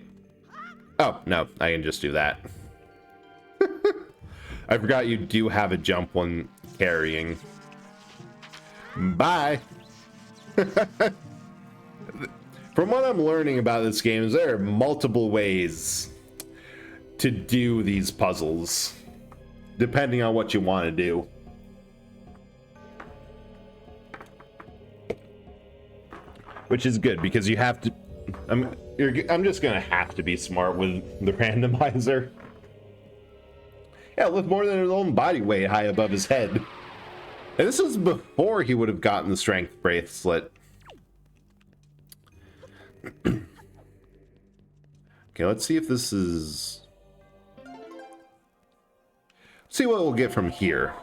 Oh, no, I can just do that. I forgot you do have a jump when carrying. Bye. From what I'm learning about this game, is there are multiple ways to do these puzzles, depending on what you want to do. Which is good, because you have to... I'm just gonna have to be smart with the randomizer. Yeah, lift more than his own body weight high above his head. And this was before he would have gotten the strength bracelet. Okay, let's see if this is... See what we'll get from here.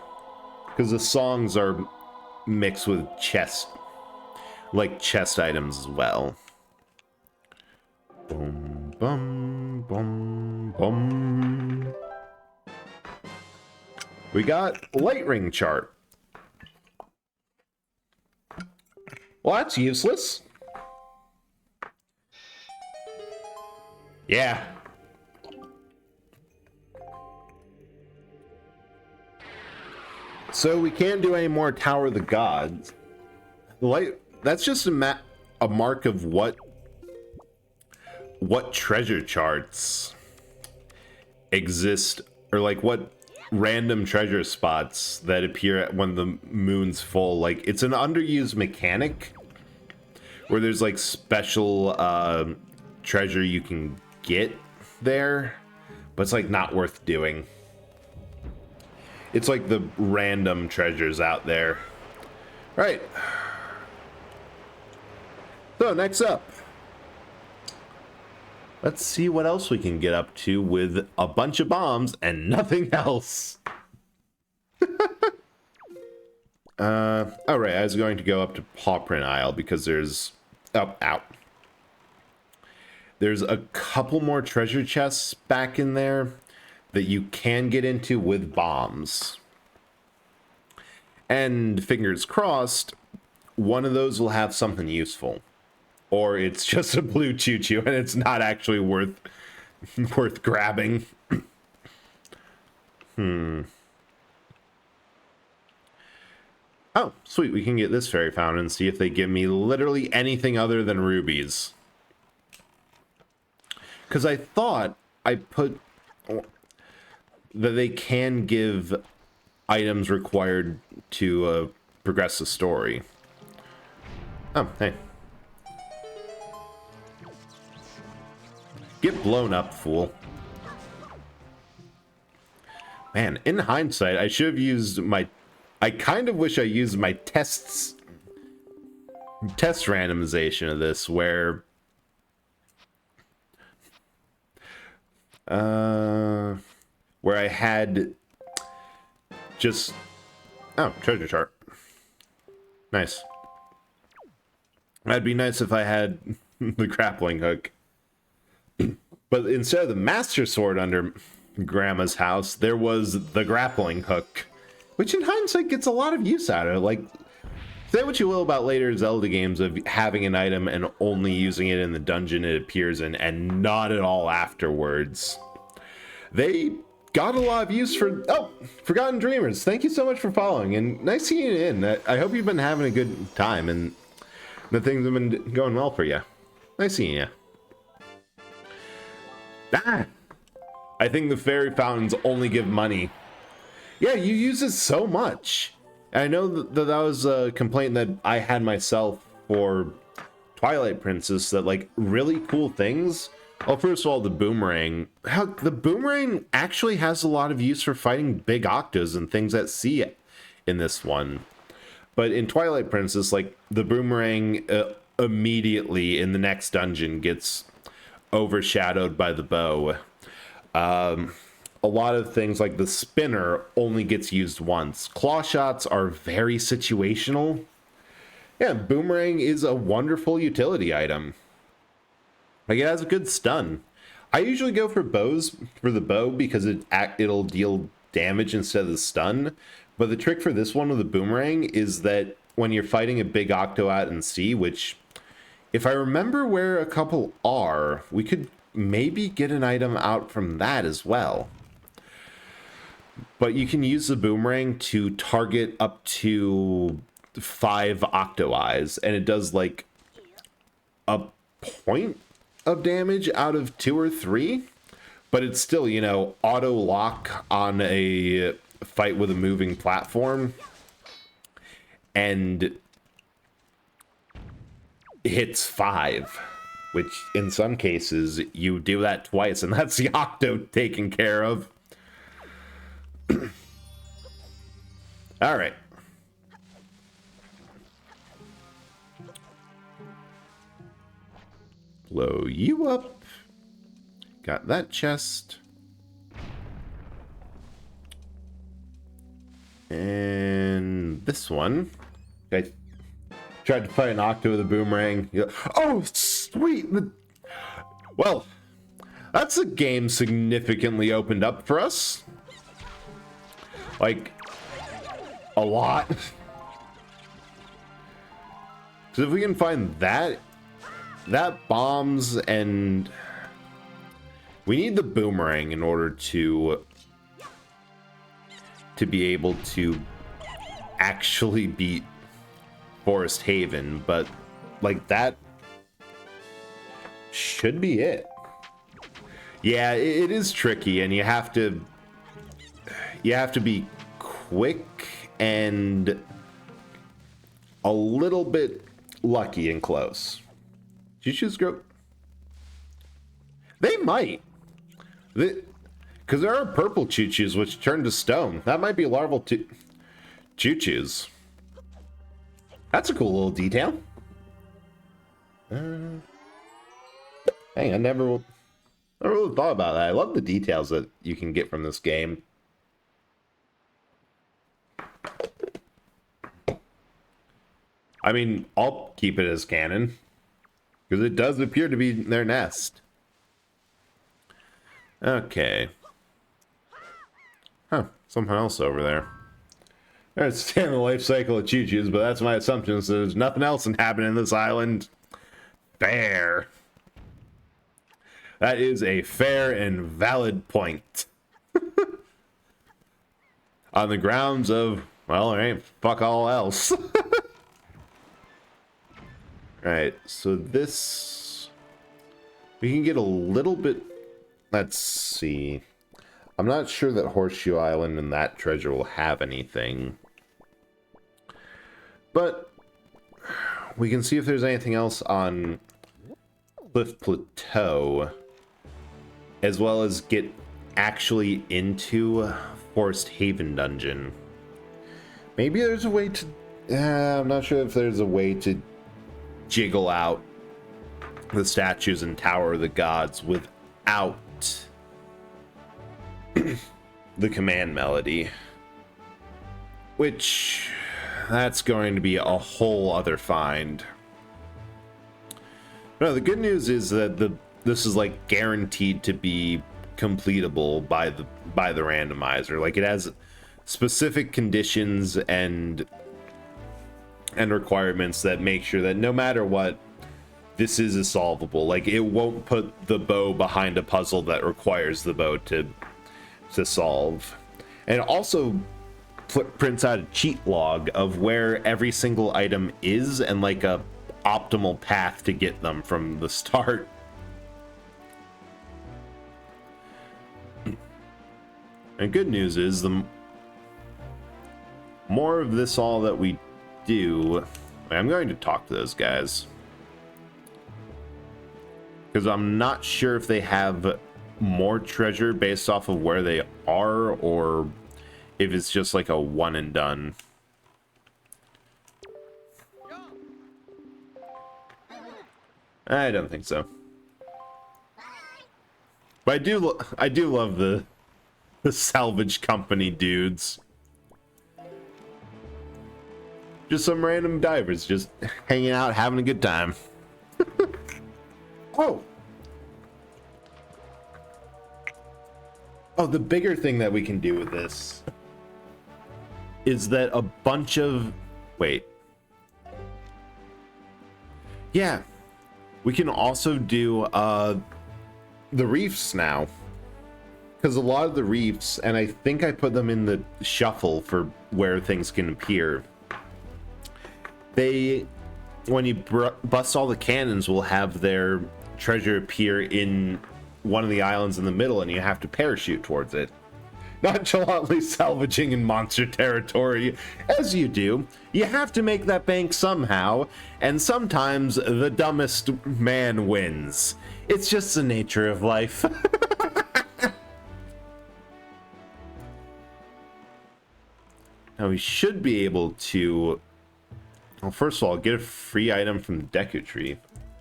Because the songs are mixed with chest, like chest items as well. Boom, bum, bum, bum. We got light ring chart. Well, that's useless. Yeah. So we can't do any more Tower of the Gods. Light, that's just a mark of what treasure charts exist, or like what random treasure spots that appear when the moon's full. Like, it's an underused mechanic where there's like special treasure you can get there, but it's like not worth doing. It's like the random treasures out there. All right. So next up, let's see what else we can get up to with a bunch of bombs and nothing else. All right, I was going to go up to Paw Print Isle because there's... Oh, out. There's a couple more treasure chests back in there that you can get into with bombs. And fingers crossed, one of those will have something useful. Or it's just a blue choo-choo and it's not actually worth grabbing. Oh, sweet, we can get this fairy fountain and see if they give me literally anything other than rubies. Because I thought I put that they can give items required to progress the story. Oh, hey. Get blown up, fool. Man, in hindsight, I should have used my... I kind of wish I used my test randomization of this, where... where I had just... Oh, treasure chart. Nice. That'd be nice if I had the grappling hook. But instead of the master sword under Grandma's house, there was the grappling hook, which in hindsight gets a lot of use out of it. Like, say what you will about later Zelda games of having an item and only using it in the dungeon it appears in and not at all afterwards. They got a lot of use for... Oh, Forgotten Dreamers, thank you so much for following, and nice seeing you in. I hope you've been having a good time and the things have been going well for you. Nice seeing you. Ah! I think the fairy fountains only give money. Yeah, you use it so much. I know that was a complaint that I had myself for Twilight Princess, that like really cool things. Well, first of all, the boomerang. How the boomerang actually has a lot of use for fighting big octos and things at sea in this one. But in Twilight Princess, like the boomerang immediately in the next dungeon gets overshadowed by the bow. A lot of things like the spinner only gets used once. Claw shots are very situational. Yeah, boomerang is a wonderful utility item. Like, it has a good stun. I usually go for the bow because it'll deal damage instead of the stun. But the trick for this one with the boomerang is that when you're fighting a big octo out in sea, which, if I remember where a couple are, we could maybe get an item out from that as well. But you can use the boomerang to target up to 5 octo eyes, and it does like a point of damage out of 2 or 3. But it's still, you know, auto lock on a fight with a moving platform, and hits 5. Which, in some cases, you do that twice, and that's the octo taken care of. All right. Blow you up. got that chest. And this one. I tried to fight an octo with a boomerang. Oh, sweet! Well, that's a game significantly opened up for us. Like, a lot. Because if we can find that bombs, and we need the boomerang in order to be able to actually beat Forest Haven, but like that should be it. Yeah, it is tricky, and you have to be quick and a little bit lucky and close. Choo-choos grow. They might. Because there are purple choo-choos which turn to stone. That might be larval choo-choos. That's a cool little detail. Hang on, I never really thought about that. I love the details that you can get from this game. I mean, I'll keep it as canon, because it does appear to be their nest. Okay. Huh, something else over there. I understand the life cycle of choo-choos, but that's my assumption, so there's nothing else inhabiting this island. Fair. That is a fair and valid point. On the grounds of, well, there ain't fuck all else. Alright, so this... we can get a little bit... let's see. I'm not sure that Horseshoe Island and that treasure will have anything. But we can see if there's anything else on Cliff Plateau, as well as get actually into Forest Haven Dungeon. Maybe there's a way to... I'm not sure if there's a way to jiggle out the statues in Tower of the Gods without the command melody, which that's going to be a whole other find. No, the good news is that this is like guaranteed to be completable by the randomizer. Like, it has specific conditions and requirements that make sure that no matter what, this is solvable. Like, it won't put the bow behind a puzzle that requires the bow to solve. And it also prints out a cheat log of where every single item is and like a optimal path to get them from the start. And good news is, the more of this all that we do, I'm going to talk to those guys, because I'm not sure if they have more treasure based off of where they are, or if it's just like a one and done. I don't think so. But I do love the salvage company dudes. Just some random divers just hanging out, having a good time. Oh, the bigger thing that we can do with this is that a bunch of... wait. Yeah. We can also do the reefs now. Because a lot of the reefs, and I think I put them in the shuffle for where things can appear, they, when you bust all the cannons, will have their treasure appear in one of the islands in the middle, and you have to parachute towards it. Nonchalantly salvaging in monster territory. As you do, you have to make that bank somehow, and sometimes the dumbest man wins. It's just the nature of life. Now we should be able to... well, first of all, get a free item from the Deku Tree.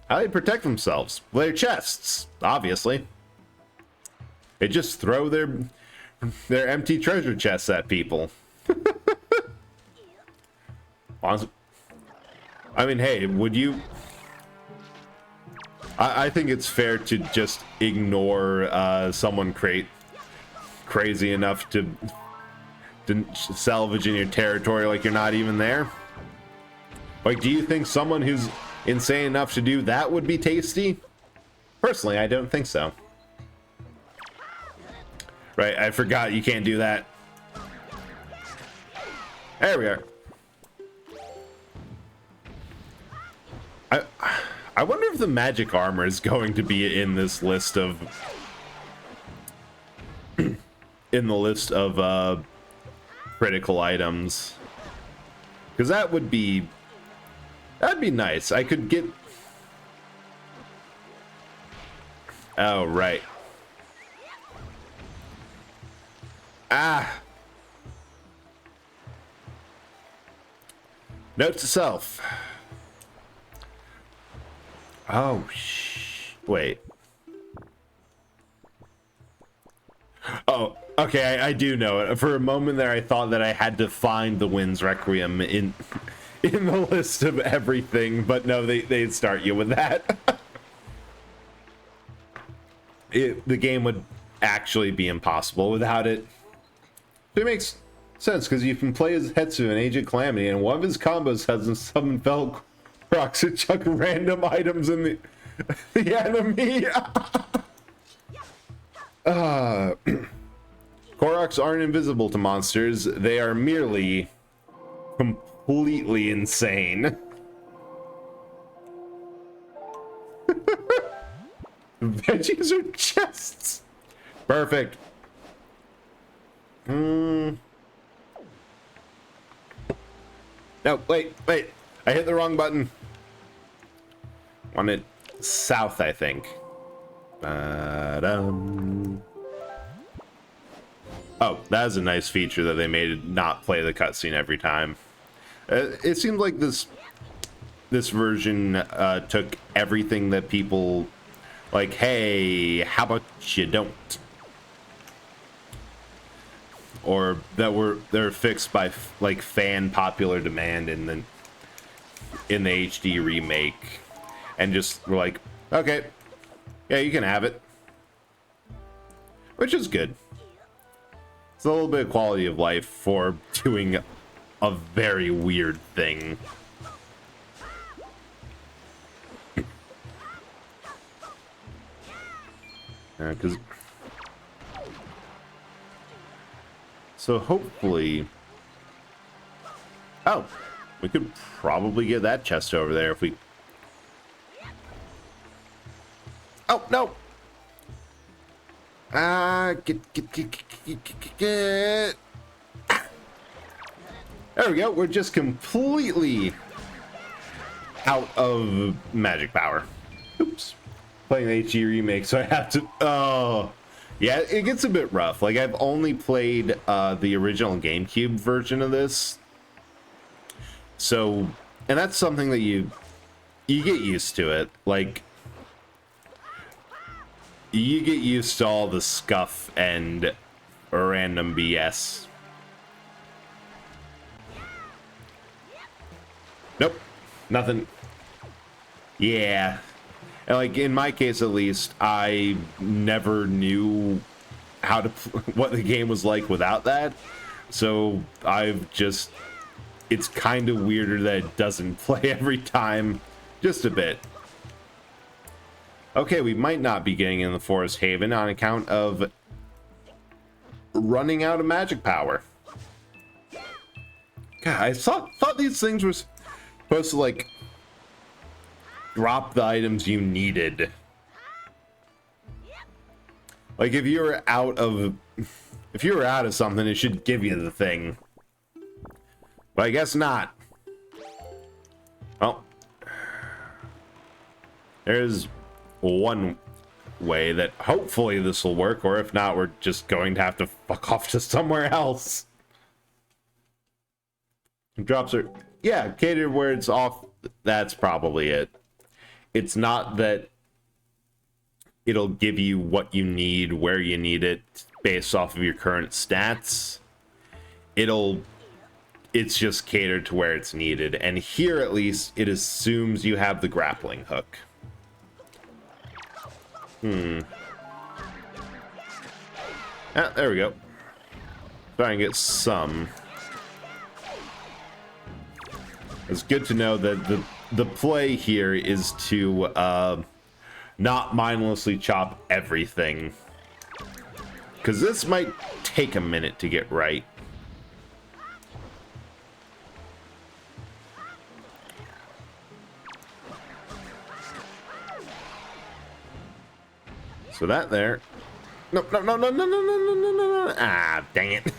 How do they protect themselves? Well, their chests, obviously. They just throw their empty treasure chests at people. I mean, hey, would you... I think it's fair to just ignore someone crazy enough to salvage in your territory like you're not even there. Like, do you think someone who's insane enough to do that would be tasty? Personally, I don't think so. Right, I forgot you can't do that. There we are. I wonder if the magic armor is going to be in this list of critical items, because that'd be nice. I could get... Oh, right. Note to self. Oh, wait. Oh, okay, I do know it. For a moment there, I thought that I had to find the Wind's Requiem in the list of everything, but no, they'd start you with that. The game would actually be impossible without it. It makes sense, because you can play as Hetsu in Agent Calamity, and one of his combos has him summon Fell Crocs and chuck random items in the enemy. Koroks aren't invisible to monsters. They are merely completely insane. Veggies are chests. Perfect. No, wait. I hit the wrong button. Wanted south, I think. Ba-dum. Oh, that is a nice feature that they made it not play the cutscene every time. It seems like this version took everything that people like, hey, how about you don't? Or they're fixed by like fan popular demand in the HD remake, and just were like, okay, yeah, you can have it, which is good. It's a little bit of quality of life for doing a very weird thing. Because so hopefully, oh, we could probably get that chest over there if we... Oh, no! Get. There we go. We're just completely out of magic power. Oops. Playing the HD remake, so I have to... Oh, yeah, it gets a bit rough. Like, I've only played the original GameCube version of this. So, and that's something that you get used to it. Like, you get used to all the scuff and random BS. Nope, nothing. Yeah. And like, in my case at least, I never knew how to what the game was like without that. So I've just... It's kind of weirder that it doesn't play every time. Just a bit. Okay, we might not be getting in the Forest Haven on account of running out of magic power. God, I thought these things were supposed to, like, drop the items you needed. Like, if you were out of something, it should give you the thing. But I guess not. Well, there's one way that hopefully this will work, or if not, we're just going to have to fuck off to somewhere else. Drops are, yeah, catered where it's off. That's probably it. It's not that it'll give you what you need, where you need it, based off of your current stats. It's just catered to where it's needed. And here, at least, it assumes you have the grappling hook. Ah, there we go. Try and get some. It's good to know that the play here is to not mindlessly chop everything, because this might take a minute to get right. So that there. No, no, no, no, no, no, no, no, no, no, no. Ah, dang it.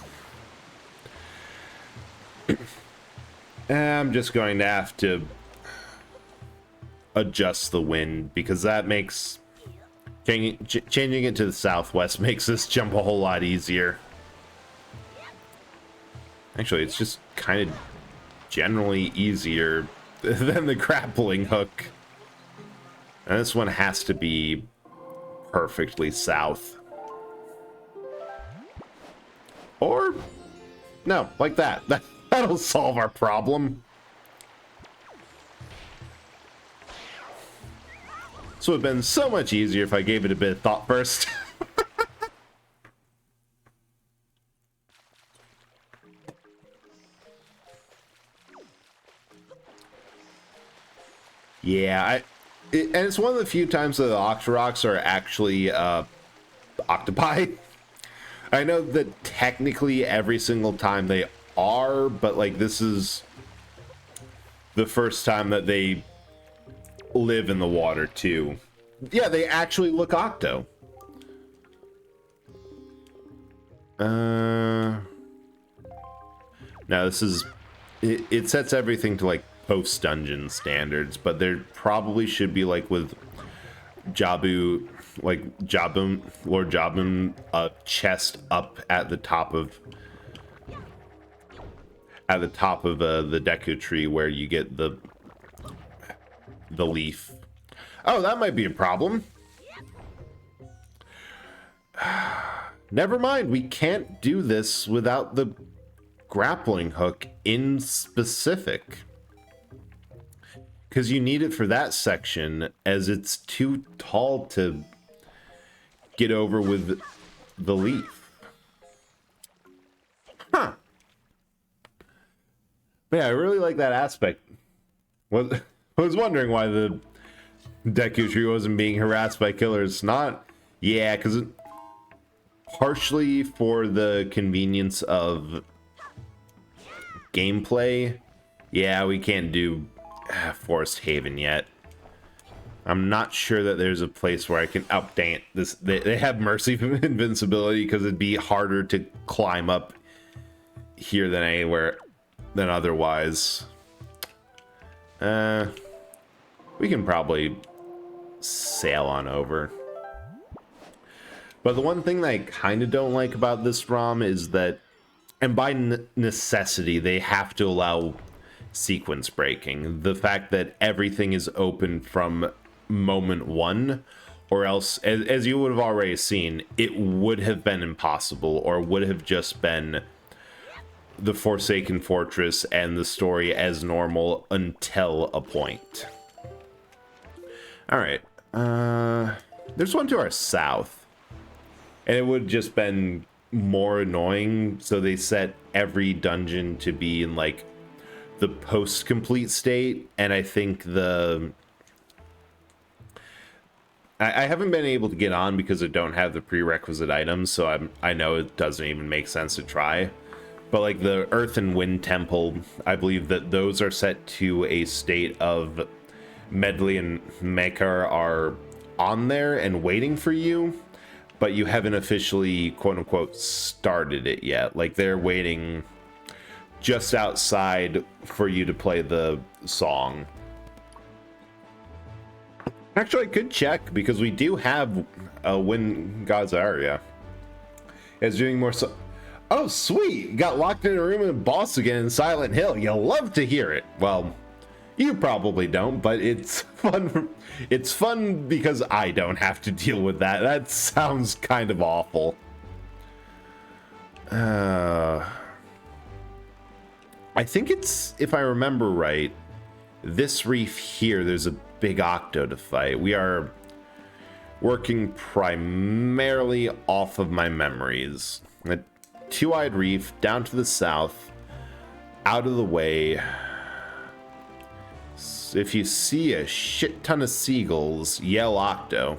I'm just going to have to adjust the wind, because that makes changing it to the southwest makes this jump a whole lot easier. Actually, it's just kind of generally easier than the grappling hook. And this one has to be perfectly south. Or no, like that. That'll solve our problem. This would have been so much easier if I gave it a bit of thought first. Yeah, and it's one of the few times that the Octoroks are actually octopi. I know that technically every single time they are, but like this is the first time that they live in the water too. Yeah, they actually look octo. Now this is it sets everything to like post dungeon standards, but there probably should be like with Jabu, like Lord Jabun, a chest up at the top of the Deku tree where you get the leaf. Oh, that might be a problem. Never mind, we can't do this without the grappling hook in specific, because you need it for that section, as it's too tall to get over with the leaf. Huh. Yeah, I really like that aspect. I was wondering why the Deku tree wasn't being harassed by killers. Not, yeah, because partially for the convenience of gameplay. Yeah, we can't do Forest Haven yet. I'm not sure that there's a place where I can. Oh, dang it! They have Mercy invincibility, because it'd be harder to climb up here than anywhere than otherwise. We can probably sail on over. But the one thing that I kind of don't like about this ROM is that, and by necessity, they have to allow sequence breaking. The fact that everything is open from moment one, or else, as you would have already seen, it would have been impossible, or would have just been the Forsaken Fortress and the story as normal until a point. Alright, there's one to our south, and it would have just been more annoying, so they set every dungeon to be in like the post-complete state, and I think I haven't been able to get on because I don't have the prerequisite items, so I know it doesn't even make sense to try. But like the Earth and Wind Temple, I believe that those are set to a state of Medley and Makar are on there and waiting for you, but you haven't officially, quote-unquote, started it yet. Like, they're waiting just outside for you to play the song. Actually, I could check, because we do have a Wind God's area. It's doing more so. Oh, sweet! Got locked in a room with a boss again in Silent Hill. You'll love to hear it. Well, You probably don't, but it's fun. It's fun because I don't have to deal with that. That sounds kind of awful. I think it's, if I remember right, this reef here, there's a big octo to fight. We are working primarily off of my memories. A two-eyed reef down to the south, out of the way. If you see a shit ton of seagulls, yell octo.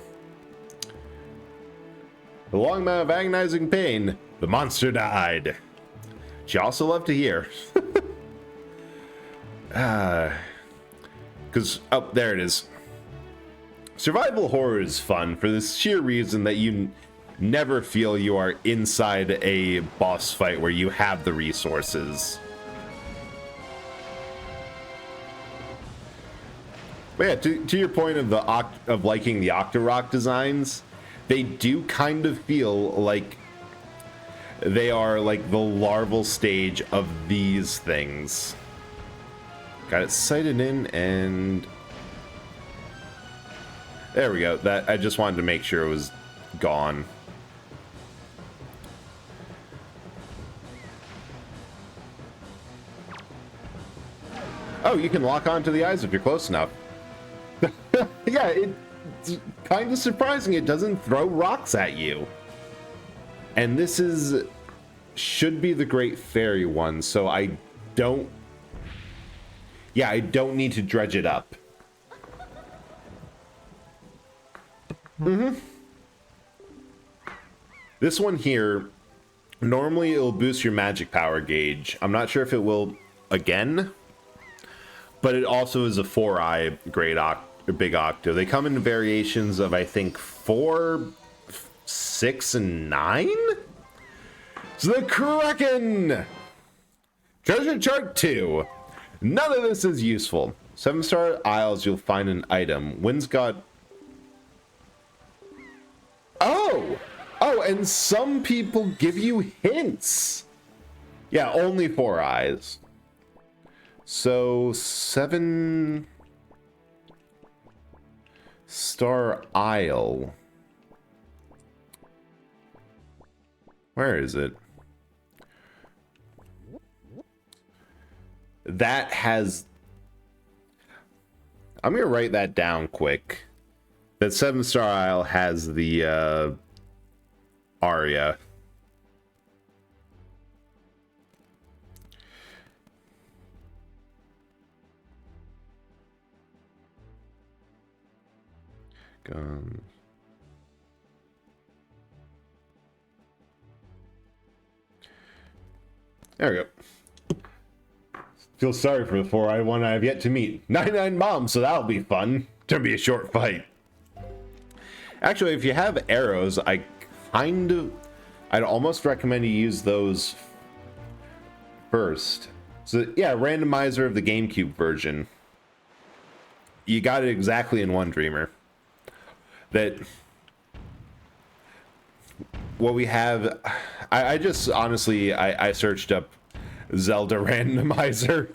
A long amount of agonizing pain, the monster died. Which you also love to hear. Because, oh, there it is. Survival horror is fun for the sheer reason that you never feel you are inside a boss fight where you have the resources. But yeah, to your point of of liking the Octorok designs, they do kind of feel like they are like the larval stage of these things. Got it sighted in, and there we go. That I just wanted to make sure it was gone. Oh, you can lock onto the eyes if you're close enough. Yeah, it's kind of surprising it doesn't throw rocks at you. And this should be the Great Fairy one, so I don't need to dredge it up. This one here, normally it'll boost your magic power gauge. I'm not sure if it will again, but it also is a 4-eye big octo. They come in variations of, I think, 4, 6, and 9? It's the Kraken! Treasure chart 2. None of this is useful. 7-star Isles, you'll find an item. Wind's got... Oh! Oh, and some people give you hints. Yeah, only 4 eyes. So, 7-star Isle. Where is it? That has... I'm going to write that down quick. That 7-star Isle has the aria. Guns. There we go. Feel sorry for the 4-eyed one I have yet to meet. 99 bombs, so that'll be fun. Gonna be a short fight. Actually, if you have arrows, I'd almost recommend you use those first. So yeah, randomizer of the GameCube version. You got it exactly in One Dreamer. That what we have, I just honestly, I searched up Zelda randomizer.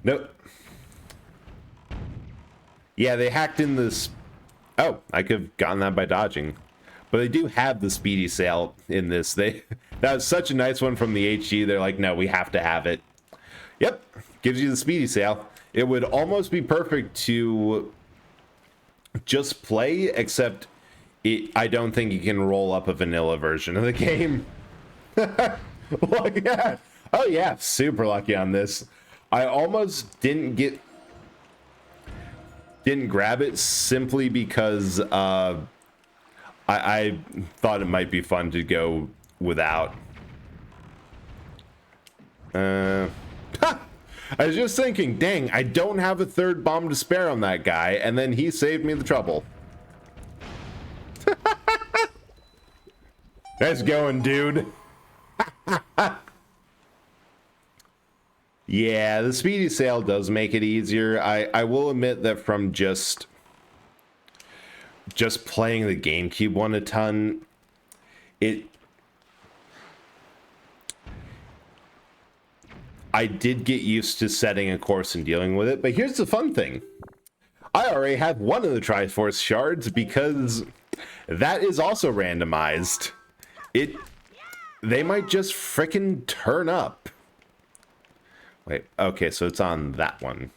Nope. Yeah, they hacked in this. Oh, I could have gotten that by dodging. But they do have the speedy sail in this. That was such a nice one from the HG. They're like, no, we have to have it. Yep, gives you the speedy sail. It would almost be perfect to just play, except I don't think you can roll up a vanilla version of the game. Look at that. Oh yeah, super lucky on this. I almost didn't grab it simply because I thought it might be fun to go without. I was just thinking, dang, I don't have a third bomb to spare on that guy, and then he saved me the trouble. Nice going, dude. Yeah, the speedy sail does make it easier. I will admit that from just playing the GameCube one a ton, I did get used to setting a course and dealing with it, but here's the fun thing. I already have one of the Triforce shards because that is also randomized. They might just frickin' turn up. Wait, okay, so it's on that one.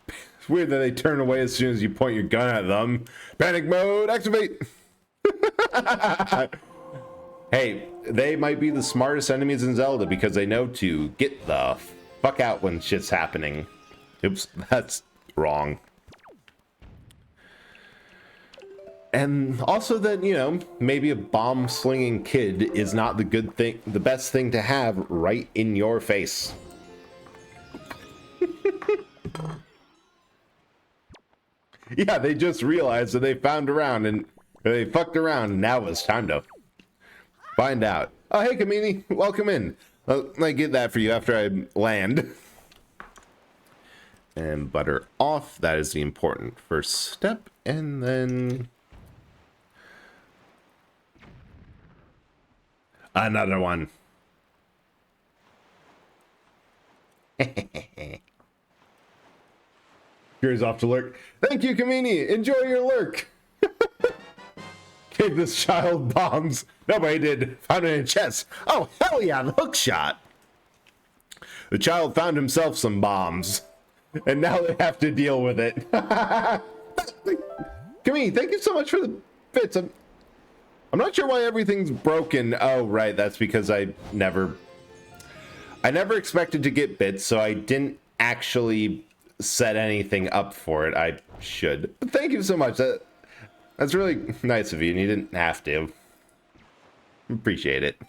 It's weird that they turn away as soon as you point your gun at them. Panic mode, activate! Hey, they might be the smartest enemies in Zelda because they know to get the fuck out when shit's happening. Oops, that's wrong. And also that, you know, maybe a bomb-slinging kid is not the best thing to have right in your face. Yeah, they just realized that they found around and they fucked around, and now it's time to find out. Oh, hey, Kamini, welcome in. I get that for you after I land. And butter off, that is the important first step, and then... another one. Here's off to lurk. Thank you, Kamini. Enjoy your lurk. Gave this child bombs. Nobody did. Found it in a chest. Oh, hell yeah, the hook shot. The child found himself some bombs. And now they have to deal with it. Kamini, thank you so much for the bits. I'm not sure why everything's broken. Oh, right. That's because I never expected to get bits, so I didn't actually set anything up for it. I should. But thank you so much. That's really nice of you, and you didn't have to. Appreciate it.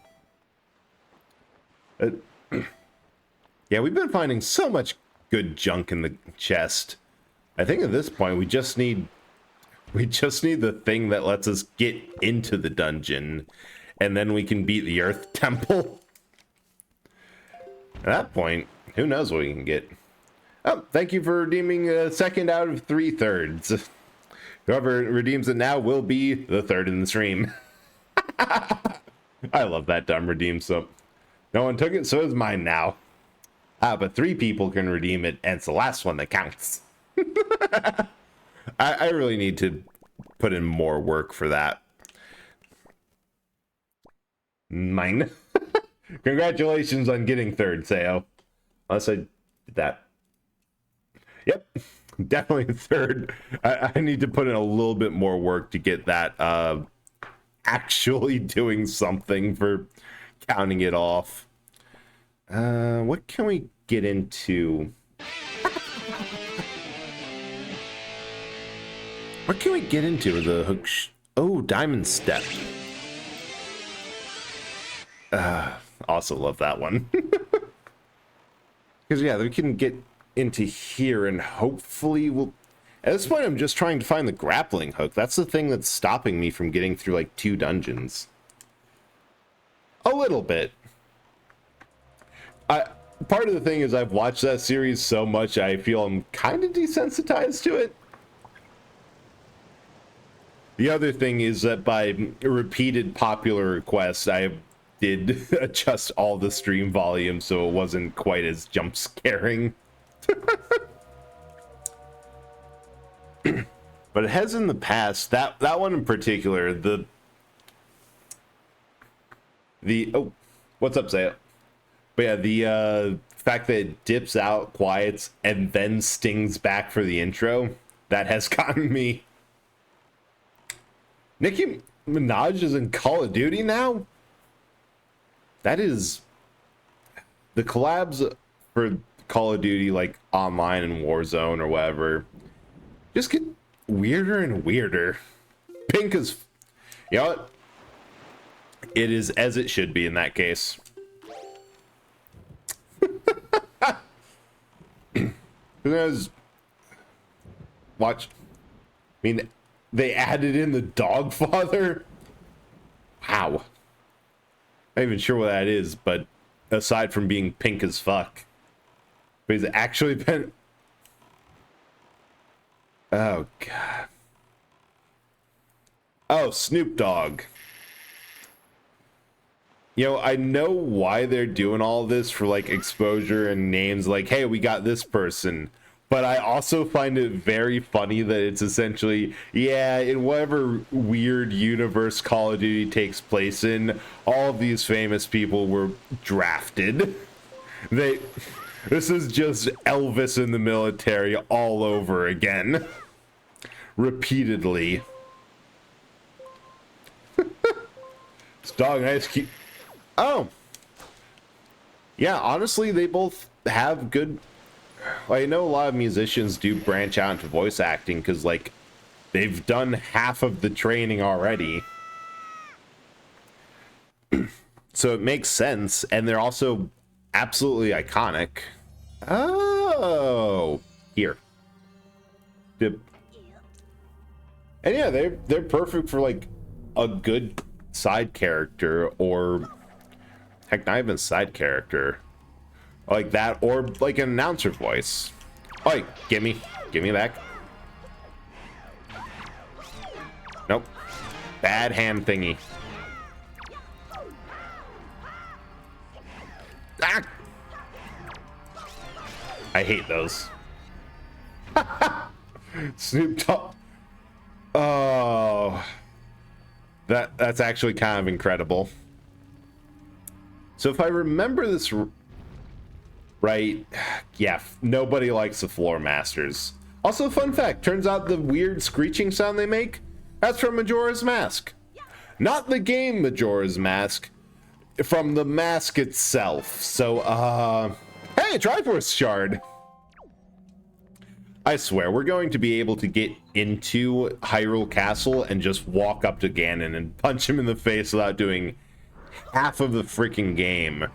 Yeah, we've been finding so much good junk in the chest. I think at this point we just need the thing that lets us get into the dungeon, and then we can beat the Earth Temple. At that point, who knows what we can get. Oh, thank you for redeeming a second out of 3/3. Whoever redeems it now will be the third in the stream. I love that dumb redeem, so no one took it, so it's mine now. But 3 people can redeem it, and it's the last one that counts. I really need to put in more work for that. Mine. Congratulations on getting third, Sayo. Unless I did that. Yep, definitely third. I need to put in a little bit more work to get that actually doing something for counting it off. What can we get into? What can we get into with the hook? Oh, Diamond Step. Also love that one. Because, yeah, we can get into here and hopefully we'll... At this point, I'm just trying to find the grappling hook. That's the thing that's stopping me from getting through, like, 2 dungeons. A little bit. Part of the thing is I've watched that series so much, I feel I'm kind of desensitized to it. The other thing is that by repeated popular requests, I did adjust all the stream volume so it wasn't quite as jump scaring. But it has in the past, that one in particular, the oh, what's up, Saya? But yeah, the fact that it dips out, quiets, and then stings back for the intro, that has gotten me. Nicki Minaj is in Call of Duty now? That is... The collabs for Call of Duty, like, online and Warzone or whatever, just get weirder and weirder. Pink is... You know what? It is as it should be in that case. Because... Watch. I mean... They added in the dog father? Wow. Not even sure what that is, but aside from being pink as fuck. But he's actually been... Oh, God. Oh, Snoop Dogg. you know, I know why they're doing all this for like exposure and names, like, hey, we got this person. But I also find it very funny that it's essentially, yeah, in whatever weird universe Call of Duty takes place in, all of these famous people were drafted. This is just Elvis in the military all over again. Repeatedly. This dog nice keep. Oh. Yeah, honestly, they both have good. I know a lot of musicians do branch out into voice acting because, like, they've done half of the training already. So it makes sense, and they're also absolutely iconic. Oh, here. Dip. And yeah, they're perfect for like a good side character, or heck, not even side character like that, or like an announcer voice. Like, give me back. Nope. Bad hand thingy. Ah! I hate those. Snoop Dogg. Oh, that's actually kind of incredible. So if I remember this right, yeah, nobody likes the Floor Masters. Also, fun fact, turns out the weird screeching sound they make, that's from Majora's Mask. Not the game Majora's Mask, from the mask itself. So, hey, Triforce Shard. I swear, we're going to be able to get into Hyrule Castle and just walk up to Ganon and punch him in the face without doing half of the freaking game.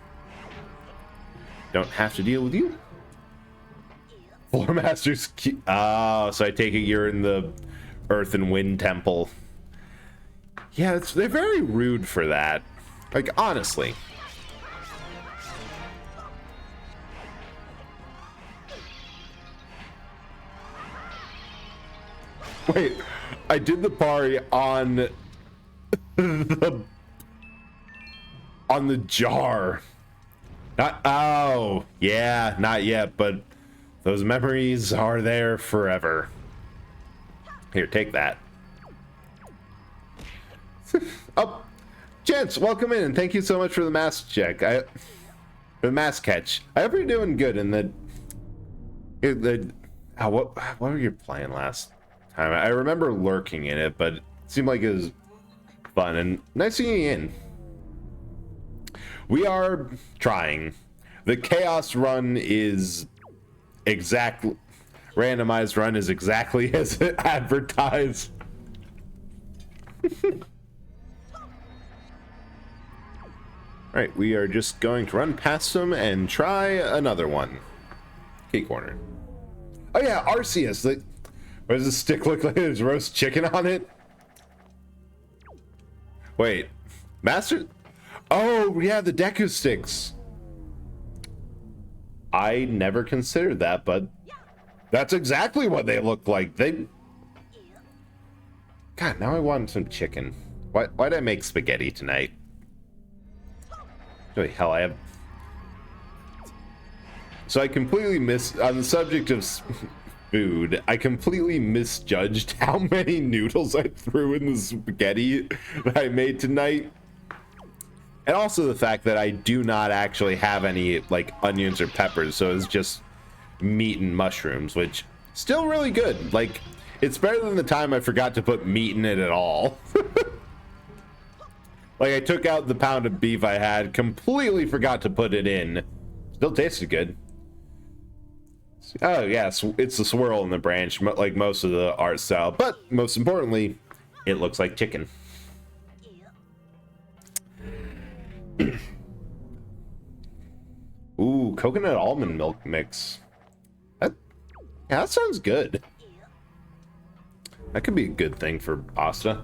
Don't have to deal with you. Floor Masters. Oh, so I take it you're in the Earth and Wind Temple. Yeah, they're very rude for that. Like, honestly. Wait, I did the parry on the jar. Not, oh, yeah, not yet, but those memories are there forever. Here, take that. Oh, gents, welcome in, and thank you so much for the mask check. The mask catch. I hope you're doing good. And what were you playing last time? I remember lurking in it, but it seemed like it was fun and nice seeing you in. We are trying. The chaos run is exactly randomized run is exactly as it advertised. Alright, we are just going to run past them and try another one. Key corner. Oh yeah, Arceus. What does this stick look like? There's roast chicken on it? Wait. Master? Oh, yeah, the Deku sticks. I never considered that, but that's exactly what they look like. God, now I want some chicken. Why'd I make spaghetti tonight? Holy hell, I have... So I completely on the subject of food, I completely misjudged how many noodles I threw in the spaghetti that I made tonight. And also the fact that I do not actually have any, like, onions or peppers, so it's just meat and mushrooms, which still really good. Like, it's better than the time I forgot to put meat in it at all. Like, I took out the pound of beef I had, completely forgot to put it in. Still tasted good. Oh, yes, it's the swirl in the branch, like most of the art style. But, most importantly, it looks like chicken. Ooh, coconut almond milk mix. Yeah, that sounds good. That could be a good thing for pasta.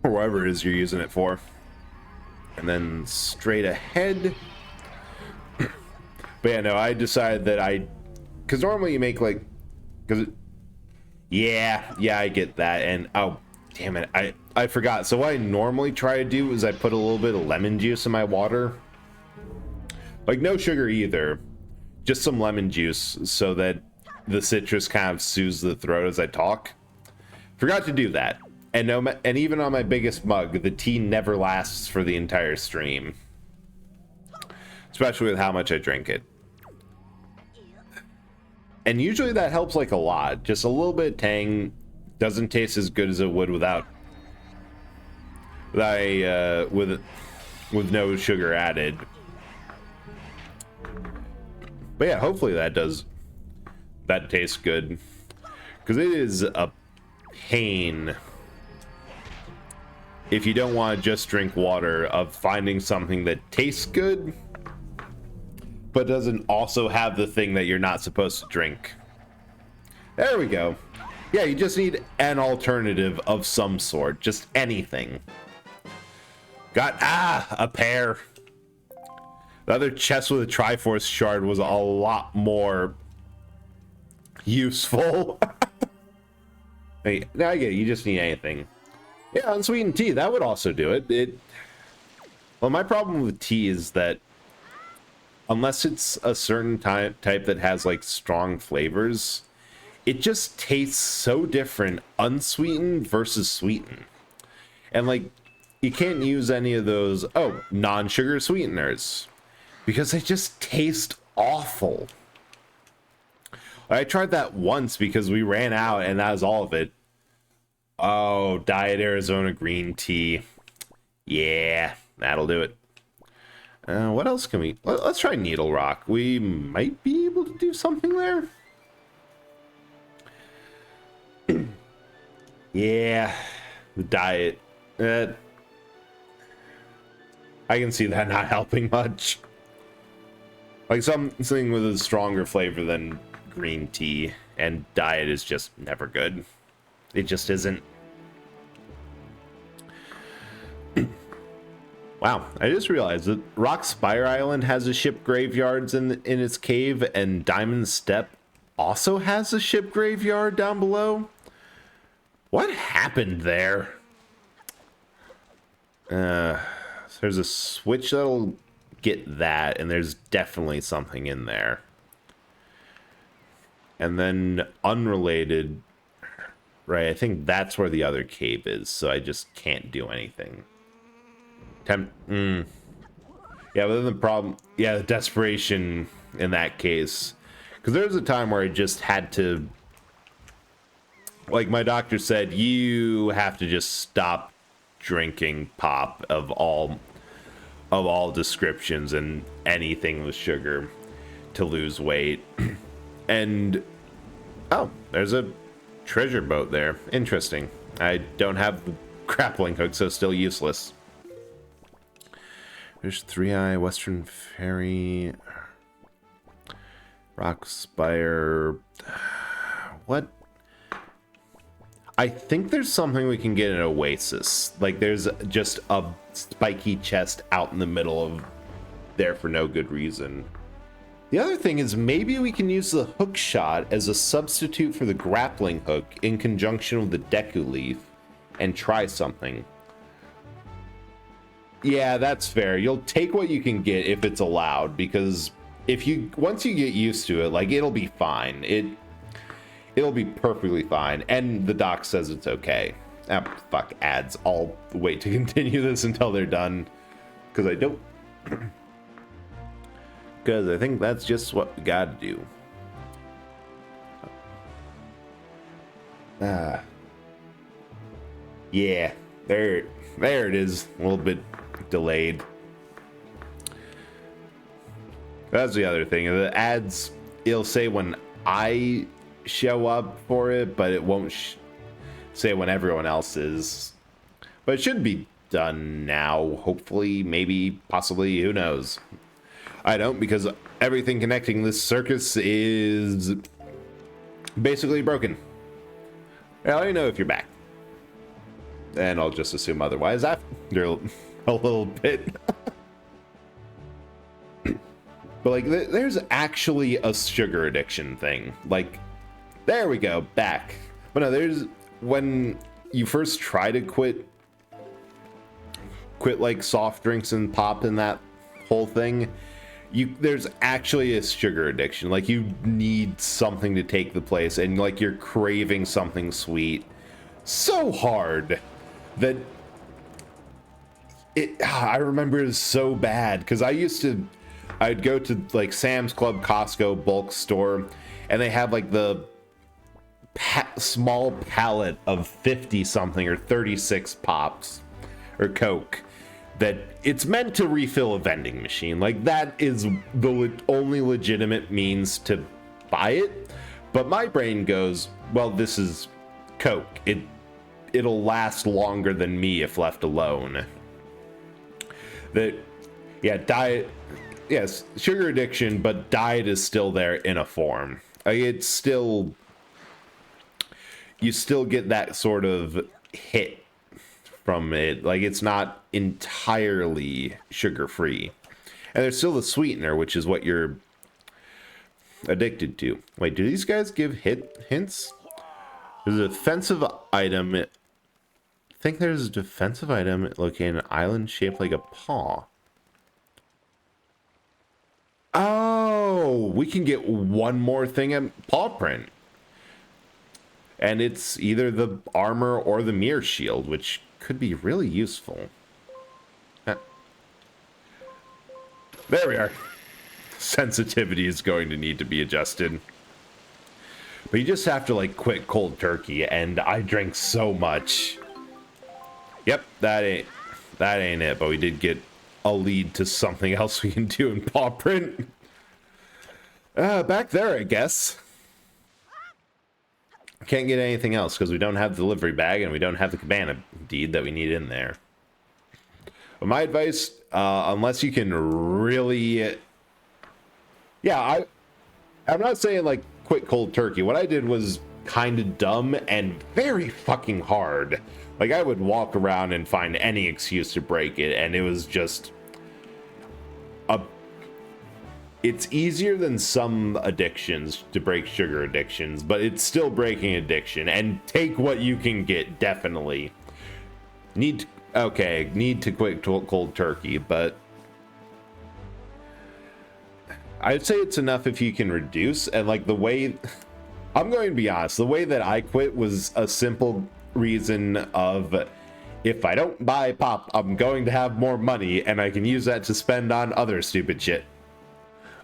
Or whatever it is you're using it for. And then straight ahead. But yeah, no, I decided that because normally you make like, yeah, I get that. And oh, damn it, I forgot. So what I normally try to do is I put a little bit of lemon juice in my water. Like no sugar either, just some lemon juice so that the citrus kind of soothes the throat as I talk. Forgot to do that. And no, and even on my biggest mug, the tea never lasts for the entire stream. Especially with how much I drink it. And usually that helps like a lot. Just a little bit of tang. Doesn't taste as good as it would with no sugar added. But yeah, hopefully that tastes good. Because it is a pain if you don't want to just drink water of finding something that tastes good but doesn't also have the thing that you're not supposed to drink. There we go. Yeah, you just need an alternative of some sort. Just anything. Got, a pear. The other chest with a Triforce shard was a lot more useful. Hey, now I get it. You just need anything. Yeah, unsweetened tea. That would also do it. Well, my problem with tea is that unless it's a certain type that has like strong flavors, it just tastes so different unsweetened versus sweetened. And like, you can't use any of those, non-sugar sweeteners, because they just taste awful. I tried that once because we ran out and that was all of it. Oh, Diet Arizona green tea. Yeah, that'll do it. What else can we... Let's try Needle Rock. We might be able to do something there. Yeah, the diet. I can see that not helping much. Like something with a stronger flavor than green tea, and diet is just never good. It just isn't. Wow, I just realized that Rock Spire Island has a ship graveyards in its cave, and Diamond Step also has a ship graveyard down below. What happened there? So there's a switch that'll get that, and there's definitely something in there. And then unrelated, right? I think that's where the other cave is, so I just can't do anything. Yeah, but then the problem, the desperation in that case, because there was a time where I just had to, like my doctor said, you have to just stop drinking pop of all descriptions and anything with sugar to lose weight. And there's a treasure boat there. Interesting. I don't have the grappling hook, so still useless. There's 3-Eye, Western Ferry, Rock Spire. What? I think there's something we can get in Oasis. Like there's just a spiky chest out in the middle of there for no good reason. The other thing is maybe we can use the hook shot as a substitute for the grappling hook in conjunction with the Deku Leaf and try something. Yeah, that's fair. You'll take what you can get if it's allowed, because once you get used to it, like it'll be fine. It'll be perfectly fine. And the doc says it's okay. Fuck ads. I'll wait to continue this until they're done, because I don't. Because I think that's just what we gotta do. Yeah, there it is. A little bit delayed. That's the other thing. The ads, it'll say when I show up for it, but it won't say when everyone else is. But it should be done now, hopefully, maybe, possibly, who knows. I don't, because everything connecting this circus is basically broken. Well, let me know if you're back. And I'll just assume otherwise after a little bit. But like, there's actually a sugar addiction thing. Like, there we go, back. But no, there's when you first try to quit like soft drinks and pop and that whole thing, there's actually a sugar addiction. Like, you need something to take the place, and like you're craving something sweet so hard that I remember it was so bad, because I'd go to like Sam's Club, Costco, bulk store, and they have like the small pallet of 50 something or 36 pops or Coke that it's meant to refill a vending machine. Like, that is the only legitimate means to buy it. But my brain goes, well, this is Coke. It'll last longer than me if left alone. Diet, yes, sugar addiction, but diet is still there in a form. It's still, you still get that sort of hit from it. Like, it's not entirely sugar-free. And there's still the sweetener, which is what you're addicted to. Wait, do these guys give hints? There's a defensive item. I think there's a defensive item located in an island shaped like a paw. Oh, we can get one more thing at paw print. And it's either the armor or the mirror shield, which could be really useful. There we are. Sensitivity is going to need to be adjusted. But you just have to like quit cold turkey, and I drink so much. Yep, that ain't it, but we did get a lead to something else we can do in paw print. Back there, I guess. Can't get anything else because we don't have the delivery bag and we don't have the cabana deed that we need in there. But my advice, unless you can really... Yeah, I'm not saying like quit cold turkey. What I did was kind of dumb and very fucking hard. Like, I would walk around and find any excuse to break it, and it was just it's easier than some addictions to break sugar addictions, but it's still breaking addiction. And take what you can get, definitely. Need to quit cold turkey, but I'd say it's enough if you can reduce. And like, the way, I'm going to be honest, the way that I quit was a simple reason of, if I don't buy pop, I'm going to have more money and I can use that to spend on other stupid shit.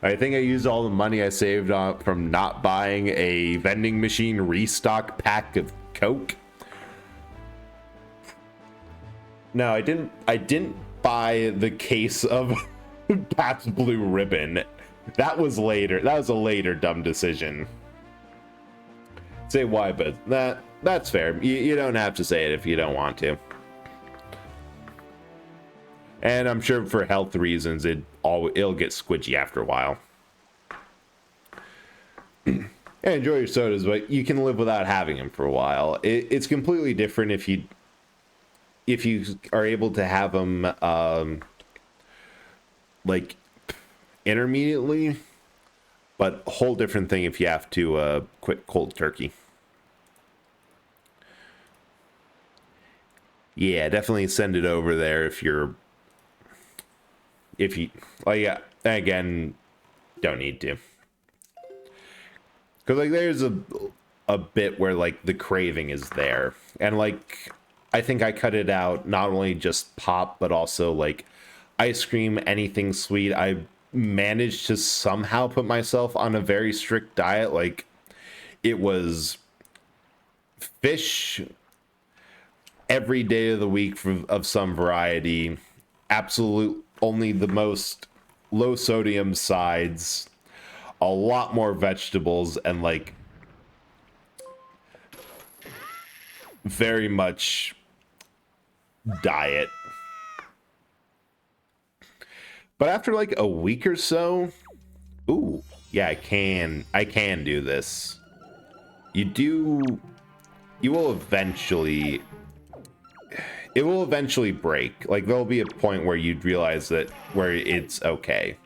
I think I used all the money I saved from not buying a vending machine restock pack of Coke. No, I didn't buy the case of Pabst Blue Ribbon. That was later. That was a later dumb decision. Say why, but that's fair. You don't have to say it if you don't want to. And I'm sure for health reasons, it'll get squidgy after a while. And enjoy your sodas, but you can live without having them for a while. It's completely different if you are able to have them like intermediately, but a whole different thing if you have to quit cold turkey. Yeah, definitely send it over there if you yeah, again, don't need to, because like there's a bit where like the craving is there, and like I think I cut it out, not only just pop but also like ice cream, anything sweet. I managed to somehow put myself on a very strict diet. Like, it was fish every day of the week of some variety, absolute only the most low sodium sides, a lot more vegetables, and like very much diet. But after like a week or so, ooh, yeah, I can do this. You will eventually, it will eventually break. Like, there'll be a point where you'd realize that where it's okay.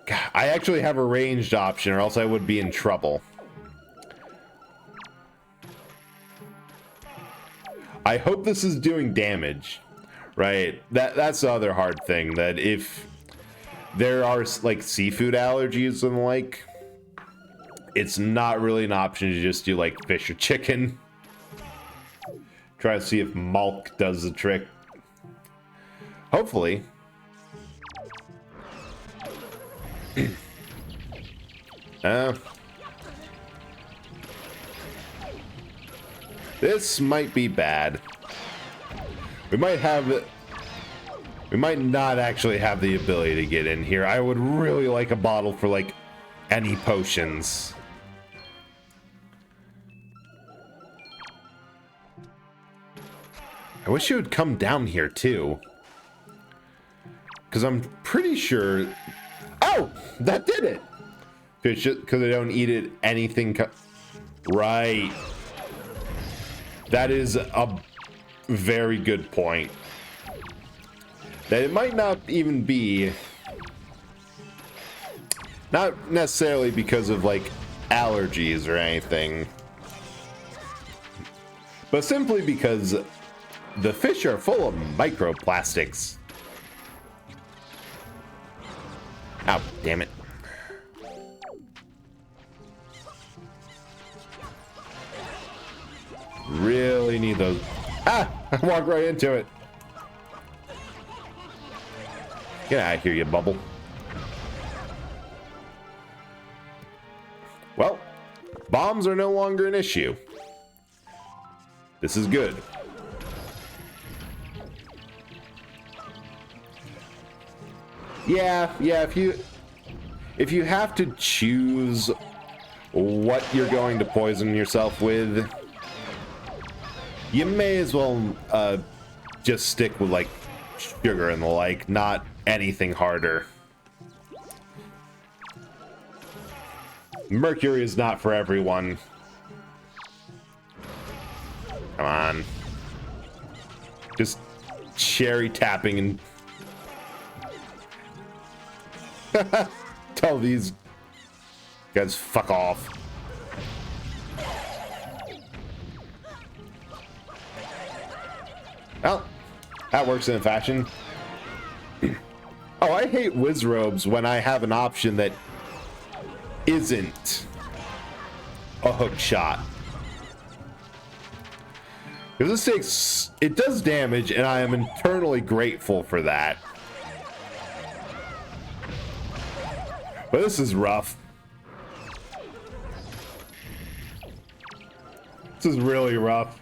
God, I actually have a ranged option, or else I would be in trouble. I hope this is doing damage, right? That's the other hard thing, that if there are like seafood allergies and like, it's not really an option to just do like fish or chicken. Try to see if Malk does the trick. Hopefully. This might be bad. We might not actually have the ability to get in here. I would really like a bottle for like any potions. I wish it would come down here too. Because I'm pretty sure... Oh! That did it! Because I don't eat it, anything... Right. That is a very good point. That it might not even be... Not necessarily because of, like, allergies or anything. But simply because the fish are full of microplastics. Oh, damn it. Really need those. Ah! I walked right into it. Get out of here, you bubble. Well, bombs are no longer an issue. This is good. Yeah, if you have to choose what you're going to poison yourself with, you may as well just stick with like sugar and the like, not anything harder. Mercury is not for everyone. Come on. Just cherry tapping and tell these guys fuck off. Well, that works in a fashion. Oh, I hate whiz robes when I have an option that isn't a hook shot. Because this it does damage, and I am eternally grateful for that. But this is rough. This is really rough.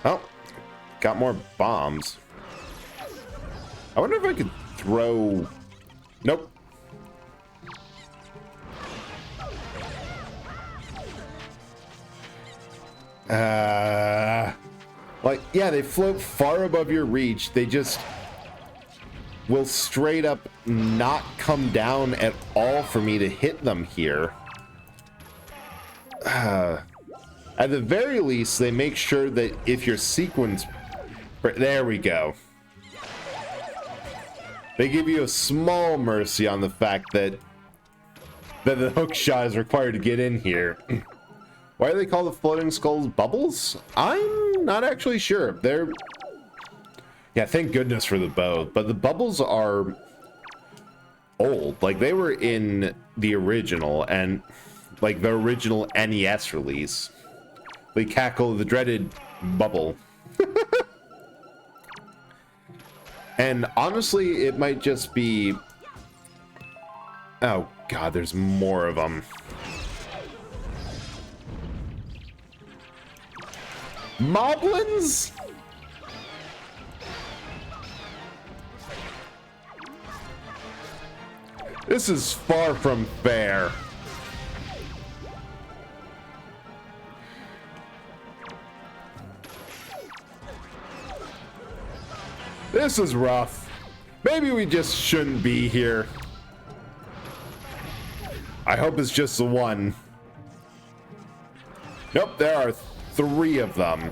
Oh, got more bombs. I wonder if I could throw... Nope. Like, yeah, they float far above your reach. They just will straight up not come down at all for me to hit them here. At the very least, they make sure that if your sequence... There we go. They give you a small mercy on the fact that the hook shot is required to get in here. Why do they call the floating skulls bubbles? I'm not actually sure. They're... Yeah, thank goodness for the bow. But the bubbles are old. Like, they were in the original, and like the original NES release. The cackle, the dreaded bubble. And honestly, it might just be... Oh god, there's more of them. Moblins? This is far from fair. This is rough. Maybe we just shouldn't be here. I hope it's just the one. Nope, there are 3 of them.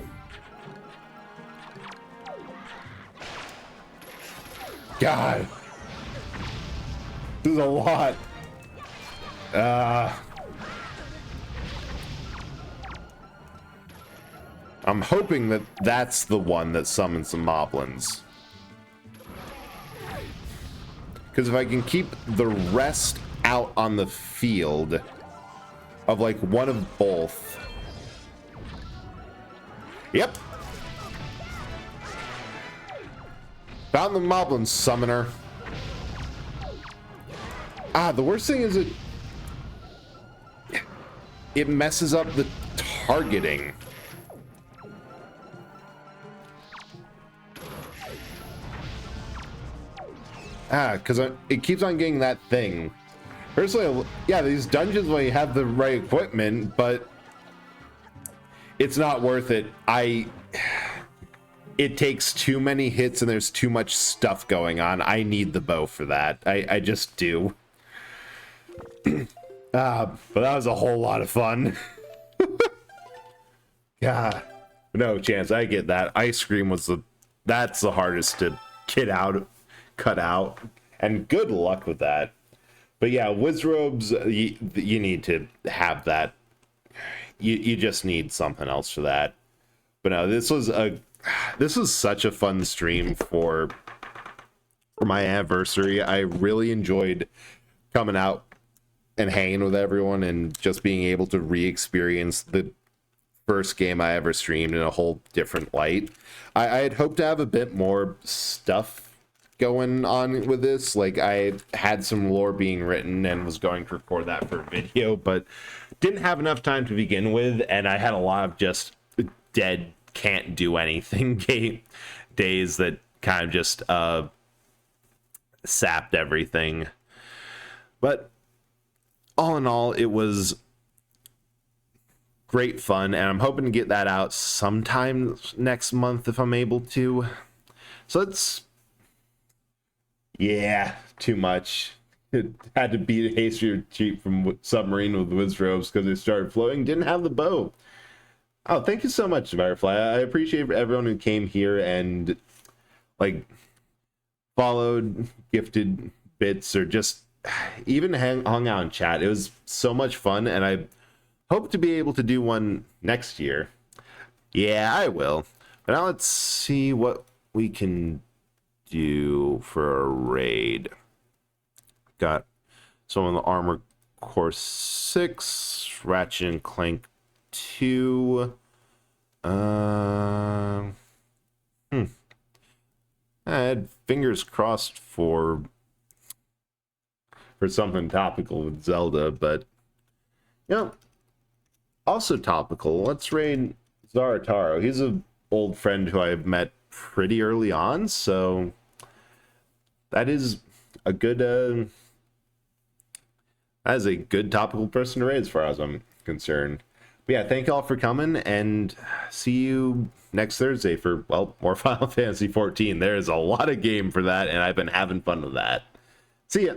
God. This is a lot. I'm hoping that that's the one that summons the moblins. Because if I can keep the rest out on the field of like one of both. Yep. Found the moblin summoner. The worst thing is it messes up the targeting. Because it keeps on getting that thing. Personally, yeah, these dungeons when you have the right equipment, but it's not worth it. It takes too many hits and there's too much stuff going on. I need the bow for that. I just do. But that was a whole lot of fun. Yeah, no chance. I get that. Ice cream was that's the hardest to cut out, and good luck with that. But yeah, Wizrobes, you need to have that. You just need something else for that. But no, this was such a fun stream for my anniversary. I really enjoyed coming out and hanging with everyone and just being able to re-experience the first game I ever streamed in a whole different light. I had hoped to have a bit more stuff going on with this. Like, I had some lore being written and was going to record that for a video, but didn't have enough time to begin with, and I had a lot of just dead, can't do anything days that kind of just sapped everything. But all in all, it was great fun, and I'm hoping to get that out sometime next month if I'm able to. So it's, yeah, too much. It had to beat a hasty retreat from submarine with Wizrobes because it started floating. Didn't have the bow. Oh, thank you so much, Firefly. I appreciate everyone who came here and like followed, gifted bits, or just even hung out in chat. It was so much fun, and I hope to be able to do one next year. Yeah, I will. But now let's see what we can do for a raid. Got some of the Armor Core 6, Ratchet and Clank 2. I had fingers crossed for something topical with Zelda, but you know, also topical. Let's raid Zarataro. He's an old friend who I met pretty early on, so that is a good that is a good topical person to raid as far as I'm concerned. But yeah, thank y'all for coming, and see you next Thursday for, well, more Final Fantasy 14. There's a lot of game for that, and I've been having fun with that. See ya.